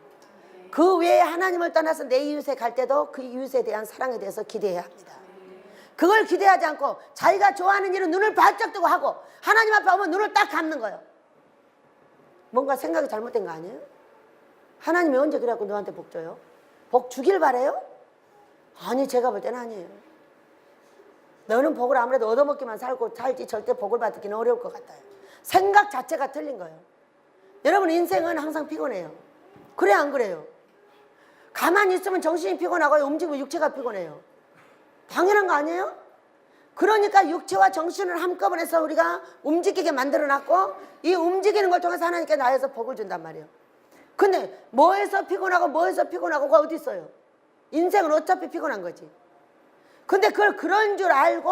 그 외에 하나님을 떠나서 내 이웃에 갈 때도 그 이웃에 대한 사랑에 대해서 기대해야 합니다. 그걸 기대하지 않고 자기가 좋아하는 일은 눈을 바짝 뜨고 하고 하나님 앞에 오면 눈을 딱 감는 거예요. 뭔가 생각이 잘못된 거 아니에요? 하나님이 언제 그래갖고 너한테 복 줘요? 복 주길 바래요? 아니 제가 볼 때는 아니에요. 너는 복을 아무래도 얻어먹기만 살지 절대 복을 받기는 어려울 것 같아요. 생각 자체가 틀린 거예요. 여러분 인생은 항상 피곤해요. 그래 안 그래요? 가만히 있으면 정신이 피곤하고 움직이면 육체가 피곤해요. 당연한 거 아니에요? 그러니까 육체와 정신을 한꺼번에 해서 우리가 움직이게 만들어놨고 이 움직이는 걸 통해서 하나님께 나에서 복을 준단 말이에요. 근데 뭐해서 피곤하고가 어디 있어요? 인생은 어차피 피곤한 거지. 근데 그걸 그런 줄 알고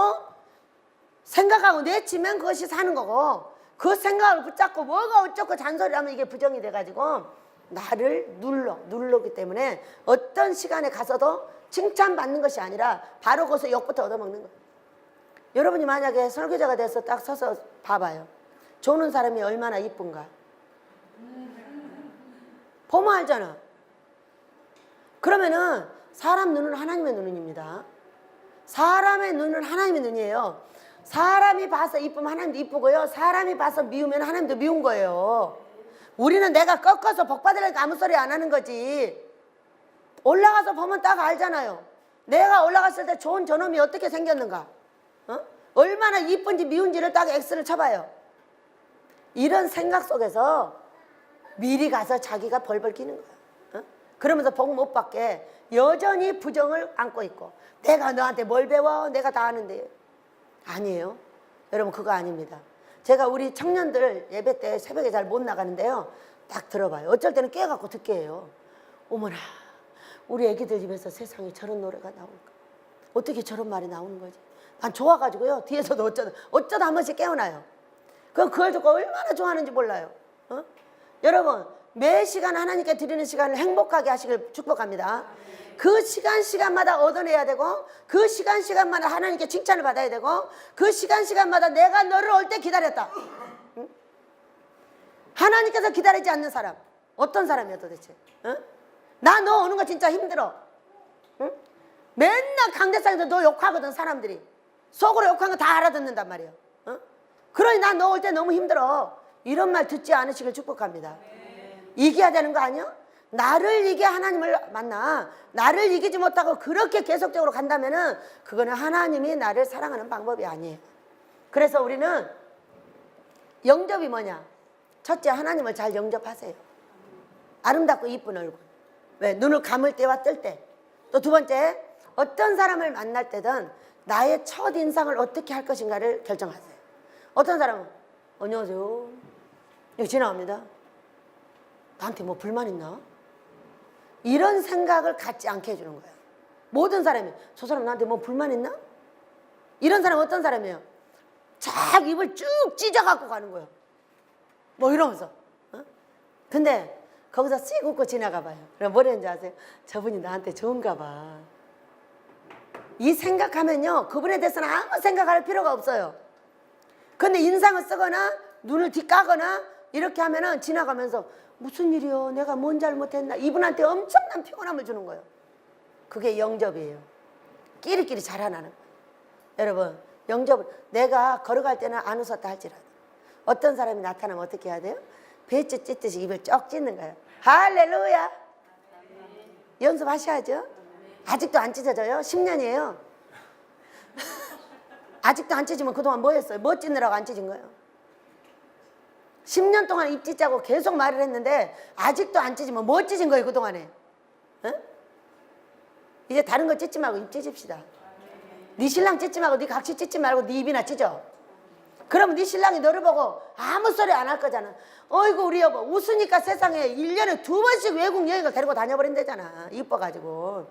생각하고 내치면 그것이 사는 거고 그 생각을 붙잡고 뭐가 어쩌고 잔소리하면 이게 부정이 돼가지고 나를 누르기 때문에 어떤 시간에 가서도 칭찬받는 것이 아니라 바로 거기서 욕부터 얻어먹는 거예요. 여러분이 만약에 설교자가 돼서 딱 서서 봐봐요. 조는 사람이 얼마나 이쁜가. 보면 알잖아. 그러면은 사람 눈은 하나님의 눈입니다. 사람의 눈은 하나님의 눈이에요. 사람이 봐서 이쁘면 하나님도 이쁘고요. 사람이 봐서 미우면 하나님도 미운 거예요. 우리는 내가 꺾어서 복 받으려니까 아무 소리 안 하는 거지. 올라가서 보면 딱 알잖아요. 내가 올라갔을 때 좋은 저놈이 어떻게 생겼는가. 얼마나 이쁜지 미운지를 딱 X를 쳐봐요. 이런 생각 속에서 미리 가서 자기가 벌벌 끼는 거야. 그러면서 복 못 받게 여전히 부정을 안고 있고 내가 너한테 뭘 배워? 내가 다 아는데. 아니에요. 여러분 그거 아닙니다. 제가 우리 청년들 예배 때 새벽에 잘 못 나가는데요. 딱 들어봐요. 어쩔 때는 깨갖고 듣게 해요. 어머나 우리 애기들 집에서 세상에 저런 노래가 나올까. 어떻게 저런 말이 나오는 거지. 난 좋아가지고요. 뒤에서도 어쩌다 한 번씩 깨어나요. 그걸 듣고 얼마나 좋아하는지 몰라요. 여러분 매 시간 하나님께 드리는 시간을 행복하게 하시길 축복합니다. 그 시간마다 얻어내야 되고 그 시간마다 하나님께 칭찬을 받아야 되고 그 시간마다 내가 너를 올 때 기다렸다. 응? 하나님께서 기다리지 않는 사람 어떤 사람이야 도대체? 나 너 오는 거 진짜 힘들어. 응? 맨날 강대상에서 너 욕하거든. 사람들이 속으로 욕한 거 다 알아듣는단 말이야. 그러니 나 너 올 때 너무 힘들어. 이런 말 듣지 않으시길 축복합니다. 이겨야 되는 거 아니야? 나를 이겨 하나님을 만나. 나를 이기지 못하고 그렇게 계속적으로 간다면은 그거는 하나님이 나를 사랑하는 방법이 아니에요. 그래서 우리는 영접이 뭐냐? 첫째 하나님을 잘 영접하세요. 아름답고 이쁜 얼굴. 왜? 눈을 감을 때와 뜰 때. 또 두 번째 어떤 사람을 만날 때든 나의 첫 인상을 어떻게 할 것인가를 결정하세요. 어떤 사람은 안녕하세요. 여기 지나갑니다. 나한테 뭐 불만 있나? 이런 생각을 갖지 않게 해주는 거예요. 모든 사람이 저 사람 나한테 뭐 불만 있나? 이런 사람은 어떤 사람이에요? 쫙 입을 쭉 찢어갖고 가는 거예요. 뭐 이러면서. 근데 거기서 씩 웃고 지나가 봐요. 그럼 뭐라 했는지 아세요? 저분이 나한테 좋은가 봐. 이 생각하면요 그분에 대해서는 아무 생각할 필요가 없어요. 근데 인상을 쓰거나 눈을 뒷까거나 이렇게 하면은 지나가면서 무슨 일이요? 내가 뭔 잘못했나? 이분한테 엄청난 피곤함을 주는 거예요. 그게 영접이에요. 끼리끼리 자라나는 거예요. 여러분 영접을 내가 걸어갈 때는 안 웃었다 할지라도 어떤 사람이 나타나면 어떻게 해야 돼요? 배추 찢듯이 입을 쩍 찢는 거예요. 할렐루야. 연습하셔야죠. 아직도 안 찢어져요? 10년이에요. 아직도 안 찢으면 그동안 뭐 했어요? 뭐 찢느라고 안 찢은 거예요? 10년 동안 입 찢자고 계속 말을 했는데 아직도 안 찢으면 뭐 찢은 거예요 그동안에? 이제 다른 거 찢지 말고 입 찢읍시다. 네 신랑 찢지 말고 네 각시 찢지 말고 네 입이나 찢어. 그러면 네 신랑이 너를 보고 아무 소리 안 할 거잖아. 어이구 우리 여보 웃으니까 세상에 1년에 2번씩 외국 여행을 데리고 다녀버린대잖아. 이뻐가지고.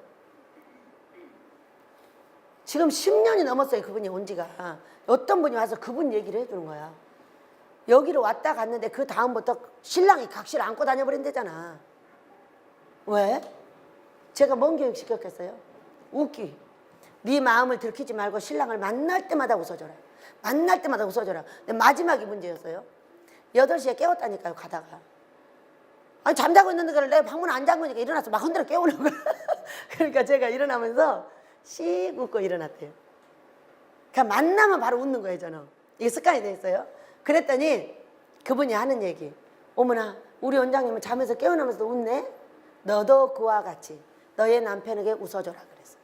지금 10년이 넘었어요 그분이 온 지가. 어떤 분이 와서 그분 얘기를 해주는 거야. 여기로 왔다 갔는데 그 다음부터 신랑이 각시를 안고 다녀버린대잖아. 왜? 제가 뭔 교육 시켰겠어요? 웃기. 네 마음을 들키지 말고 신랑을 만날 때마다 웃어줘라. 만날 때마다 웃어줘라. 근데 마지막이 문제였어요. 8시에 깨웠다니까요 가다가. 아니 잠자고 있는데 내가 방문 안 잠그니까 일어나서 막 흔들어 깨우는 거야. 그러니까 제가 일어나면서 씩 웃고 일어났대요. 그러니까 만나면 바로 웃는 거예요 저는. 이게 습관이 돼 있어요. 그랬더니 그분이 하는 얘기. 어머나 우리 원장님은 잠에서 깨어나면서도 웃네. 너도 그와 같이 너의 남편에게 웃어줘라 그랬어요.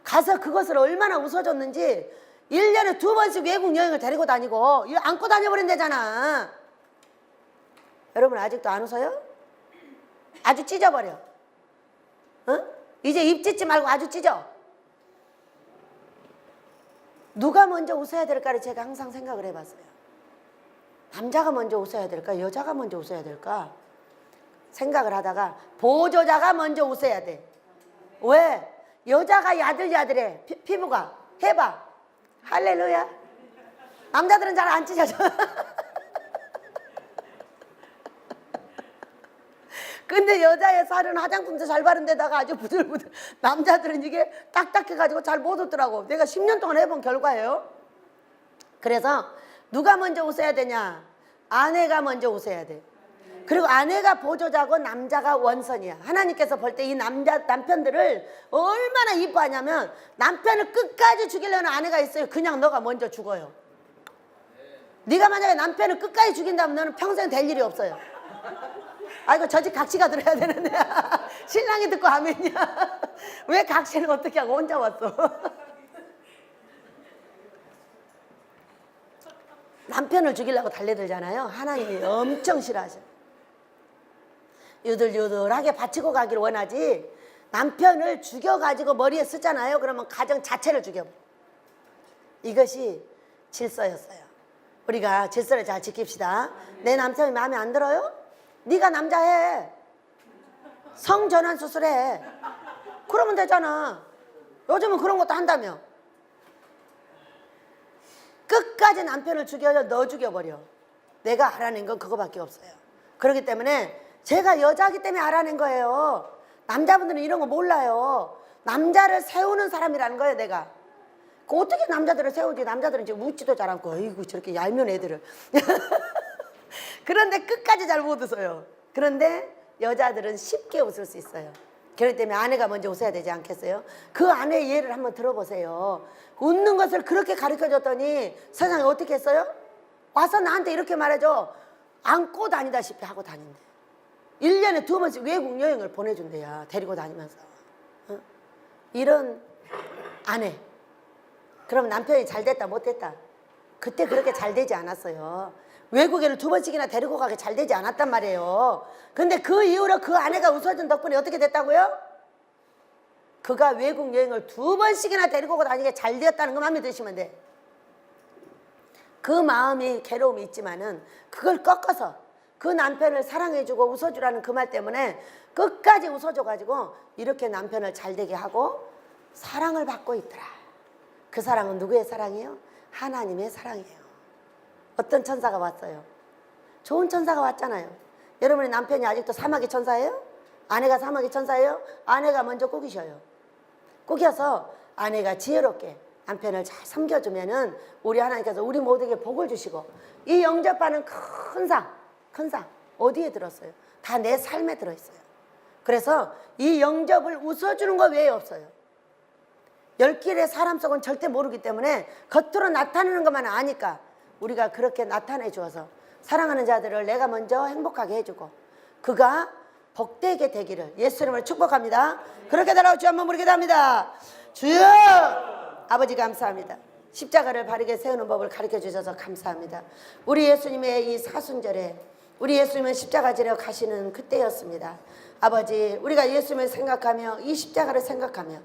가서 그것을 얼마나 웃어줬는지 1년에 2번씩 외국 여행을 데리고 다니고 이거 안고 다녀버린대잖아. 여러분 아직도 안 웃어요? 아주 찢어버려. 어? 이제 입 찢지 말고 아주 찢어. 누가 먼저 웃어야 될까를 제가 항상 생각을 해봤어요. 남자가 먼저 웃어야 될까? 여자가 먼저 웃어야 될까? 생각을 하다가 보조자가 먼저 웃어야 돼. 왜? 여자가 야들야들해. 피부가. 해봐. 할렐루야. 남자들은 잘 안 찢어져. 근데 여자의 살은 화장품도 잘 바른 데다가 아주 부들부들. 남자들은 이게 딱딱해가지고 잘 못 웃더라고. 내가 10년 동안 해본 결과예요. 그래서 누가 먼저 웃어야 되냐? 아내가 먼저 웃어야 돼. 그리고 아내가 보조자고 남자가 원선이야. 하나님께서 볼 때 이 남편들을 얼마나 이뻐하냐면 남편을 끝까지 죽이려는 아내가 있어요. 그냥 너가 먼저 죽어요. 네가 만약에 남편을 끝까지 죽인다면 너는 평생 될 일이 없어요. 아이고 저 집 각시가 들어야 되는데 신랑이 듣고 아멘이야. 왜 각시를 어떻게 하고 혼자 왔어? 남편을 죽이려고 달려들잖아요. 하나님이 엄청 싫어하셔. 유들유들하게 바치고 가기를 원하지 남편을 죽여가지고 머리에 쓰잖아요. 그러면 가정 자체를 죽여버려. 이것이 질서였어요. 우리가 질서를 잘 지킵시다. 내 남편이 마음에 안 들어요? 네가 남자 해. 성전환 수술해. 그러면 되잖아. 요즘은 그런 것도 한다며. 끝까지 남편을 죽여서 너 죽여버려. 내가 알아낸 건 그거밖에 없어요. 그렇기 때문에 제가 여자기 때문에 알아낸 거예요. 남자분들은 이런 거 몰라요. 남자를 세우는 사람이라는 거예요, 내가. 어떻게 남자들을 세우지? 남자들은 지금 웃지도 잘 않고, 어이구, 저렇게 얄미운 애들을. 그런데 끝까지 잘 못 웃어요. 그런데 여자들은 쉽게 웃을 수 있어요. 그렇기 때문에 아내가 먼저 웃어야 되지 않겠어요? 그 아내의 예를 한번 들어보세요. 웃는 것을 그렇게 가르쳐줬더니 세상에 어떻게 했어요? 와서 나한테 이렇게 말해줘. 안고 다니다시피 하고 다닌대. 1년에 2번씩 외국 여행을 보내준대요. 데리고 다니면서. 어? 이런 아내. 그럼 남편이 잘 됐다 못 됐다? 그때 그렇게 잘 되지 않았어요. 외국에를 2번씩이나 데리고 가게 잘 되지 않았단 말이에요. 근데 그 이후로 그 아내가 웃어준 덕분에 어떻게 됐다고요? 그가 외국 여행을 2번씩이나 데리고 다니게 잘 되었다는 것만 믿으시면 돼. 그 마음이 괴로움이 있지만은 그걸 꺾어서 그 남편을 사랑해주고 웃어주라는 그 말 때문에 끝까지 웃어줘가지고 이렇게 남편을 잘되게 하고 사랑을 받고 있더라. 그 사랑은 누구의 사랑이에요? 하나님의 사랑이에요. 어떤 천사가 왔어요? 좋은 천사가 왔잖아요. 여러분의 남편이 아직도 사마귀 천사예요? 아내가 사마귀 천사예요? 아내가 먼저 꾸기셔요. 꾸겨서 아내가 지혜롭게 남편을 잘 섬겨주면은 우리 하나님께서 우리 모두에게 복을 주시고 이 영접하는 큰 상 어디에 들었어요? 다 내 삶에 들어있어요. 그래서 이 영접을 웃어주는 거 외에 없어요. 열 길의 사람 속은 절대 모르기 때문에 겉으로 나타내는 것만 아니까 우리가 그렇게 나타내 주어서 사랑하는 자들을 내가 먼저 행복하게 해주고 그가 복되게 되기를 예수 이름으로 축복합니다. 그렇게 달라고 주 한번 부르게 됩니다. 주여 아버지 감사합니다. 십자가를 바르게 세우는 법을 가르쳐 주셔서 감사합니다. 우리 예수님의 이 사순절에 우리 예수님은 십자가 지러 가시는 그때였습니다. 아버지 우리가 예수님을 생각하며 이 십자가를 생각하며